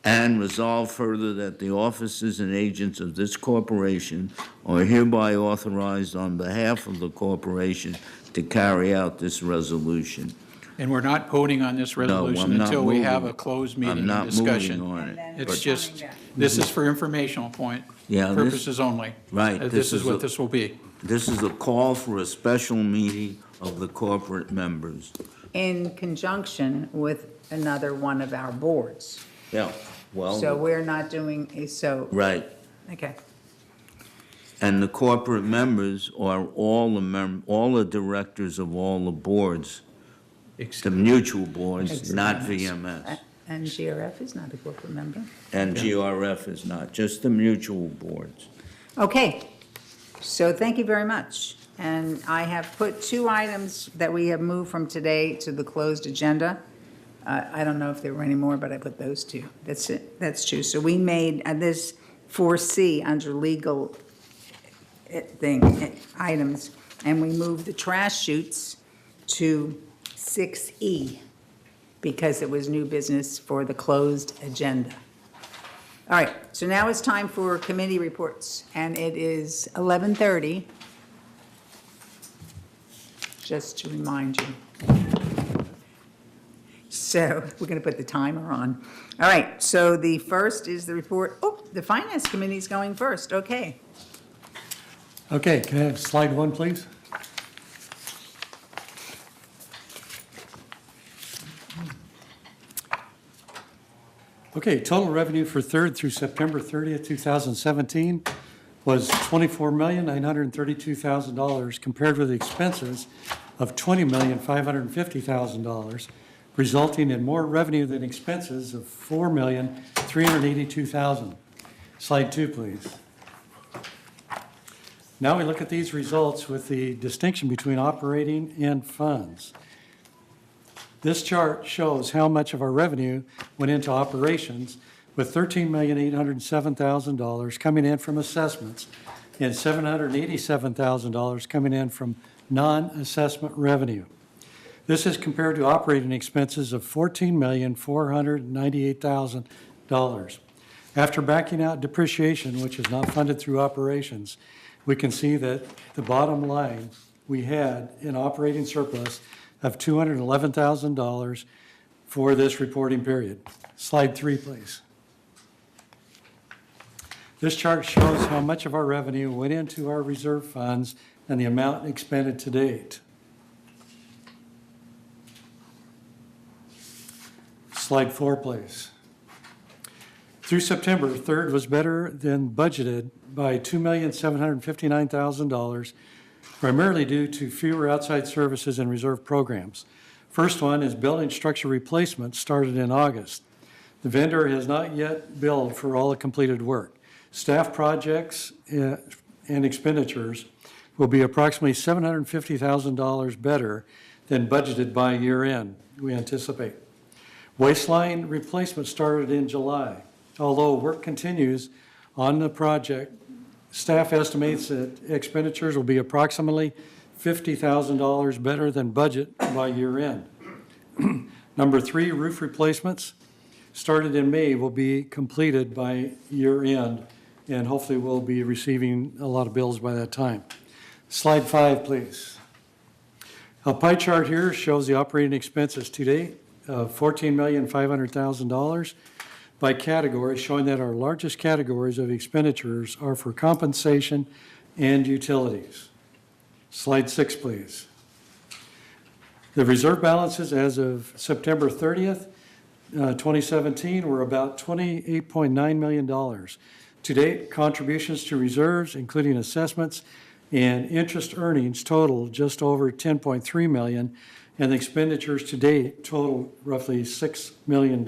and resolve further that the officers and agents of this corporation are hereby authorized on behalf of the corporation to carry out this resolution. And we're not voting on this I'm resolution not until we have moving. a closed meeting I'm and not discussion. moving on it. It's but- just, this is for informational point Yeah, this- purposes only. Right, This this is is what a- this will be. This is a call for a special meeting of the corporate members. In conjunction with another one of our boards. Yeah, So well, we're not doing, so, right. okay. And the corporate members are all the directors of all the boards, the mutual boards, not VMS. And GRF is not a corporate member. And GRF is not, just the mutual boards. Okay, so thank you very much. And I have put 2 items that we have moved from today to the closed agenda. I don't know if there were any more, but I put those 2. That's it, that's true. So we made this 4C under legal items, and we moved the trash chutes to 6E because it was new business for the closed agenda. All right, so now it's time for committee reports, and it is 11:30. Just to remind you. So we're going to put the timer on. All right, so the first is the report, the Finance Committee's going first, okay. Okay, can I have slide 1, please? Okay, total revenue for 3rd through September 30th, 2017 was $24,932,000 compared with expenses of $20,550,000, resulting in more revenue than expenses of $4,382,000. Slide 2, please. Now we look at these results with the distinction between operating and funds. This chart shows how much of our revenue went into operations, with $13,807,000 coming in from assessments and $787,000 coming in from non-assessment revenue. This is compared to operating expenses of $14,498,000. After backing out depreciation, which is not funded through operations, we can see that the bottom line, we had an operating surplus of $211,000 for this reporting period. Slide 3, please. This chart shows how much of our revenue went into our reserve funds and the amount expended to date. Slide 4, please. Through September, 3rd was better than budgeted by $2,759,000, primarily due to fewer outside services and reserve programs. First one is building structure replacement, started in August. The vendor has not yet billed for all the completed work. Staff projects and expenditures will be approximately $750,000 better than budgeted by year end, we anticipate. Waistline replacement started in July. Although work continues on the project, Staff estimates that expenditures will be approximately $50,000 better than budget by year end. Number 3, roof replacements started in May will be completed by year end, and hopefully we'll be receiving a lot of bills by that time. Slide 5, please. A pie chart here shows the operating expenses to date of $14,500,000 by category, showing that our largest categories of expenditures are for compensation and utilities. Slide 6, please. The reserve balances as of September 30th, 2017 were about $28.9 million. To date, contributions to reserves, including assessments and interest earnings, total just over $10.3 million, and the expenditures to date total roughly $6 million.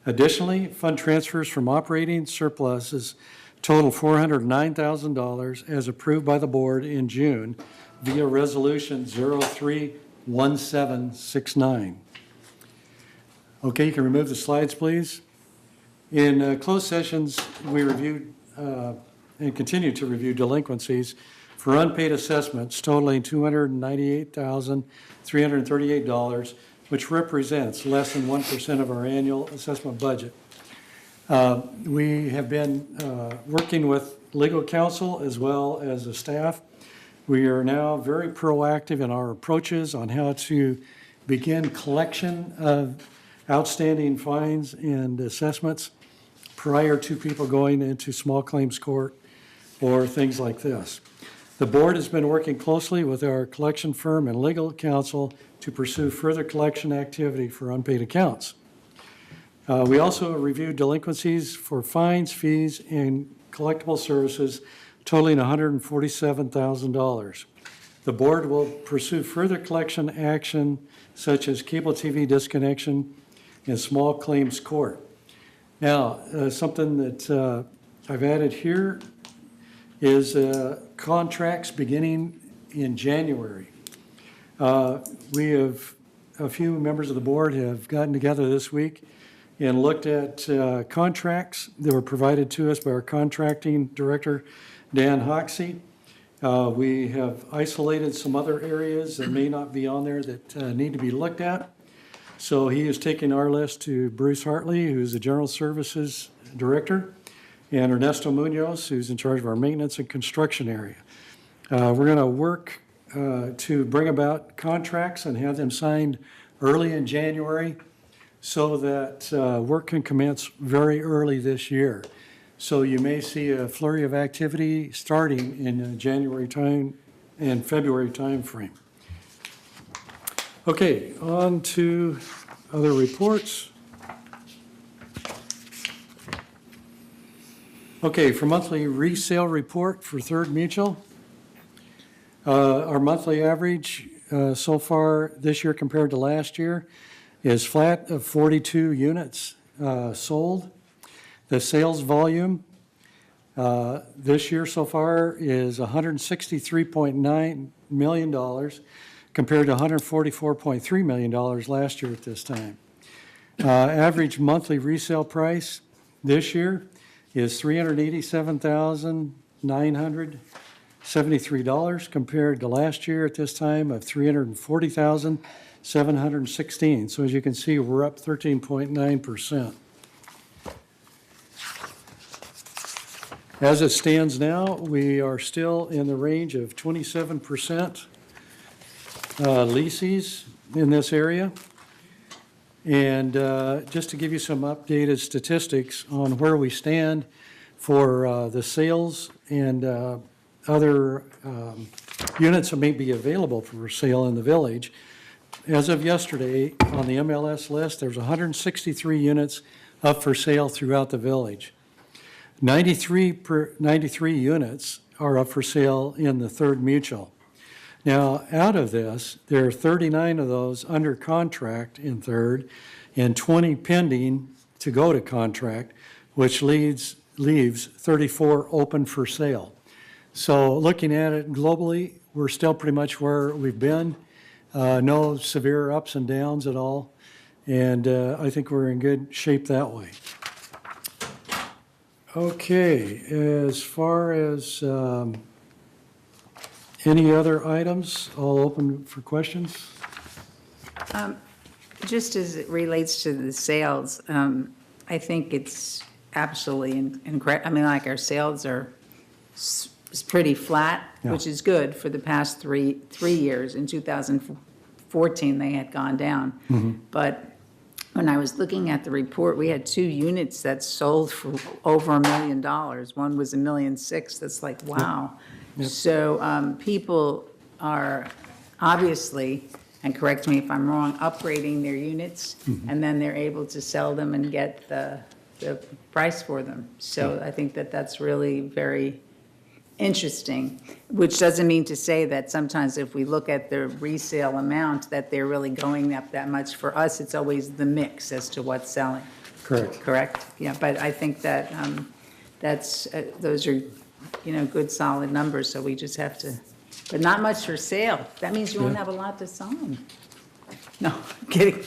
Additionally, fund transfers from operating surpluses total $409,000 as approved by the board in June via Resolution 031769. Okay, you can remove the slides, please. In closed sessions, we reviewed and continue to review delinquencies for unpaid assessments totaling $298,338, which represents less than 1% of our annual assessment budget. We have been working with legal counsel as well as the staff. We are now very proactive in our approaches on how to begin collection of outstanding fines and assessments prior to people going into small claims court or things like this. The board has been working closely with our collection firm and legal counsel to pursue further collection activity for unpaid accounts. We also reviewed delinquencies for fines, fees, and collectible services totaling $147,000. The board will pursue further collection action such as cable TV disconnection and small claims court. Now, something that I've added here is contracts beginning in January. We have, a few members of the board have gotten together this week and looked at contracts that were provided to us by our contracting director, Dan Hoxie. We have isolated some other areas that may not be on there that need to be looked at. So he is taking our list to Bruce Hartley, who's the General Services Director, and Ernesto Munoz, who's in charge of our maintenance and construction area. We're going to work to bring about contracts and have them signed early in January so that work can commence very early this year. So you may see a flurry of activity starting in the January time and February timeframe. Okay, on to other reports. Okay, for monthly resale report for Third Mutual. Our monthly average so far this year compared to last year is flat of 42 units sold. The sales volume this year so far is $163.9 million compared to $144.3 million last year at this time. Average monthly resale price this year is $387,973 compared to last year at this time of $340,716. So as you can see, we're up 13.9%. As it stands now, we are still in the range of 27% leases in this area. And just to give you some updated statistics on where we stand for the sales and other units that may be available for sale in the village. As of yesterday, on the MLS list, there's 163 units up for sale throughout the village. 93 units are up for sale in the Third Mutual. Now, out of this, there are 39 of those under contract in Third and 20 pending to go to contract, which leaves 34 open for sale. So looking at it globally, we're still pretty much where we've been. No severe ups and downs at all. And I think we're in good shape that way. Okay, as far as any other items, all open for questions? Just as it relates to the sales, I think it's absolutely incredible. I mean, like, our sales are pretty flat, Yeah. which is good for the past three years. In 2014, they had gone down. But when I was looking at the report, we had 2 units that sold for over $1 million. One was $1.6 million. That's like, wow. So people are obviously, and correct me if I'm wrong, upgrading their units, and then they're able to sell them and get the price for them. So I think that that's really very interesting, which doesn't mean to say that sometimes if we look at the resale amount, that they're really going up that much. For us, it's always the mix as to what's selling. Correct. Correct? Yeah, but I think that those are, good solid numbers, so we just have to, but not much for sale. That means you won't have a lot to sign. No, I'm kidding.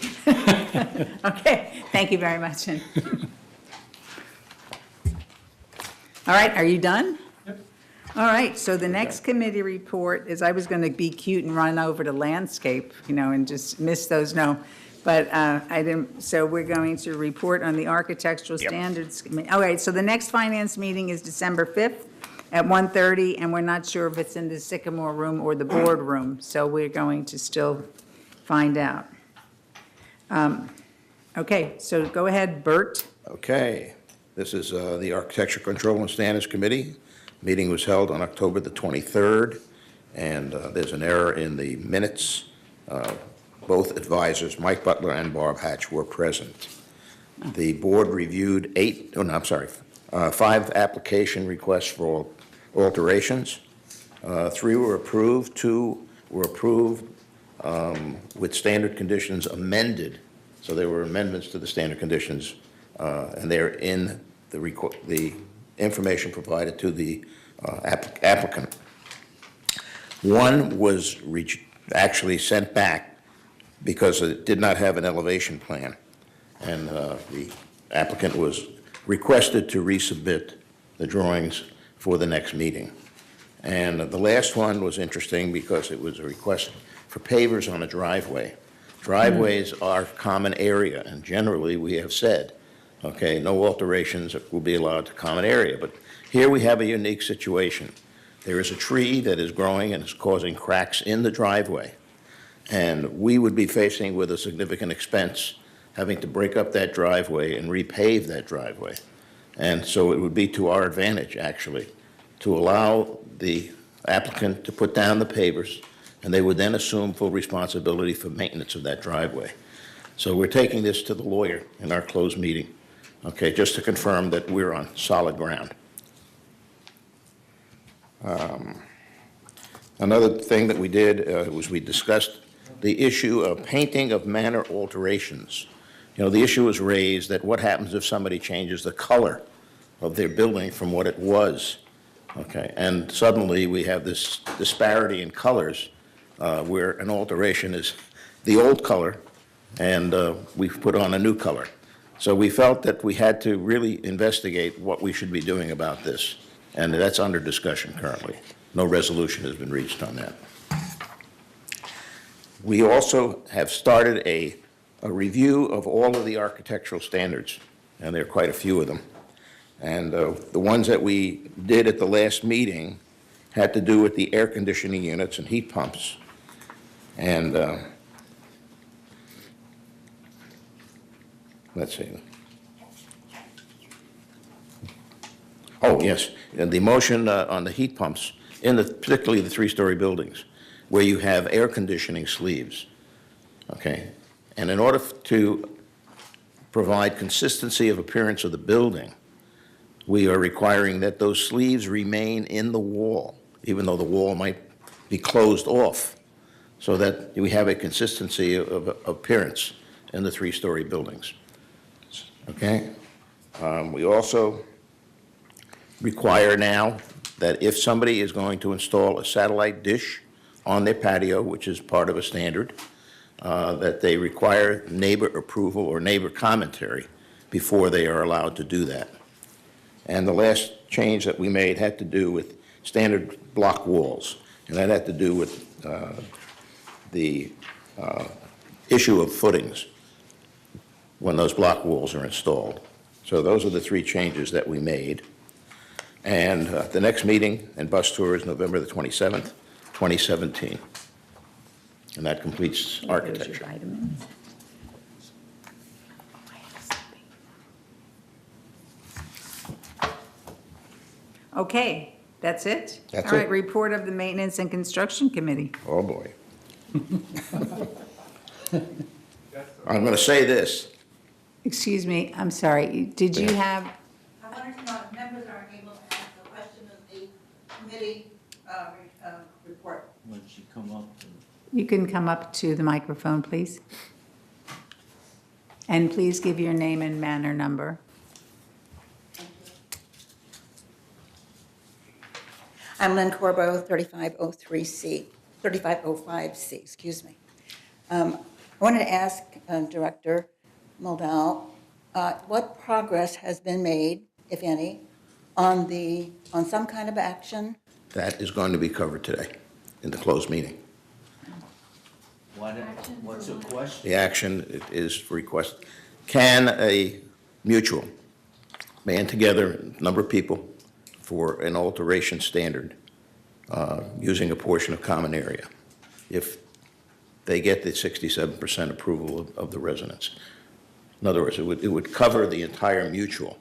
Okay, thank you very much. All right, are you done? All right, so the next committee report is, I was going to be cute and run over to landscape, and just miss those, no. But I didn't, so we're going to report on the architectural standards. All right, so the next finance meeting is December 5th at 1:30, and we're not sure if it's in the Sycamore room or the board room, so we're going to still find out. Okay, so go ahead, Bert. Okay, this is the Architecture Control and Standards Committee. Meeting was held on October the 23rd, and there's an error in the minutes. Both advisors, Mike Butler and Barb Hatch, were present. The board reviewed 5 application requests for alterations. 3 were approved, 2 were approved with standard conditions amended. So there were amendments to the standard conditions, and they're in the information provided to the applicant. 1 was actually sent back because it did not have an elevation plan, and the applicant was requested to resubmit the drawings for the next meeting. And the last one was interesting because it was a request for pavers on a driveway. Driveways are common area, and generally we have said, okay, no alterations will be allowed to common area. But here we have a unique situation. There is a tree that is growing and is causing cracks in the driveway. And we would be facing with a significant expense, having to break up that driveway and repave that driveway. And so it would be to our advantage, actually, to allow the applicant to put down the pavers, and they would then assume full responsibility for maintenance of that driveway. So we're taking this to the lawyer in our closed meeting, okay, just to confirm that we're on solid ground. Another thing that we did was we discussed the issue of painting of manor alterations. The issue was raised that what happens if somebody changes the color of their building from what it was, okay? And suddenly we have this disparity in colors where an alteration is the old color and we've put on a new color. So we felt that we had to really investigate what we should be doing about this, and that's under discussion currently. No resolution has been reached on that. We also have started a review of all of the architectural standards, and there are quite a few of them. And the ones that we did at the last meeting had to do with the air conditioning units and heat pumps. And let's see. Oh, yes, and the motion on the heat pumps, particularly the 3-story buildings, where you have air conditioning sleeves, okay? And in order to provide consistency of appearance of the building, we are requiring that those sleeves remain in the wall, even though the wall might be closed off, so that we have a consistency of appearance in the 3-story buildings, okay? We also require now that if somebody is going to install a satellite dish on their patio, which is part of a standard, that they require neighbor approval or neighbor commentary before they are allowed to do that. And the last change that we made had to do with standard block walls, and that had to do with the issue of footings when those block walls are installed. So those are the three changes that we made. And the next meeting and bus tour is November the 27th, 2017. And that completes architecture. Okay, that's it? That's All right, it. report of the Maintenance and Construction Committee. Oh, boy. I'm going to say this. Excuse me, I'm sorry, did you have, I wanted to know if members aren't able to ask the question of the committee report. When she come up, you can come up to the microphone, please? And please give your name and manor number. I'm Lynn Corbo, 3503C, 3505C, excuse me. I wanted to ask Director Muldow, what progress has been made, if any, on some kind of action? That is going to be covered today in the closed meeting. what's the question? The action is request, can a mutual band together a number of people for an alteration standard using a portion of common area if they get the 67% approval of the residents? In other words, it would cover the entire mutual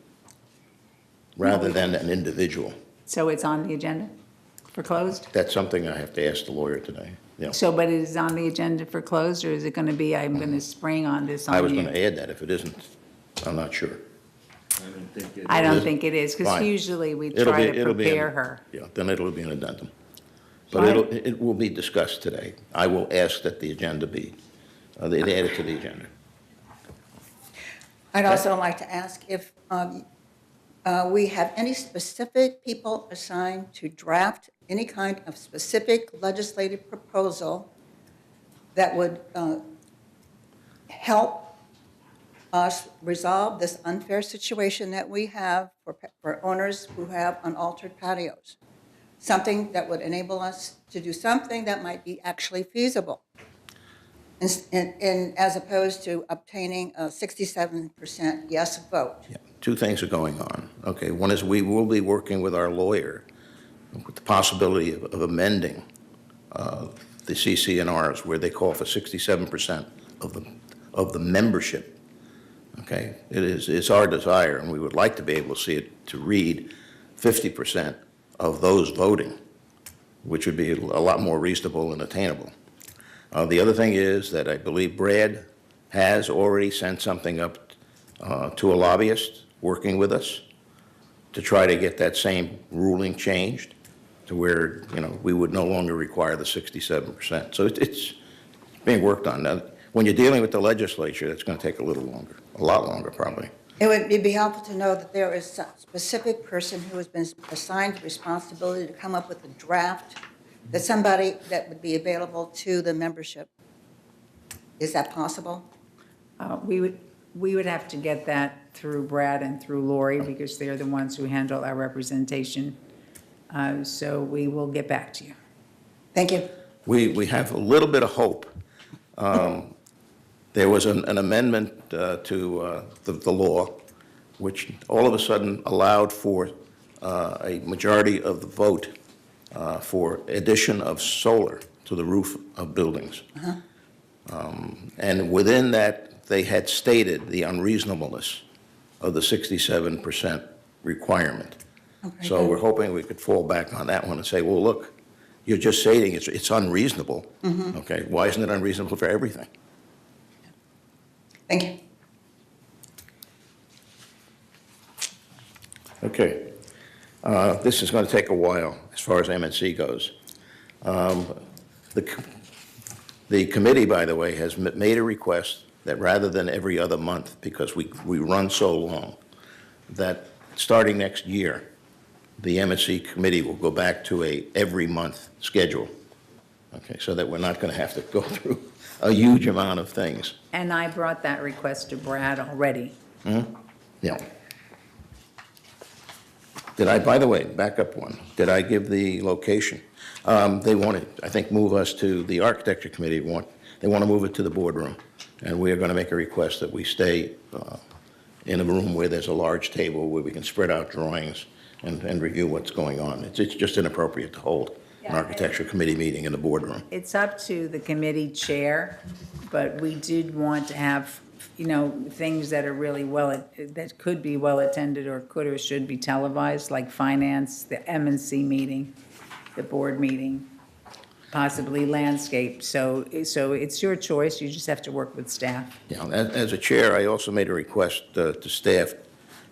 rather than an individual. So it's on the agenda for closed? That's something I have to ask the lawyer today. Yeah. So, but it is on the agenda for closed, or is it going to be, I'm going to spring on this on you? I was going to add that. If it isn't, I'm not sure. I don't think it is, because Fine. usually we It'll try be- to it'll be prepare in- her. Yeah, then it'll be an addendum. But Fine. it will be discussed today. I will ask that the agenda be, they add it to the agenda. I'd also like to ask if we have any specific people assigned to draft any kind of specific legislative proposal that would help us resolve this unfair situation that we have for owners who have unaltered patios. Something that would enable us to do something that might be actually feasible, as opposed to obtaining a 67% yes vote. Yeah, two things are going on. Okay, one is we will be working with our lawyer with the possibility of amending the CCNRs where they call for 67% of the membership. Okay, it's our desire, and we would like to be able to see it to read 50% of those voting, which would be a lot more reasonable and attainable. The other thing is that I believe Brad has already sent something up to a lobbyist working with us to try to get that same ruling changed to where, we would no longer require the 67%. So it's being worked on. Now, when you're dealing with the legislature, that's going to take a little longer, a lot longer probably. It would be helpful to know that there is a specific person who has been assigned the responsibility to come up with a draft, that somebody that would be available to the membership. Is that possible? We would have to get that through Brad and through Lori, because they're the ones who handle our representation. So we will get back to you. Thank you. We have a little bit of hope. There was an amendment to the law, which all of a sudden allowed for a majority of the vote for addition of solar to the roof of buildings. And within that, they had stated the unreasonableness of the 67% requirement. Okay, So good. we're hoping we could fall back on that one and say, well, look, you're just stating it's unreasonable. Okay, why isn't it unreasonable for everything? Thank you. Okay. This is going to take a while as far as MNC goes. The committee, by the way, has made a request that rather than every other month, because we run so long, that starting next year, the MNC committee will go back to a every month schedule. Okay, so that we're not going to have to go through a huge amount of things. And I brought that request to Brad already. Yeah. Did I, by the way, back up one, did I give the location? They want to, I think, move us to, the architecture committee they want to move it to the boardroom. And we are going to make a request that we stay in a room where there's a large table where we can spread out drawings and review what's going on. It's just inappropriate to hold an architecture committee meeting in the boardroom. It's up to the committee chair, but we did want to have, you know, things that are really that could be well-attended or could or should be televised, like finance, the M&C meeting, the board meeting, possibly landscape. So it's your choice. You just have to work with staff. Yeah, as a chair, I also made a request to staff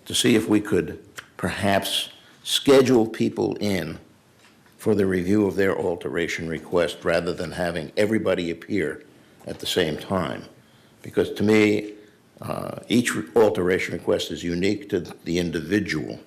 to see if we could perhaps schedule people in for the review of their alteration request rather than having everybody appear at the same time. Because to me, each alteration request is unique to the individual.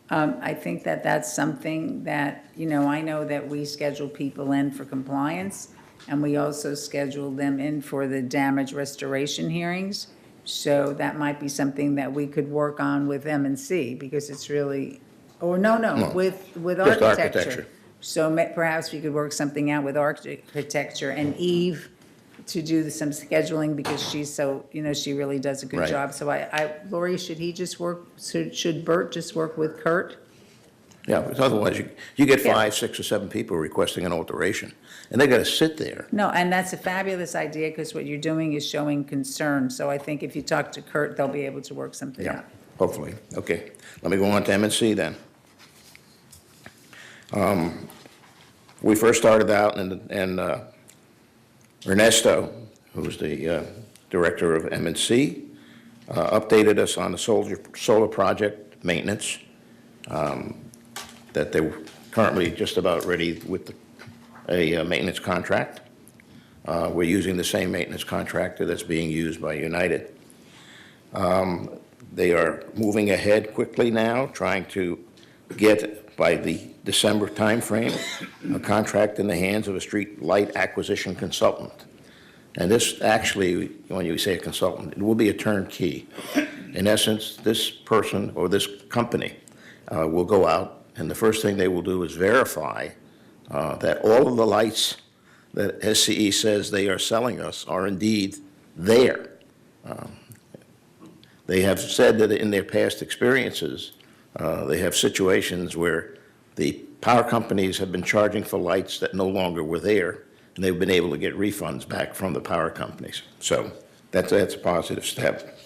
I think that that's something that, you know, I know that we schedule people in for compliance, and we also schedule them in for the damage restoration hearings. So that might be something that we could work on with M&C, because it's really, or no, with Just architecture. architecture. So perhaps we could work something out with architecture and Eve to do some scheduling, because she's so, you know, she really does a good Right. job. So Lori, should he just work, should Bert just work with Kurt? Yeah, because otherwise you get Yeah. 5, 6, or 7 people requesting an alteration, and they got to sit there. No, and that's a fabulous idea, because what you're doing is showing concern. So I think if you talk to Kurt, they'll be able to work something Yeah, out. hopefully. Okay, let me go on to M&C then. We first started out, and Ernesto, who's the director of M&C, updated us on the solar project maintenance, that they were currently just about ready with a maintenance contract. We're using the same maintenance contractor that's being used by United. They are moving ahead quickly now, trying to get, by the December timeframe, a contract in the hands of a street light acquisition consultant. And this actually, when you say a consultant, it will be a turnkey. In essence, this person or this company will go out, and the first thing they will do is verify that all of the lights that SCE says they are selling us are indeed there. They have said that in their past experiences, they have situations where the power companies have been charging for lights that no longer were there, and they've been able to get refunds back from the power companies. So that's a positive step.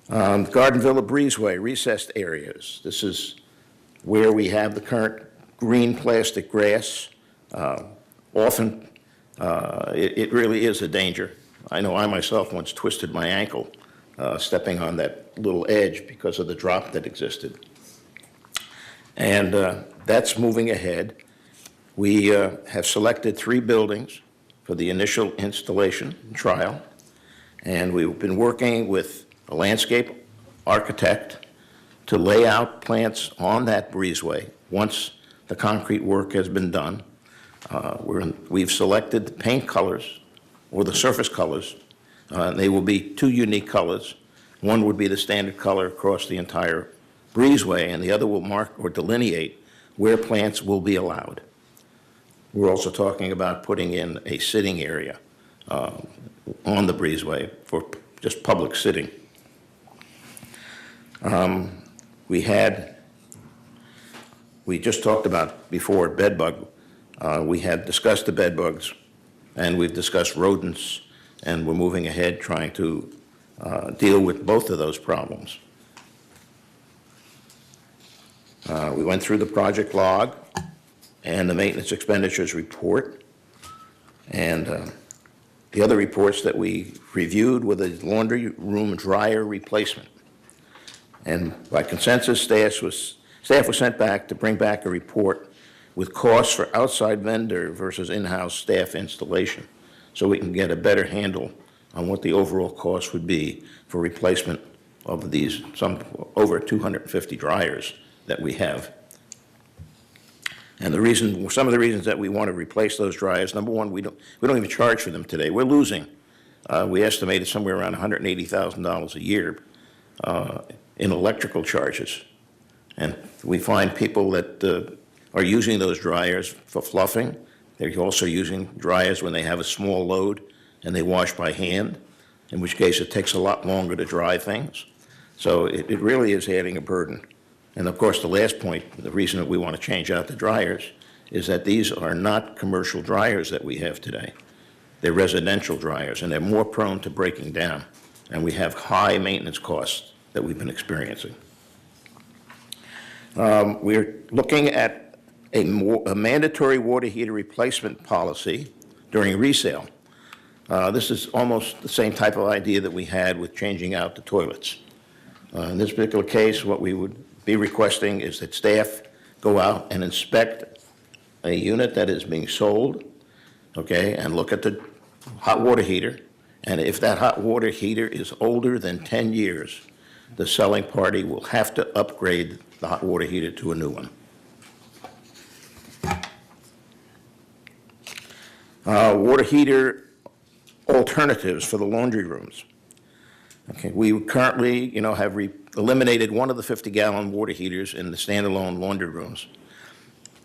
Garden Villa Breezeway, recessed areas. This is where we have the current green plastic grass. Often, it really is a danger. I know I myself once twisted my ankle stepping on that little edge because of the drop that existed. And that's moving ahead. We have selected 3 buildings for the initial installation and trial, and we've been working with a landscape architect to lay out plants on that breezeway once the concrete work has been done. We've selected the paint colors or the surface colors. They will be 2 unique colors. One would be the standard color across the entire breezeway, and the other will mark or delineate where plants will be allowed. We're also talking about putting in a sitting area on the breezeway for just public sitting. We just talked about before bed bug. We had discussed the bed bugs, and we've discussed rodents, and we're moving ahead trying to deal with both of those problems. We went through the project log and the maintenance expenditures report, and the other reports that we reviewed were the laundry room dryer replacement. And by consensus, staff was sent back to bring back a report with costs for outside vendor versus in-house staff installation, so we can get a better handle on what the overall cost would be for replacement of these, over 250 dryers that we have. And some of the reasons that we want to replace those dryers, number one, we don't even charge for them today. We're losing. We estimated somewhere around $180,000 a year in electrical charges. And we find people that are using those dryers for fluffing. They're also using dryers when they have a small load and they wash by hand, in which case it takes a lot longer to dry things. So it really is adding a burden. And of course, the last point, the reason that we want to change out the dryers is that these are not commercial dryers that we have today. They're residential dryers, and they're more prone to breaking down. And we have high maintenance costs that we've been experiencing. We're looking at a mandatory water heater replacement policy during resale. This is almost the same type of idea that we had with changing out the toilets. In this particular case, what we would be requesting is that staff go out and inspect a unit that is being sold, okay, and look at the hot water heater. And if that hot water heater is older than 10 years, the selling party will have to upgrade the hot water heater to a new one. Water heater alternatives for the laundry rooms. Okay, we currently, have eliminated one of the 50-gallon water heaters in the standalone laundry rooms.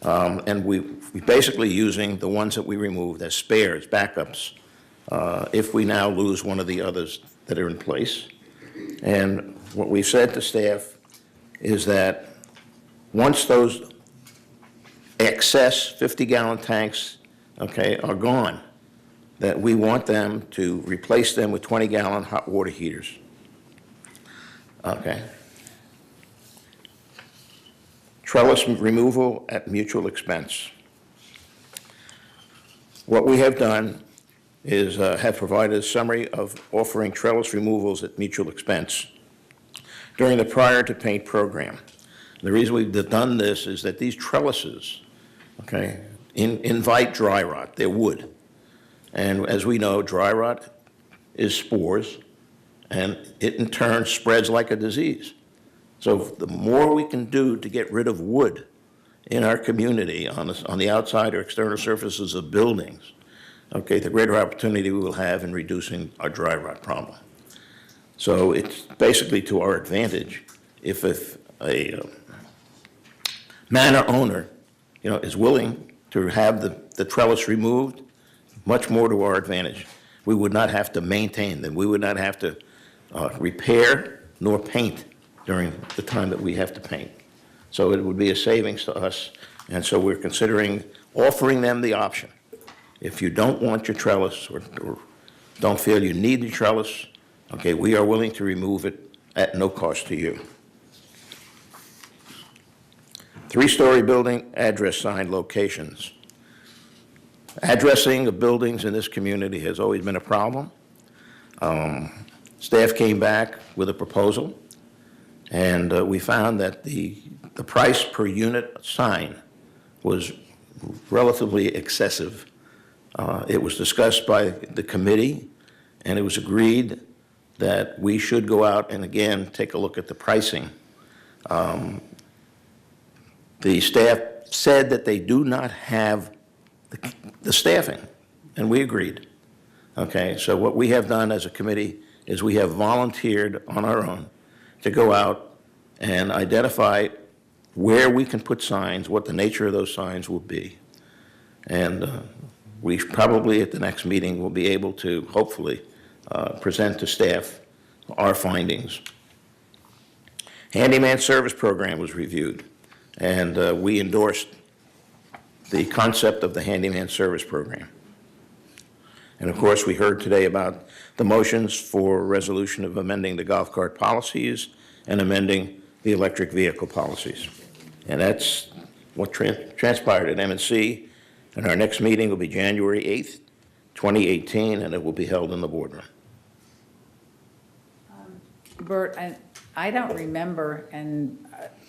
And we're basically using the ones that we removed as spares, backups, if we now lose one of the others that are in place. And what we've said to staff is that once those excess 50-gallon tanks, okay, are gone, that we want them to replace them with 20-gallon hot water heaters. Okay. Trellis removal at mutual expense. What we have done is have provided a summary of offering trellis removals at mutual expense during the Prior to Paint program. The reason we've done this is that these trellises, okay, invite dry rot. They're wood. And as we know, dry rot is spores, and it in turn spreads like a disease. So the more we can do to get rid of wood in our community on the outside or external surfaces of buildings, okay, the greater opportunity we will have in reducing our dry rot problem. So it's basically to our advantage if a manor owner, is willing to have the trellis removed, much more to our advantage. We would not have to maintain them. We would not have to repair nor paint during the time that we have to paint. So it would be a savings to us, and so we're considering offering them the option. If you don't want your trellis or don't feel you need the trellis, okay, we are willing to remove it at no cost to you. 3-story building address sign locations. Addressing of buildings in this community has always been a problem. Staff came back with a proposal, and we found that the price per unit sign was relatively excessive. It was discussed by the committee, and it was agreed that we should go out and again take a look at the pricing. The staff said that they do not have the staffing, and we agreed. Okay, so what we have done as a committee is we have volunteered on our own to go out and identify where we can put signs, what the nature of those signs will be. And we probably at the next meeting will be able to hopefully present to staff our findings. Handyman service program was reviewed, and we endorsed the concept of the handyman service program. And of course, we heard today about the motions for resolution of amending the golf cart policies and amending the electric vehicle policies. And that's what transpired at M&C. And our next meeting will be January 8th, 2018, and it will be held in the boardroom. Bert, I don't remember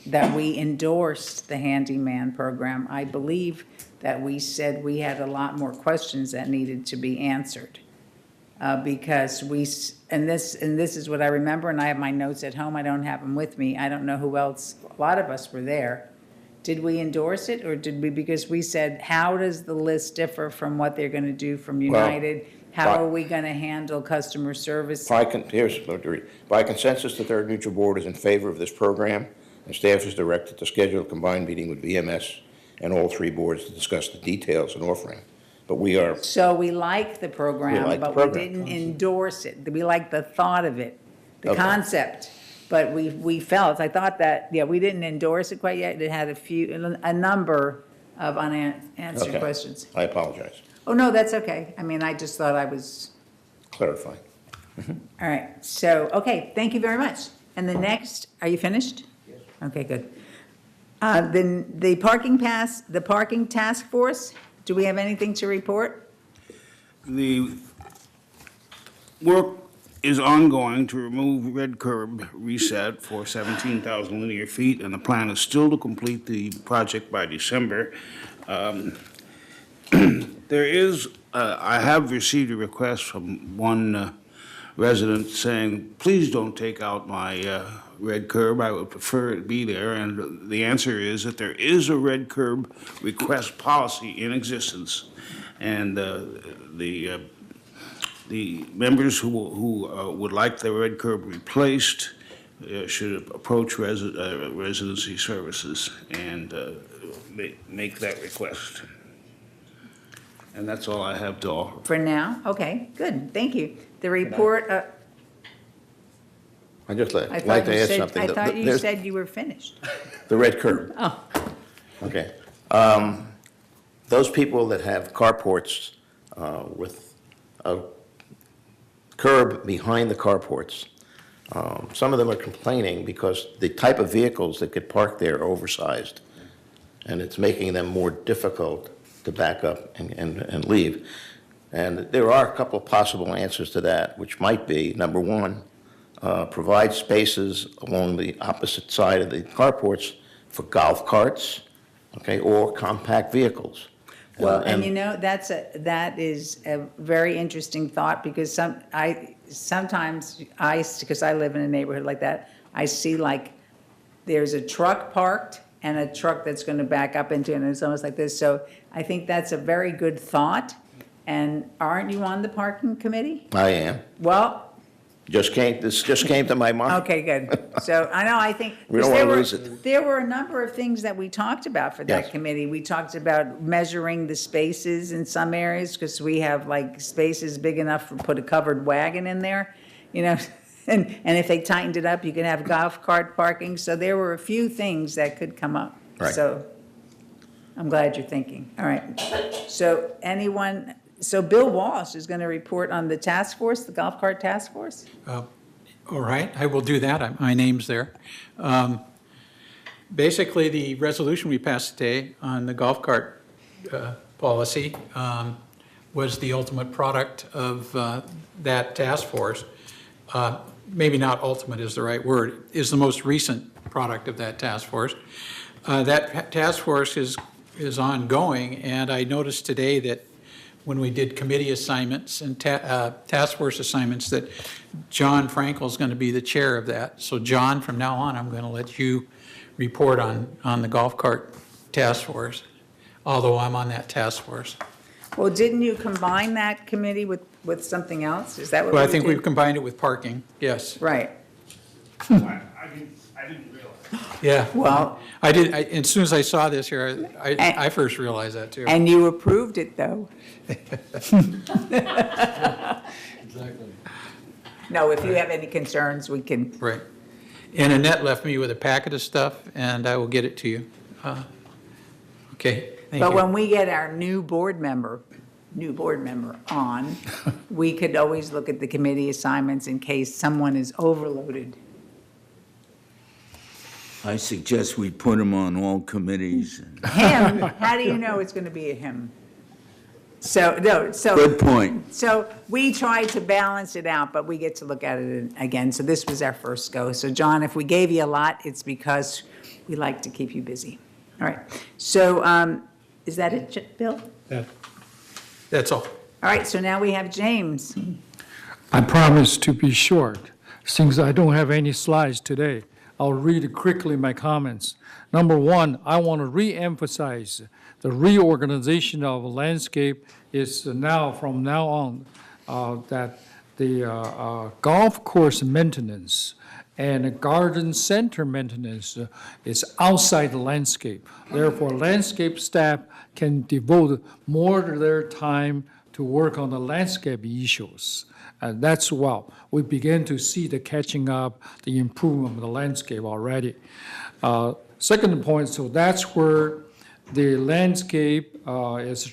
that we endorsed the handyman program. I believe that we said we had a lot more questions that needed to be answered. Because and this is what I remember, and I have my notes at home. I don't have them with me. I don't know who else, a lot of us were there Did we endorse it, or did we, because we said, how does the list differ from what they're gonna do from United? How by- are we gonna handle customer service? By consensus, the third neutral board is in favor of this program, and staff is directed to schedule a combined meeting with VMS and all three boards to discuss the details and offering. But we are, So we like the program, We like the but we program. didn't endorse it. We like the thought of it, the Okay. concept. But we felt, I thought that, yeah, we didn't endorse it quite yet. It had a number of unanswered Okay. questions. I apologize, Oh, no, that's okay. I mean, I just thought I was, clarifying. all right. So, okay, thank you very much. And the next, are you finished? Yes. Okay, good. Then the parking task force, do we have anything to report? The work is ongoing to remove red curb reset for 17,000 linear feet, and the plan is still to complete the project by December. There is, I have received a request from one resident saying, please don't take out my red curb, I would prefer it be there. And the answer is that there is a red curb request policy in existence. And the members who would like the red curb replaced should approach residency services and make that request. And that's all I have to offer. For now? Okay, good, thank you. The report, I'd just I like thought to you add said, something. I thought you There's said you were finished. the red curb. Oh, Okay. Those people that have carports with a curb behind the carports, some of them are complaining because the type of vehicles that get parked there are oversized, and it's making them more difficult to back up and leave. And there are a couple of possible answers to that, which might be, number one, provide spaces along the opposite side of the carports for golf carts, okay, or compact vehicles. well, and you know, that is a very interesting thought, because sometimes because I live in a neighborhood like that, I see like, there's a truck parked and a truck that's gonna back up into it, and it's almost like this. So I think that's a very good thought. And aren't you on the parking committee? I am. Well, This just came to my mind. okay, good. So I know, I think. We don't because wanna there lose were- it. There were a number of things that we talked about for that Yes. committee. We talked about measuring the spaces in some areas, because we have like spaces big enough to put a covered wagon in there, you know? And if they tightened it up, you could have golf cart parking. So there were a few things that could come up. Right. So I'm glad you're thinking. All right. So so Bill Walsh is going to report on the task force, the golf cart task force? All right, I will do that. My name's there. Basically, the resolution we passed today on the golf cart policy was the ultimate product of that task force. Maybe not ultimate is the right word, is the most recent product of that task force. That task force is ongoing, and I noticed today that when we did committee assignments and task force assignments, that John Frankel is going to be the chair of that. So John, from now on, I'm going to let you report on the golf cart task force, although I'm on that task forse. Well, didn't you combine that committee with something else? Is that what we Well, did? I think we've combined it with parking, yes. Right. I didn't realize. Yeah. Well- I did, as soon as I saw this here, I first realized that too. And you approved it, though. No, if you have any concerns, we can, Right. And Annette left me with a packet of stuff, and I will get it to you. Okay, thank but you. when we get our new board member on, we could always look at the committee assignments in case someone is overloaded. I suggest we put him on all committees. Him, how do you know it's going to be a him? So, no, so. Good point. So we try to balance it out, but we get to look at it again. So this was our first go. So John, if we gave you a lot, it's because we like to keep you busy. All right. So is that it, Bill? That's all. All right, so now we have James. I promise to be short, since I don't have any slides today. I'll read quickly my comments. Number one, I want to re-emphasize the reorganization of landscape is now, from now on, that the golf course maintenance and garden center maintenance is outside the landscape. Therefore, landscape staff can devote more of their time to work on the landscape issues. And that's well, we begin to see the catching up, the improvement of the landscape already. Second point, so that's where the landscape is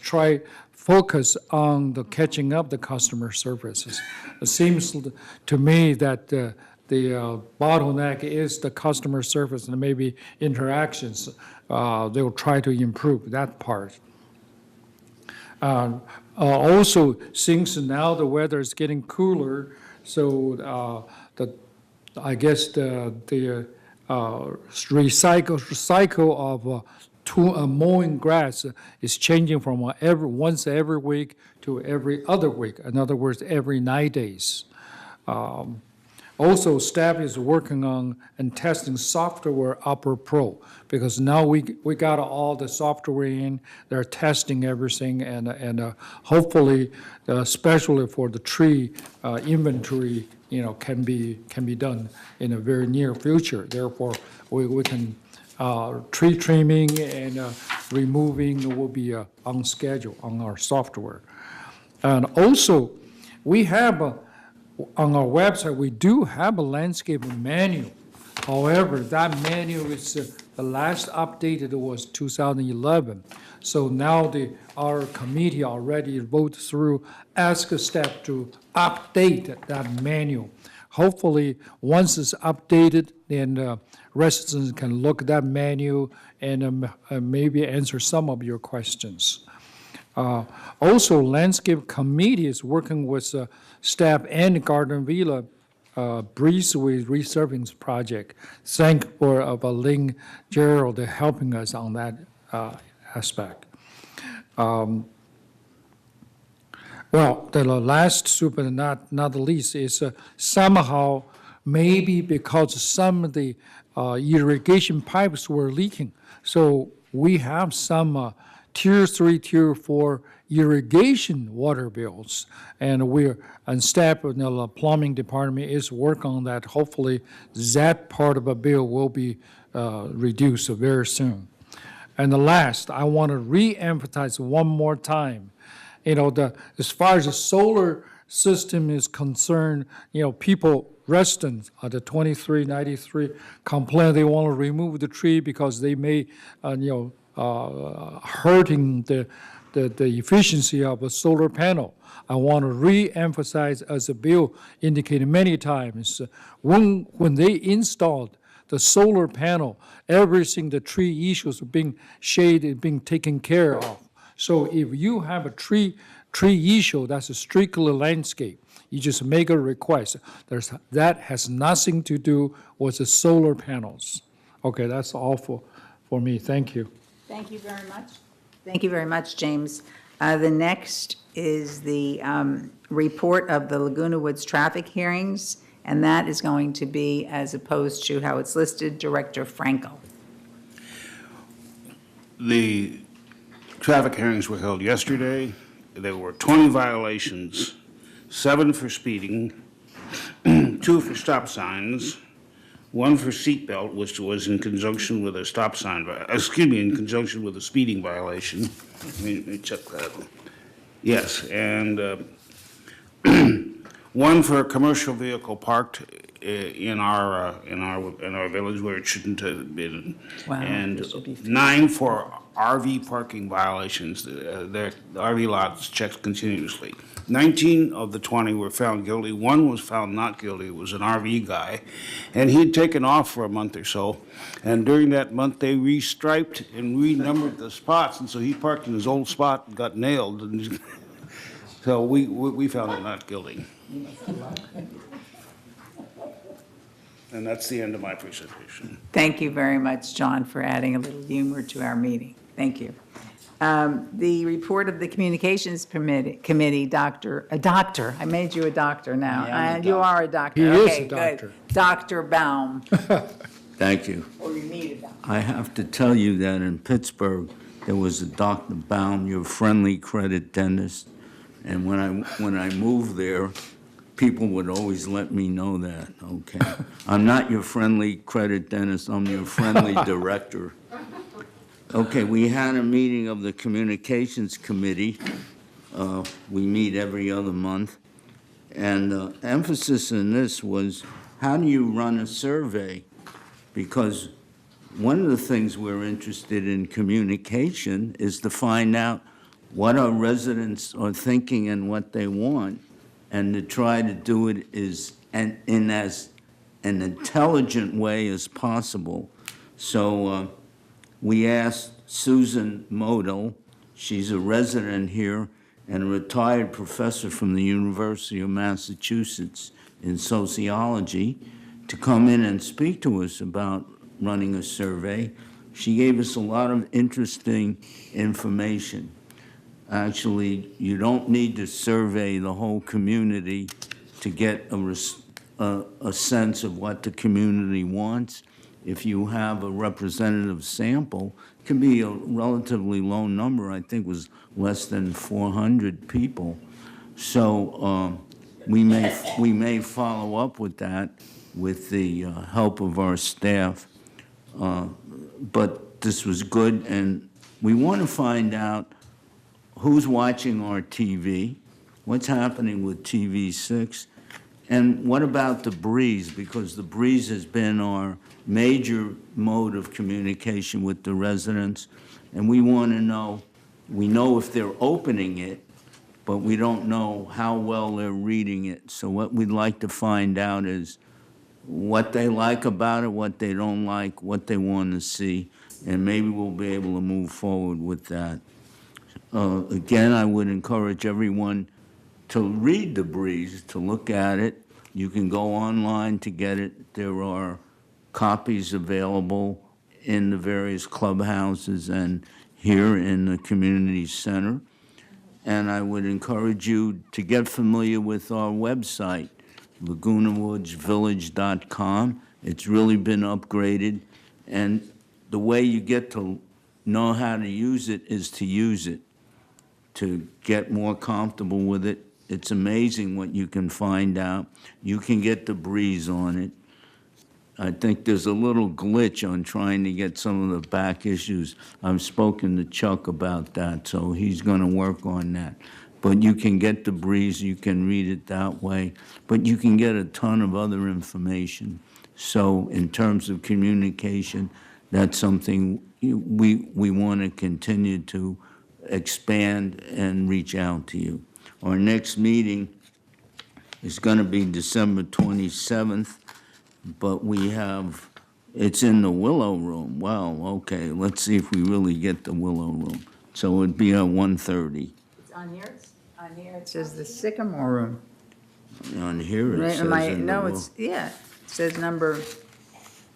focus on the catching up the customer services. It seems to me that the bottleneck is the customer service and maybe interactions. They'll try to improve that part. Also, since now the weather is getting cooler, so I guess the cycle of mowing grass is changing from once every week to every other week. In other words, every 9 days. Also, staff is working on and testing software Upper Pro, because now we got all the software in, they're testing everything, and hopefully, especially for the tree inventory, can be done in a very near future. Therefore, we can, tree trimming and removing will be on schedule on our software. And also, we have on our website, we do have a landscape manual. However, that manual is, the last updated was 2011. So now our committee already voted through, ask staff to update that manual. Hopefully, once it's updated, then residents can look at that manual and maybe answer some of your questions. Also, landscape committee is working with staff and Garden Villa Breezeway resurfacing project. Thank for Lynn Gerald helping us on that aspect. Well, the last, but not the least, is somehow maybe because some of the irrigation pipes were leaking. So we have some Tier 3, Tier 4 irrigation water bills, and staff in the plumbing department is working on that. Hopefully, that part of a bill will be reduced very soon. And the last, I want to re-emphasize one more time, as far as the solar system is concerned, residents at the 2393 complain they want to remove the tree because they may, hurting the efficiency of a solar panel. I want to re-emphasize, as the bill indicated many times, when they installed the solar panel, everything, the tree issues are being shaded, being taken care of. So if you have a tree issue that's a strictly landscape, you just make a request. That has nothing to do with the solar panels. Okay, that's all for me. Thank you. Thank you very much. Thank you very much, James. The next is the report of the Laguna Woods traffic hearings, and that is going to be, as opposed to how it's listed, Director Franco. The traffic hearings were held yesterday. There were 20 violations, 7 for speeding, 2 for stop signs, 1 for seatbelt, which was in conjunction with a stop sign, in conjunction with a speeding violation. Let me check that. Yes, and 1 for a commercial vehicle parked in our village where it shouldn't have been. Wow, And this should be 9 for RV parking violations. The RV lots checked continuously. 19 of the 20 were found guilty. 1 was found not guilty. It was an RV guy, and he'd taken off for a month or so. And during that month, they restriped and renumbered the spots, and so he parked in his old spot and got nailed. And so we found him not guilty. And that's the end of my presentation. Thank you very much, John, for adding a little humor to our meeting. Thank you. The report of the Communications Committee, a doctor, I made you a doctor now. I am a You are a doctor. He is Okay, a good. doctor. Dr. Baum. Thank you. Or you need about. I have to tell you that in Pittsburgh, there was a Dr. Baum, your friendly credit dentist, and when I moved there, people would always let me know that, okay? I'm not your friendly credit dentist, I'm your friendly director. Okay, we had a meeting of the Communications Committee. We meet every other month. And the emphasis in this was, how do you run a survey? Because one of the things we're interested in communication is to find out what our residents are thinking and what they want, and to try to do it in as an intelligent way as possible. So we asked Susan Modell, she's a resident here and a retired professor from the University of Massachusetts in sociology, to come in and speak to us about running a survey. She gave us a lot of interesting information. Actually, you don't need to survey the whole community to get a sense of what the community wants. If you have a representative sample, it can be a relatively low number. I think it was less than 400 people. So we may follow up with that with the help of our staff. But this was good, and we want to find out who's watching our TV, what's happening with TV6, and what about the Breeze, because the Breeze has been our major mode of communication with the residents, and we want to know, we know if they're opening it, but we don't know how well they're reading it. So what we'd like to find out is what they like about it, what they don't like, what they want to see, and maybe we'll be able to move forward with that. Again, I would encourage everyone to read the Breeze, to look at it. You can go online to get it. There are copies available in the various clubhouses and here in the community center. And I would encourage you to get familiar with our website, LagunaWoodsVillage.com. It's really been upgraded, and the way you get to know how to use it is to use it, to get more comfortable with it. It's amazing what you can find out. You can get the Breeze on it. I think there's a little glitch on trying to get some of the back issues. I've spoken to Chuck about that, so he's going to work on that. But you can get the Breeze, you can read it that way, but you can get a ton of other information. So in terms of communication, that's something we want to continue to expand and reach out to you. Our next meeting is going to be December 27th, but it's in the Willow Room. Wow, okay, let's see if we really get the Willow Room. So it'd be at 1:30. On here it says the Sycamore Room. On here it Right, says am I- in the no, it says number,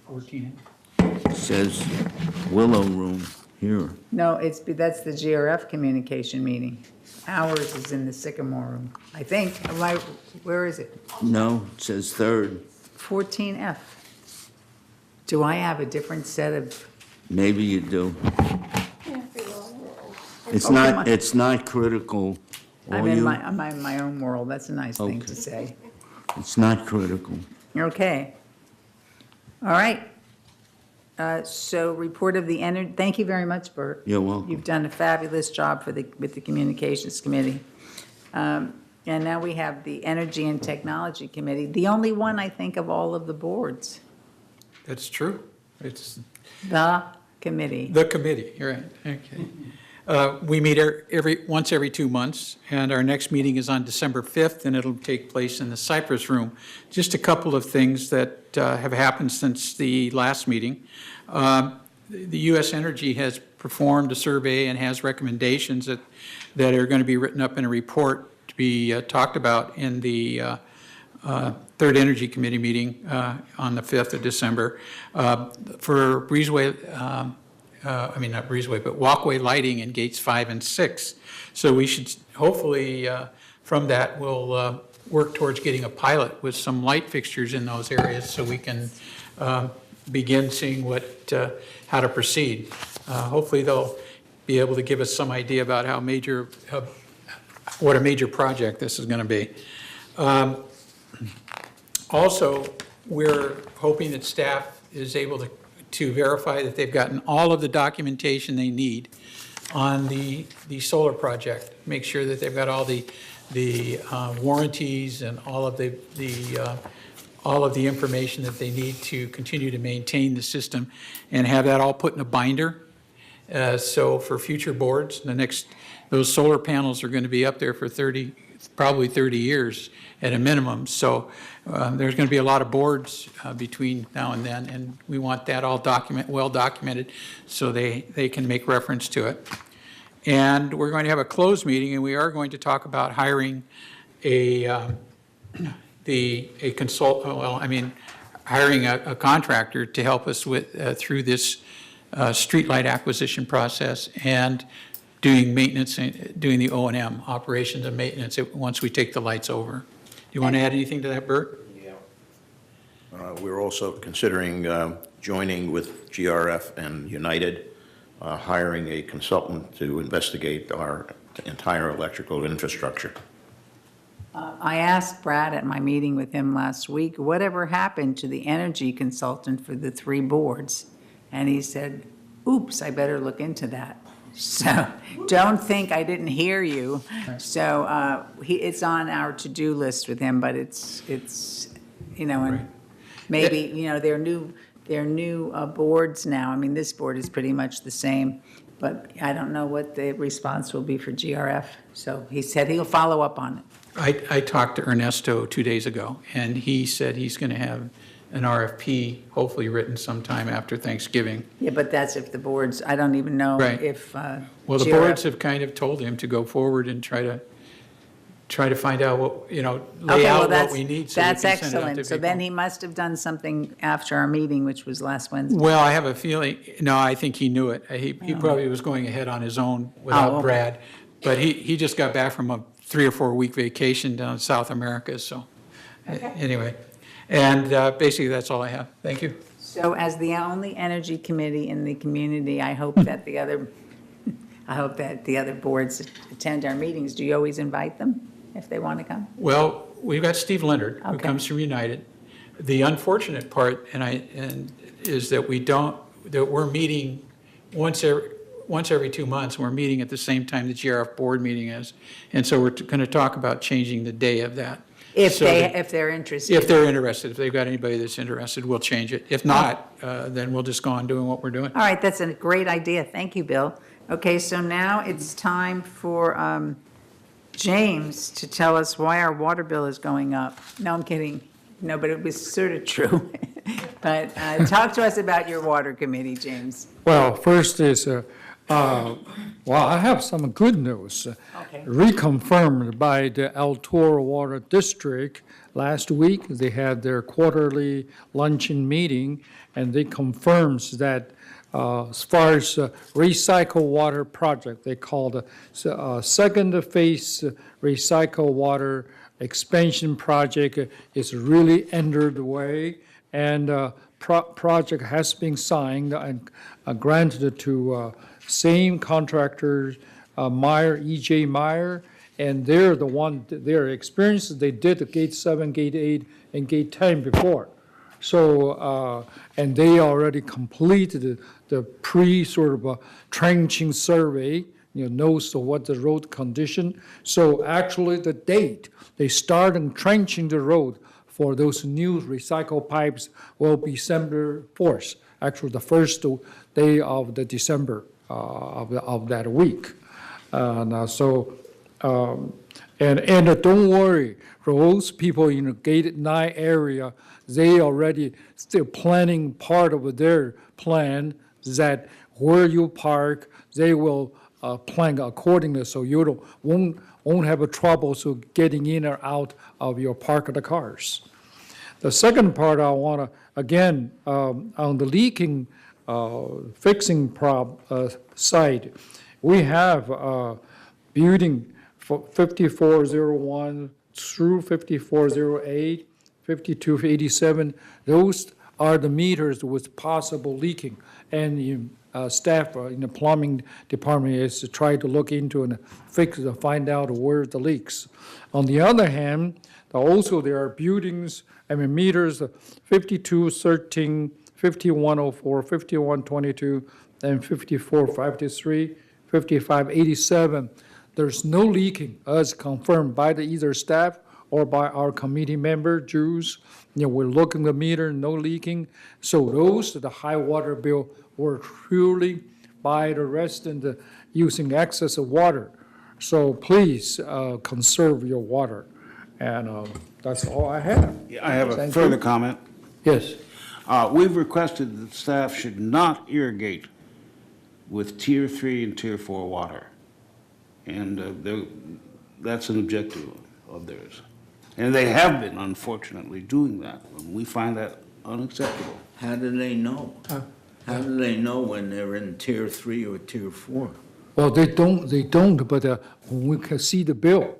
14. It says Willow Room here. no, that's the GRF communication meeting. Ours is in the Sycamore Room, I think. Where is it? No, it says 3rd. 14F. Do I have a different set of, Maybe you do. It's Okay, not, my- it's not critical. I'm All in you- my own world, that's a nice thing to Okay. say. It's not critical. Okay. All right. So report of the thank you very much, Bert. You're welcome. You've done a fabulous job with the Communications Committee. And now we have the Energy and Technology Committee, the only one, I think, of all of the boards, That's true. It's the committee. the committee, you're right, okay. We meet once every 2 months, and our next meeting is on December 5th, and it'll take place in the Cypress Room. Just a couple of things that have happened since the last meeting. The U.S. Energy has performed a survey and has recommendations that are going to be written up in a report to be talked about in the Third Energy Committee meeting on the 5th of December. For breezeway, not breezeway, but walkway lighting in gates 5 and 6. So we should, hopefully, from that, we'll work towards getting a pilot with some light fixtures in those areas so we can begin seeing how to proceed. Hopefully, they'll be able to give us some idea about what a major project this is going to be. Also, we're hoping that staff is able to verify that they've gotten all of the documentation they need on the solar project. Make sure that they've got all the warranties and all of the information that they need to continue to maintain the system, and have that all put in a binder. So for future boards, those solar panels are going to be up there for probably 30 years at a minimum. So there's going to be a lot of boards between now and then, and we want that all well documented so they can make reference to it. And we're going to have a closed meeting, and we are going to talk about hiring hiring a contractor to help us through this streetlight acquisition process and doing maintenance, doing the O&M, operations and maintenance, once we take the lights over. Do you want to add anything to that, Bert? Yeah. We're also considering joining with GRF and United, hiring a consultant to investigate our entire electrical infrastructure. I asked Brad at my meeting with him last week, whatever happened to the energy consultant for the 3 boards? And he said, oops, I better look into that. So don't think I didn't hear you. So it's on our to-do list with him, but it's and maybe, they're new boards now. I mean, this board is pretty much the same, but I don't know what the response will be for GRF. So he said he'll follow up on it. I talked to Ernesto 2 days ago, and he said he's going to have an RFP hopefully written sometime after Thanksgiving. Yeah, but that's if the boards, I don't even know Right. if Well, the GRF boards have kind of told him to go forward and try to find out what, lay Okay, out well, what we need so we that's can send it out to excellent. So then people. he must have done something after our meeting, which was last Wednesday. Well, I have a feeling, no, I think he knew it. He probably was going ahead on his own without okay. Brad. But he just got back from a 3 or 4 week vacation down in South America, so, anyway. And basically, that's all I have. Thank you. So as the only energy committee in the community, I hope that the other boards attend our meetings. Do you always invite them if they want to come? Well, we've got Steve Leonard, who Okay. comes from United. The unfortunate part, is that we're meeting once every 2 months. We're meeting at the same time the GRF board meeting is, and so we're going to talk about changing the day of that. If So that- they're interested. If they're interested, if they've got anybody that's interested, we'll change it. If not, then we'll just go on doing what we're doing. All right, that's a great idea. Thank you, Bill. Okay, so now it's time for James to tell us why our water bill is going up. No, I'm kidding. No, but it was sort of true. But talk to us about your water committee, James. Well, first is, I have some good news. Okay. Reconfirmed by the El Toro Water District last week. They had their quarterly luncheon meeting, and they confirms that as far as recycle water project, they call the second phase recycle water expansion project is really underway, and project has been signed and granted to same contractors, E.J. Meyer, and they're the one, their experience, they did the Gate 7, Gate 8, and Gate 10 before. So, and they already completed the sort of trenching survey, knows what the road condition. So actually the date, they started trenching the road for those new recycle pipes will be December 4th, actually the first day of the December of that week. And don't worry, for those people in the Gate 9 area, they already still planning part of their plan that where you park, they will plan accordingly, so you won't have a trouble so getting in or out of your parked cars. The second part I want to, again, on the leaking fixing side, we have building 5401 through 5408, 5287. Those are the meters with possible leaking. And staff in the plumbing department is to try to look into and fix it, find out where the leaks. On the other hand, also there are buildings, meters, 5213, 5104, 5122, and 5453, 5587. There's no leaking as confirmed by either staff or by our committee member, Jules. We're looking at the meter, no leaking. So those, the high water bill were truly by the resident using excess of water. So please conserve your water. And that's all I have. Yeah, I have a Thank further you. comment. Yes. We've requested that staff should not irrigate with Tier 3 and Tier 4 water. And that's an objective of theirs. And they have been, unfortunately, doing that. And we find that unacceptable. How do they know? How do they know when they're in Tier 3 or Tier 4? Well, they don't, but we can see the bill,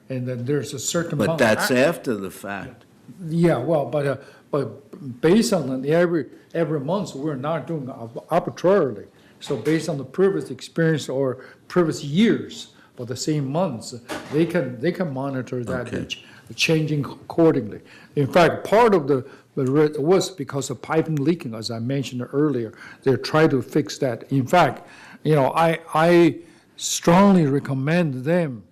and then there's a certain But amount. that's after the fact. Yeah, well, but based on every month, we're not doing arbitrarily. So based on the previous experience or previous years for the same months, they can monitor that, Okay. changing accordingly. In fact, part of the was because of piping leaking, as I mentioned earlier. They're trying to fix that. In fact, I strongly recommend them,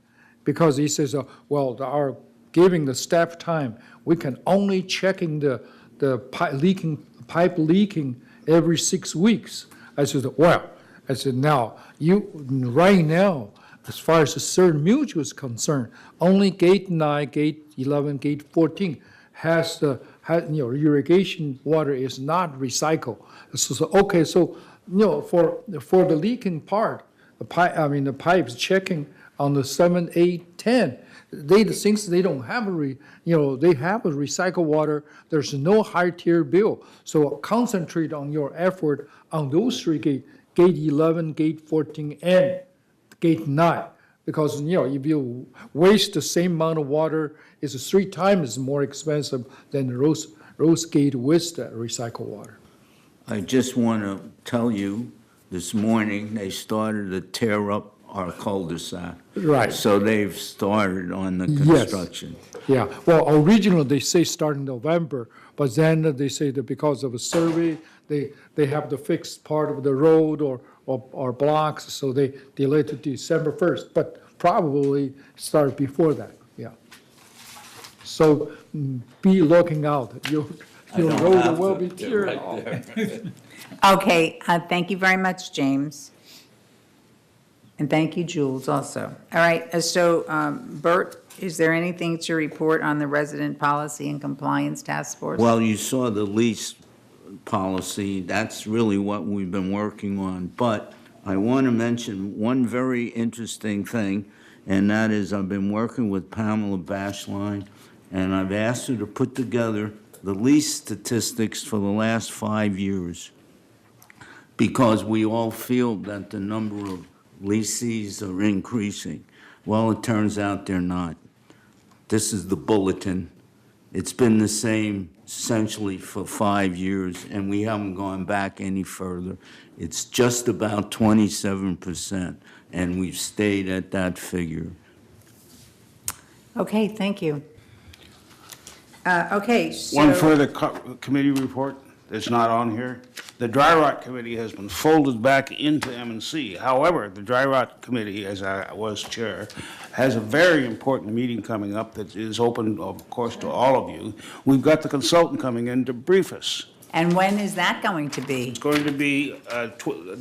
because he says, well, our giving the staff time, we can only checking the pipe leaking every 6 weeks. I said, well, now, right now, as far as the Third Mutual is concerned, only Gate 9, Gate 11, Gate 14 has irrigation water is not recycled. So for the leaking part, the pipes checking on the 7, 8, 10, since they don't have they have a recycled water, there's no high tier bill. So concentrate on your effort on those three gates, Gate 11, Gate 14, and Gate 9. Because, if you waste the same amount of water, it's 3 times more expensive than the Rose Gate with the recycled water. I just want to tell you, this morning, they started to tear up our cul-de-sac. Right. So they've started on the Yes. construction. Yeah, well, originally, they say starting November, but then they say that because of a survey, they have to fix part of the road or blocks, so they delayed to December 1st, but probably start before that, yeah. So be looking out. Your road will be cleared off. Okay, thank you very much, James. And thank you, Jules, also. All right, so Bert, is there anything to report on the Resident Policy and Compliance Task Force? Well, you saw the lease policy, that's really what we've been working on. But I want to mention one very interesting thing, and that is I've been working with Pamela Bashline, and I've asked her to put together the lease statistics for the last 5 years, because we all feel that the number of leases are increasing. Well, it turns out they're not. This is the bulletin. It's been the same essentially for 5 years, and we haven't gone back any further. It's just about 27%, and we've stayed at that figure. Okay, thank you. Okay, so. One further committee report that's not on here. The Dry Rot Committee has been folded back into M&C. However, the Dry Rot Committee, as I was chair, has a very important meeting coming up that is open, of course, to all of you. We've got the consultant coming in to brief us. And when is that going to be? It's going to be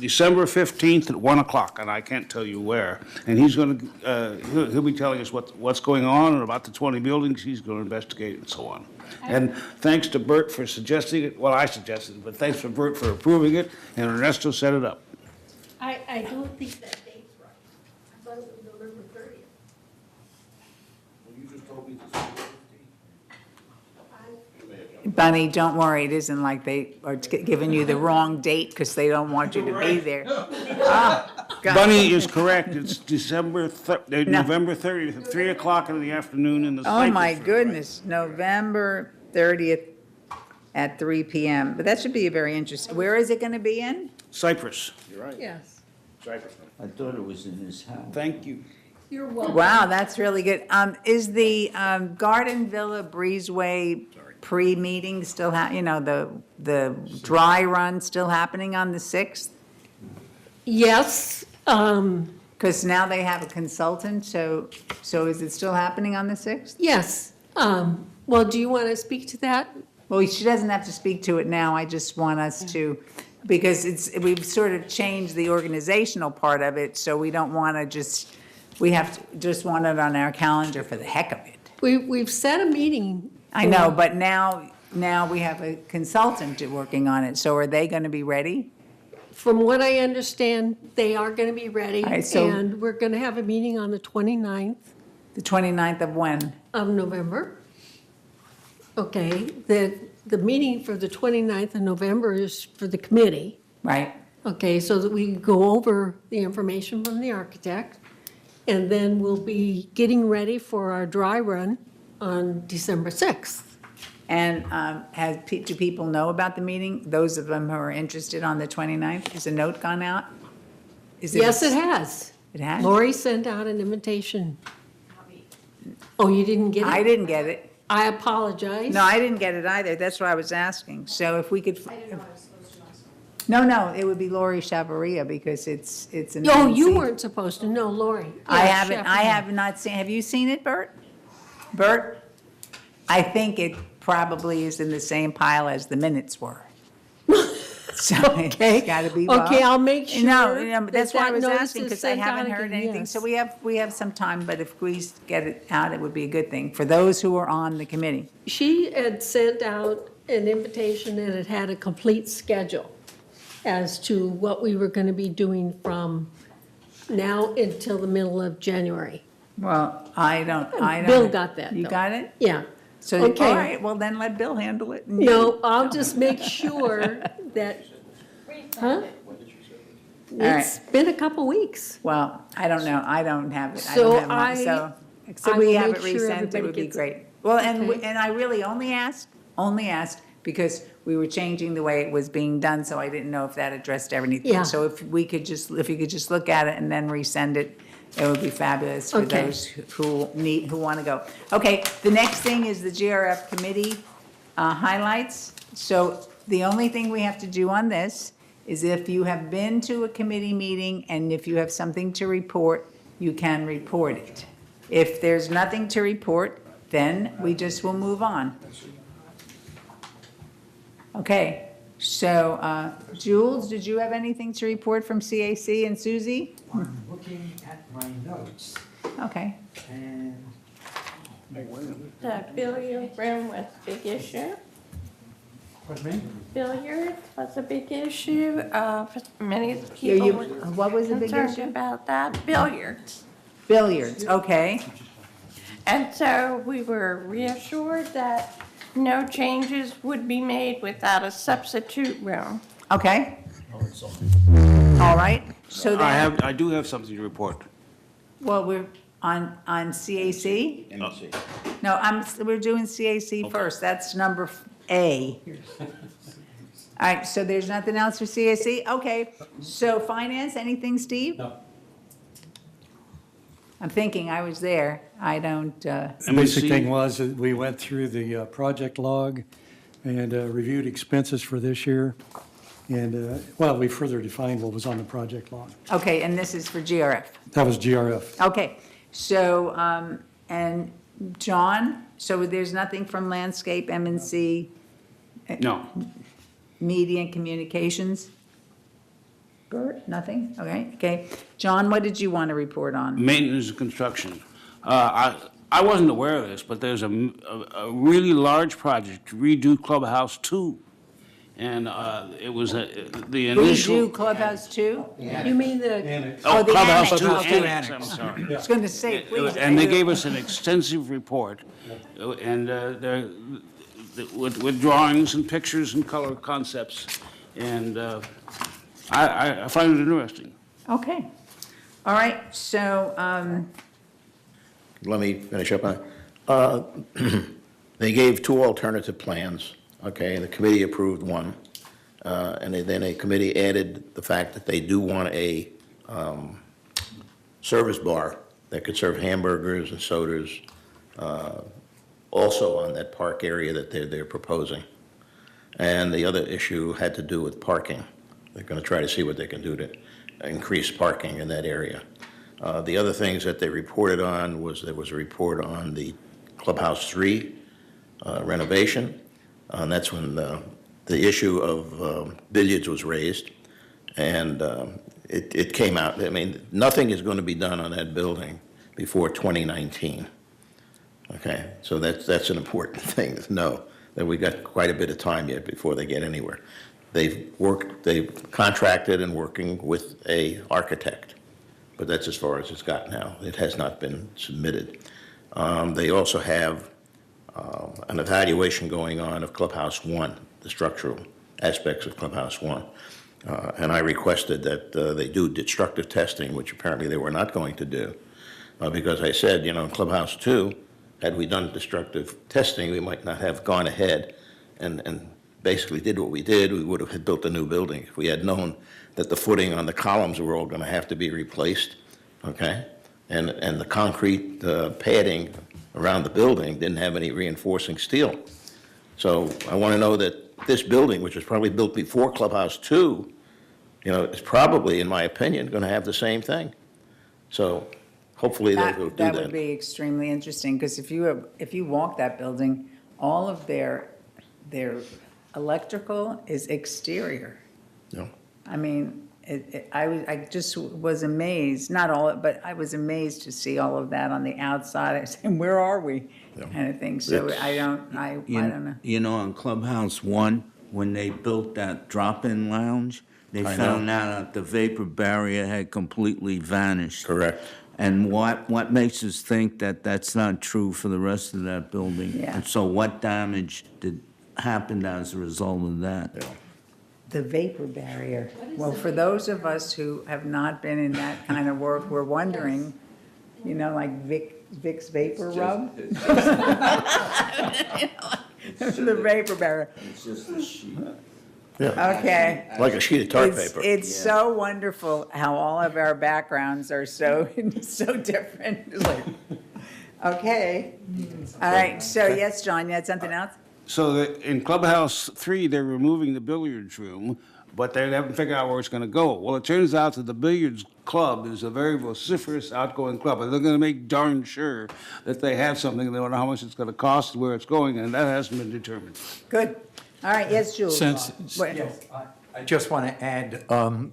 December 15th at 1 o'clock, and I can't tell you where. And he's going to, he'll be telling us what's going on and about the 20 buildings. He's going to investigate and so on. And thanks to Bert for suggesting it. Well, I suggested it, but thanks for Bert for approving it, and Ernesto set it up. I don't think that date's right. I thought it was November 30th. Well, you just told me December 15th. Bunny, don't worry, it isn't like they are giving you the wrong date because they don't want you to be there. Ah, God. Bunny is correct. It's November 30th at 3 o'clock in the afternoon in the Oh, my Cypress Room. goodness, November 30th. at 3 PM. But that should be a very interesting, where is it going to be in? Cyprus. You're right. Yes. Cyprus. I thought it was in his house. Thank you. You're welcome. Wow, that's really good. Is the Garden Villa Breezeway pre-meeting still, the dry run still happening on the 6th? Yes, Because now they have a consultant, so is it still happening on the 6th? yes. Well, do you want to speak to that? Well, she doesn't have to speak to it now, I just want us to, because we've sort of changed the organizational part of it, so we don't want to we just want it on our calendar for the heck of it. We've set a meeting. I know, but now we have a consultant working on it, so are they going to be ready? From what I understand, they are going to be ready. All right, so- And we're going to have a meeting on the 29th The 29th of when? of November. Okay, the meeting for the 29th of November is for the committee. Right? Okay, so that we can go over the information from the architect. And then we'll be getting ready for our dry run on December 6th. And do people know about the meeting? Those of them who are interested on the 29th? Has a note gone out? Yes, it has. It has? Lori sent out an invitation. Oh, you didn't get it? I didn't get it. I apologize. No, I didn't get it either. That's what I was asking. So if we could. No, it would be Lori Chavaria because it's an. No, you NC. weren't supposed to. No, Lori. I Yeah, haven't, I Sheffield. have not seen, have you seen it, Bert? Bert? I think it probably is in the same pile as the minutes were. So it's gotta be. Bob. Okay, I'll make sure No, but that's that why I that was notice asking, is because I sent out haven't heard again, anything. yes. So we have some time, but if we get it out, it would be a good thing for those who are on the committee. She had sent out an invitation and it had a complete schedule as to what we were going to be doing from now until the middle of January. Well, I don't. Bill got that, You though. got it? Yeah. So, Okay. all right, well, then let Bill handle it. No, I'll just make sure that, huh? right. It's been a couple weeks. Well, I don't know, I don't have it, So so I we will have it make sure resent, it everybody would be gets it. great. Well, Okay. and I really only asked because we were changing the way it was being done, so I didn't know if that addressed everything. Yeah. So if you could just look at it and then resend it, it would be fabulous for Okay. those who want to go. Okay, the next thing is the GRF committee highlights. So the only thing we have to do on this is if you have been to a committee meeting and if you have something to report, you can report it. If there's nothing to report, then we just will move on. Okay, so Jules, did you have anything to report from CAC and Susie? I'm looking at my notes, Okay. and The billiard room was a big issue. pardon me? Billiard was a big issue. Many You- people you- were what was the big concerned issue? about that, billiards. Billiards, okay. And so we were reassured that no changes would be made without a substitute room. Okay. All right, so then, I do have something to report. well, we're on CAC? No, we're doing CAC first, that's number A. All right, so there's nothing else for CAC? Okay, so finance, anything, Steve? No. I'm thinking, I was there, I don't, The basic thing was that we went through the project log and reviewed expenses for this year. And, well, we further defined what was on the project log. okay, and this is for GRF? That was GRF. Okay, so, and John, so there's nothing from landscape, M&C, No. media and communications? Bert, nothing? Okay. John, what did you want to report on? Maintenance and construction. I wasn't aware of this, but there's a really large project to redo Clubhouse 2. And it was the initial. Redo Clubhouse 2? You mean the, Oh, the Clubhouse annex. 2 Okay. annex, I'm sorry. I was going to say, please. And they gave us an extensive report, and with drawings and pictures and color concepts, and I find it interesting. Okay. All right, so, Let me finish up on, they gave two alternative plans. okay, and the committee approved one. And then a committee added the fact that they do want a service bar that could serve hamburgers and sodas also on that park area that they're proposing. And the other issue had to do with parking. They're going to try to see what they can do to increase parking in that area. The other things that they reported on was there was a report on the Clubhouse 3 renovation. And that's when the issue of billiards was raised. And it came out, I mean, nothing is going to be done on that building before 2019. Okay, so that's an important thing to know, that we got quite a bit of time yet before they get anywhere. They've contracted and working with a architect, but that's as far as it's got now. It has not been submitted. They also have an evaluation going on of Clubhouse 1, the structural aspects of Clubhouse 1. And I requested that they do destructive testing, which apparently they were not going to do, because I said, in Clubhouse 2, had we done destructive testing, we might not have gone ahead and basically did what we did. We would have built a new building. If we had known that the footing on the columns were all going to have to be replaced, okay, and the concrete padding around the building didn't have any reinforcing steel. So I want to know that this building, which was probably built before Clubhouse 2, is probably, in my opinion, going to have the same thing. So hopefully they'll go do that. That would be extremely interesting, because if you walk that building, all of their electrical is exterior. Yeah. I mean, I just was amazed, not all, but I was amazed to see all of that on the outside. I said, where are we? Kind of thing. So I don't know. On Clubhouse 1, when they built that drop-in lounge, they found out that the vapor barrier had completely vanished. Correct. And what makes us think that that's not true for the rest of that building? Yeah. And so what damage happened as a result of that? Yeah. The vapor barrier. Well, for those of us who have not been in that kind of work, we're wondering, like Vicks Vapor Rub? The vapor barrier. It's just a sheet. Okay. Like a sheet of tar paper. It's so wonderful how all of our backgrounds are so different. It's like, okay. All right, so yes, John, you had something else? So in Clubhouse 3, they're removing the billiards room, but they haven't figured out where it's going to go. Well, it turns out that the billiards club is a very vociferous, outgoing club, and they're going to make darn sure that they have something. They don't know how much it's going to cost, where it's going, and that hasn't been determined. Good. All right, yes, Jules. I just want to add,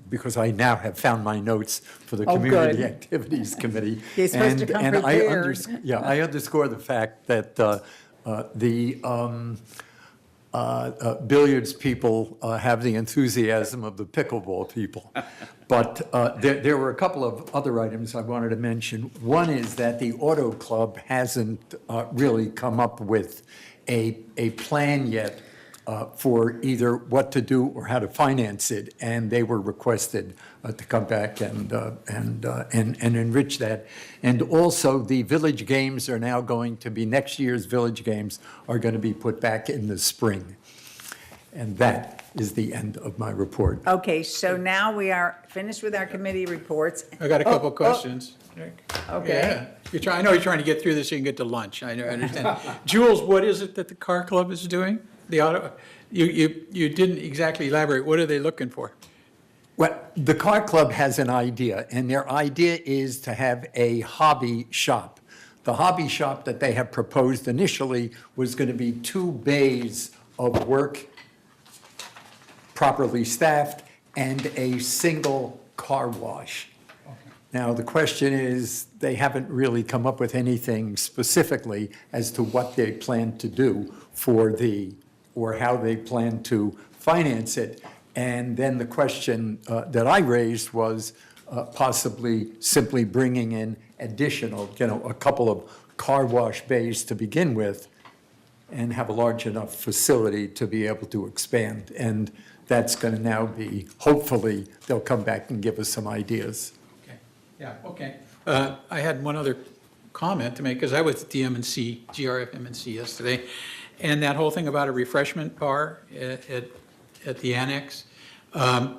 because I now have found my notes for the Oh, Community good. Activities Committee. You're supposed to come prepared. I underscore the fact that the billiards people have the enthusiasm of the pickleball people. But there were a couple of other items I wanted to mention. One is that the Auto Club hasn't really come up with a plan yet for either what to do or how to finance it, and they were requested to come back and enrich that. And also, the village games are now going to be, next year's village games are going to be put back in the spring. And that is the end of my report. Okay, so now we are finished with our committee reports. I got a couple questions. Okay. Yeah. I know you're trying to get through this so you can get to lunch. I understand. Jules, what is it that the car club is doing? The auto, you didn't exactly elaborate. What are they looking for? Well, the car club has an idea, and their idea is to have a hobby shop. The hobby shop that they have proposed initially was going to be 2 bays of work, properly staffed, and a single car wash. Now, the question is, they haven't really come up with anything specifically as to what they plan to do or how they plan to finance it. And then the question that I raised was possibly simply bringing in additional, a couple of car wash bays to begin with and have a large enough facility to be able to expand. And that's going to now be, hopefully, they'll come back and give us some ideas. Yeah, okay. I had one other comment to make, because I was at the GRF M&C yesterday, And that whole thing about a refreshment bar at the annex,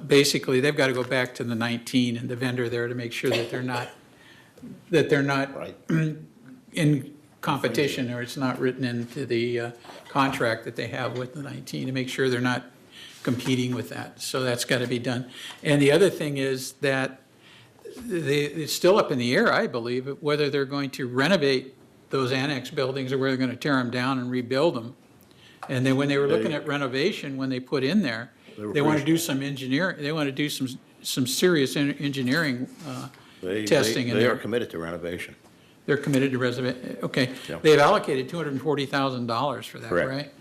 basically, they've got to go back to the 19 and the vendor there to make sure that they're not Right. in competition, or it's not written into the contract that they have with the 19, to make sure they're not competing with that. So that's got to be done. And the other thing is that it's still up in the air, I believe, whether they're going to renovate those annex buildings or whether they're going to tear them down and rebuild them. And then when they were looking at renovation, when they put in there, they want to do some engineering, they want to do some serious engineering testing in They are there. committed to renovation. They're committed to renovation, okay. Yeah. They've allocated $240,000 for that, Correct. right?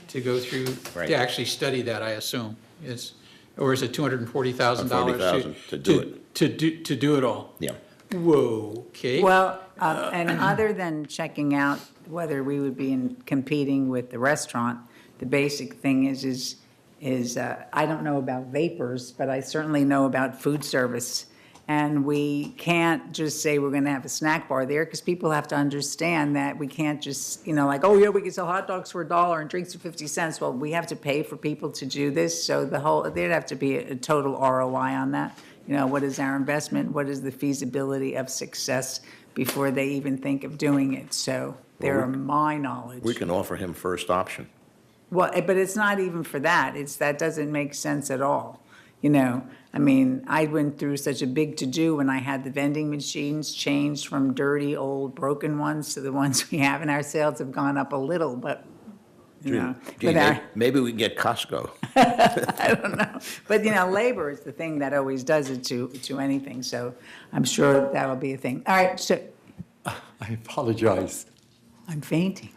To go through, Right. to actually study that, I assume. Or is it $240,000? $240,000 to do it. To do it all? Yeah. Whoa, okay. Well, and other than checking out whether we would be competing with the restaurant, the basic thing is I don't know about vapors, but I certainly know about food service. And we can't just say we're going to have a snack bar there, because people have to understand that we can't just, like, oh, yeah, we can sell hot dogs for $1 and drinks for 50 cents. Well, we have to pay for people to do this, so there'd have to be a total ROI on that. What is our investment? What is the feasibility of success before they even think of doing it? So there are my knowledge. We can offer him first option. Well, but it's not even for that. That doesn't make sense at all. I went through such a big to-do when I had the vending machines changed from dirty, old, broken ones to the ones we have, and our sales have gone up a little, but, Gee, but maybe we can get Costco. I don't know. But, labor is the thing that always does it to anything, so I'm sure that'll be a thing. All right, so I apologize. I'm fainting.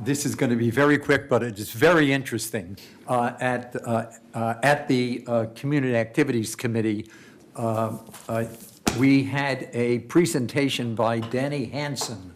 This is going to be very quick, but it is very interesting. At the Community Activities Committee, we had a presentation by Danny Hansen,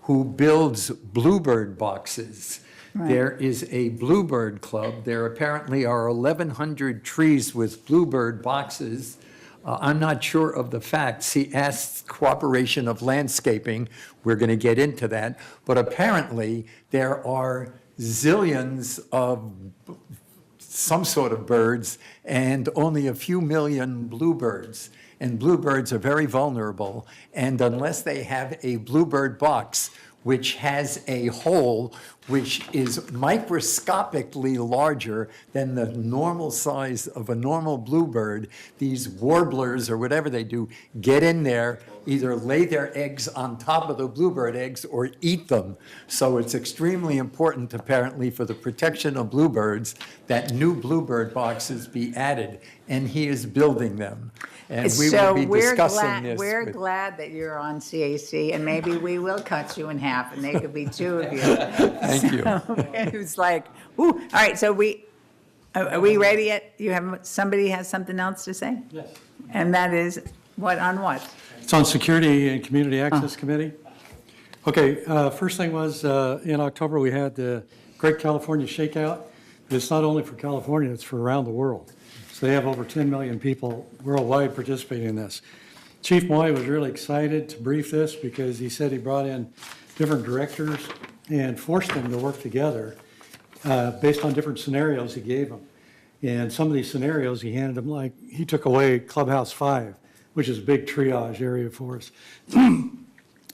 who builds Bluebird boxes. Right. There is a Bluebird Club. There apparently are 1,100 trees with Bluebird boxes. I'm not sure of the facts. He asked cooperation of landscaping. We're going to get into that. But apparently, there are zillions of some sort of birds and only a few million bluebirds. And bluebirds are very vulnerable. And unless they have a bluebird box, which has a hole which is microscopically larger than the normal size of a normal bluebird, these warblers or whatever they do get in there, either lay their eggs on top of the bluebird eggs or eat them. So it's extremely important, apparently, for the protection of bluebirds that new bluebird boxes be added, and he is building them. And we will be discussing this. We're with- glad that you're on CAC, and maybe we will cut you in half, and there could be two of you. Thank you. It's like, ooh, all right, so are we ready yet? Somebody has something else to say? Yes. And that is, on what? It's on Security and Community Access Committee. Okay, first thing was, in October, we had the Great California Shakeout. But it's not only for California, it's for around the world. So they have over 10 million people worldwide participating in this. Chief Moy was really excited to brief this because he said he brought in different directors and forced them to work together based on different scenarios he gave them. And some of these scenarios he handed them, like, he took away Clubhouse 5, which is a big triage area for us.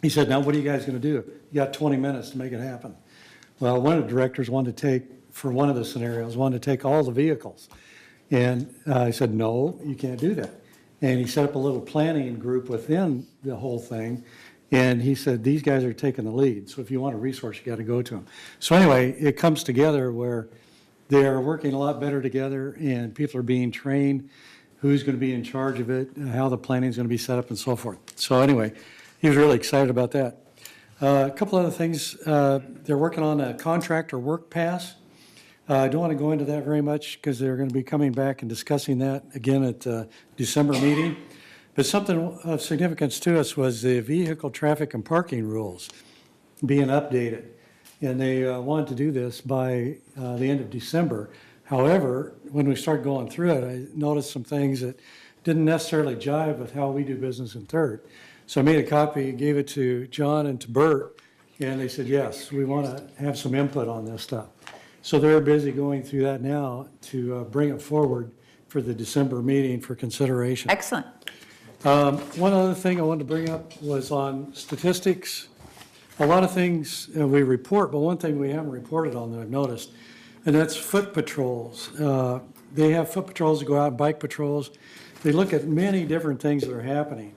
He said, now what are you guys going to do? You got 20 minutes to make it happen. Well, one of the directors wanted to take, for one of the scenarios, wanted to take all the vehicles. And I said, no, you can't do that. And he set up a little planning group within the whole thing. And he said, these guys are taking the lead. So if you want a resource, you got to go to them. So anyway, it comes together where they are working a lot better together and people are being trained, who's going to be in charge of it, how the planning is going to be set up and so forth. So anyway, he was really excited about that. A couple other things, they're working on a contractor work pass. I don't want to go into that very much because they're going to be coming back and discussing that again at the December meeting. But something of significance to us was the vehicle traffic and parking rules being updated. And they wanted to do this by the end of December. However, when we started going through it, I noticed some things that didn't necessarily jive with how we do business in Third. So I made a copy, gave it to John and to Bert, And they said, yes, we want to have some input on this stuff. So they're busy going through that now to bring it forward for the December meeting for consideration. Excellent. One other thing I wanted to bring up was on statistics. A lot of things we report, but one thing we haven't reported on that I've noticed, and that's foot patrols. They have foot patrols that go out, bike patrols. They look at many different things that are happening.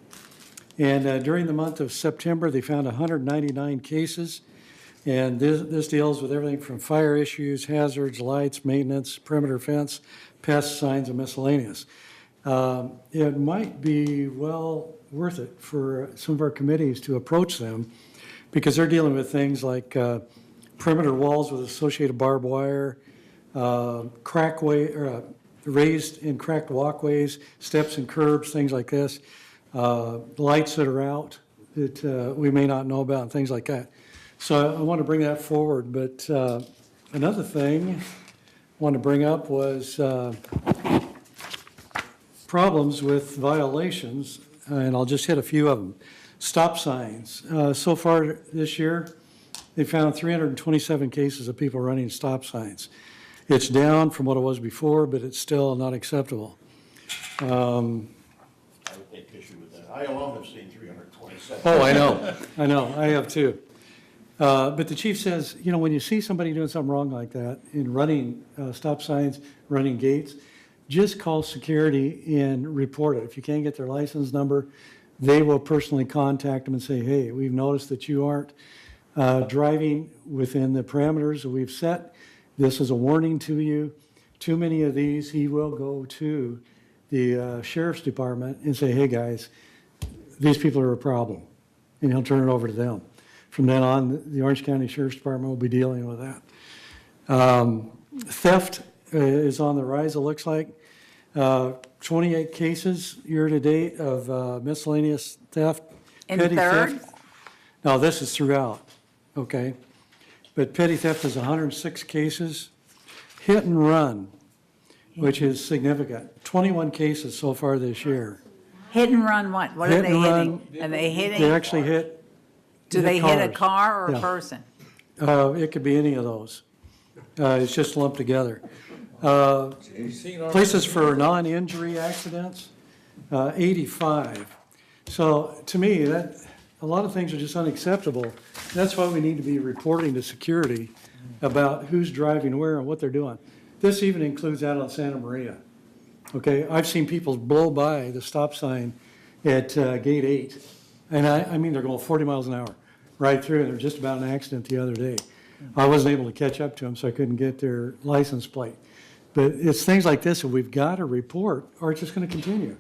And during the month of September, they found 199 cases. And this deals with everything from fire issues, hazards, lights, maintenance, perimeter fence, pest signs, and miscellaneous. It might be well worth it for some of our committees to approach them, because they're dealing with things like perimeter walls with associated barbed wire, raised and cracked walkways, steps and curbs, things like this, lights that are out that we may not know about, and things like that. So I want to bring that forward, but another thing I want to bring up was problems with violations, and I'll just hit a few of them. Stop signs. So far this year, they found 327 cases of people running stop signs. It's down from what it was before, but it's still not acceptable. I would take issue with that. I alone have seen 327. Oh, I know, I have too. But the chief says, you know, when you see somebody doing something wrong like that, in running stop signs, running gates, just call security and report it. If you can't get their license number, they will personally contact them and say, hey, we've noticed that you aren't driving within the parameters that we've set. This is a warning to you. Too many of these, he will go to the sheriff's department and say, hey, guys, these people are a problem, and he'll turn it over to them. From then on, the Orange County Sheriff's Department will be dealing with that. Theft is on the rise, it looks like. 28 cases year-to-date of miscellaneous theft. In Petty third? theft. No, this is throughout, okay? But petty theft is 106 cases. Hit and run, which is significant, 21 cases so far this year. Hit and run what? What are Hit they and hitting? run, Are they hitting? They actually hit. Do they hit a cars. car or a Yeah. person? It could be any of those. It's just lumped together. Places for non-injury accidents, 85. So to me, that, a lot of things are just unacceptable. That's why we need to be reporting to security about who's driving where and what they're doing. This even includes out on Santa Maria. Okay, I've seen people blow by the stop sign at gate 8. And I mean, they're going 40 miles an hour right through, and there was just about an accident the other day. I wasn't able to catch up to them, so I couldn't get their license plate. But it's things like this that we've got to report, or it's just going to continue.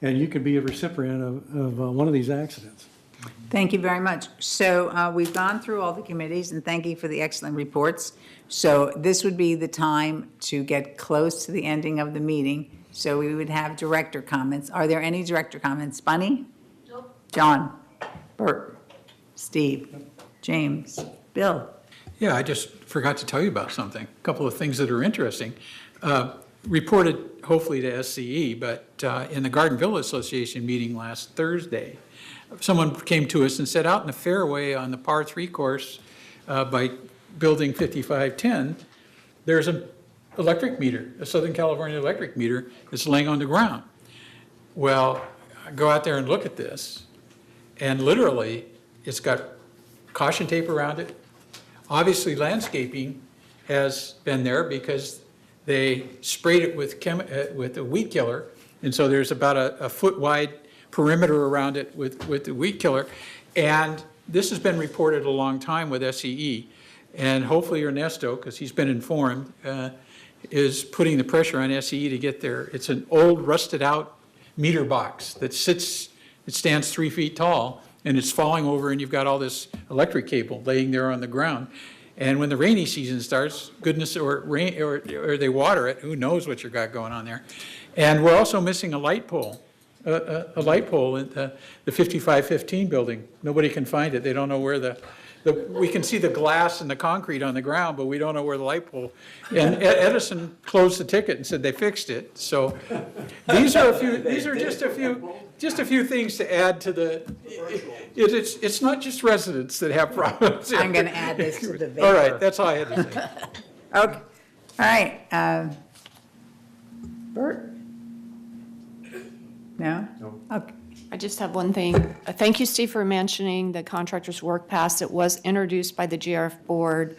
And you could be a recipient of one of these accidents. Thank you very much. So we've gone through all the committees, and thank you for the excellent reports. So this would be the time to get close to the ending of the meeting. So we would have director comments. Are there any director comments? Bunny? Nope. John? Bert? Steve? James? Bill? Yeah, I just forgot to tell you about something, a couple of things that are interesting. Reported hopefully to SCE, but in the Gardenville Association meeting last Thursday, someone came to us and said out in the fairway on the par 3 course by building 5510, there's an electric meter, a Southern California electric meter that's laying on the ground. Well, I go out there and look at this, and literally it's got caution tape around it. Obviously, landscaping has been there because they sprayed it with a weed killer, and so there's about a foot wide perimeter around it with the weed killer. And this has been reported a long time with SCE, and hopefully Ernesto, because he's been informed, is putting the pressure on SCE to get there. It's an old rusted out meter box that sits, it stands 3 feet tall, and it's falling over, and you've got all this electric cable laying there on the ground. And when the rainy season starts, goodness, or they water it, who knows what you got going on there. And we're also missing a light pole, a light pole in the 5515 building. Nobody can find it. They don't know where the we can see the glass and the concrete on the ground, but we don't know where the light pole. And Edison closed the ticket and said they fixed it. So these are just a few things to add to the, it's not just residents that have problems. I'm going to add this to the All vapor. right, that's all I had to say. Okay, all right. Bert? No? Okay. I just have one thing. Thank you, Steve, for mentioning the contractor's work pass. It was introduced by the GRF board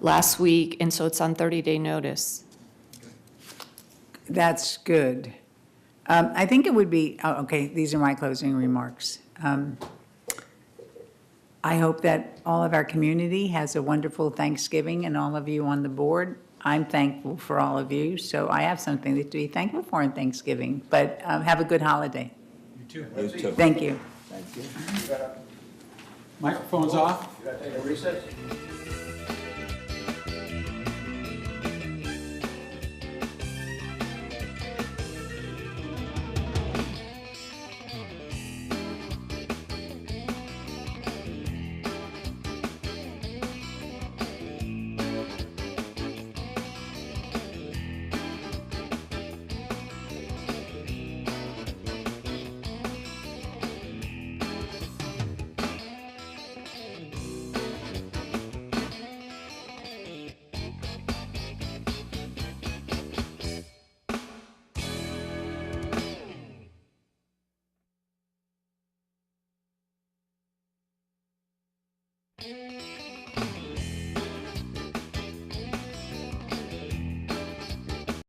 last week, and so it's on 30-day notice. That's good. I think it would be, okay, these are my closing remarks. I hope that all of our community has a wonderful Thanksgiving, and all of you on the board. I'm thankful for all of you, so I have something to be thankful for on Thanksgiving. But have a good holiday. You too. Thank you. Microphone's off. You gotta take a recess?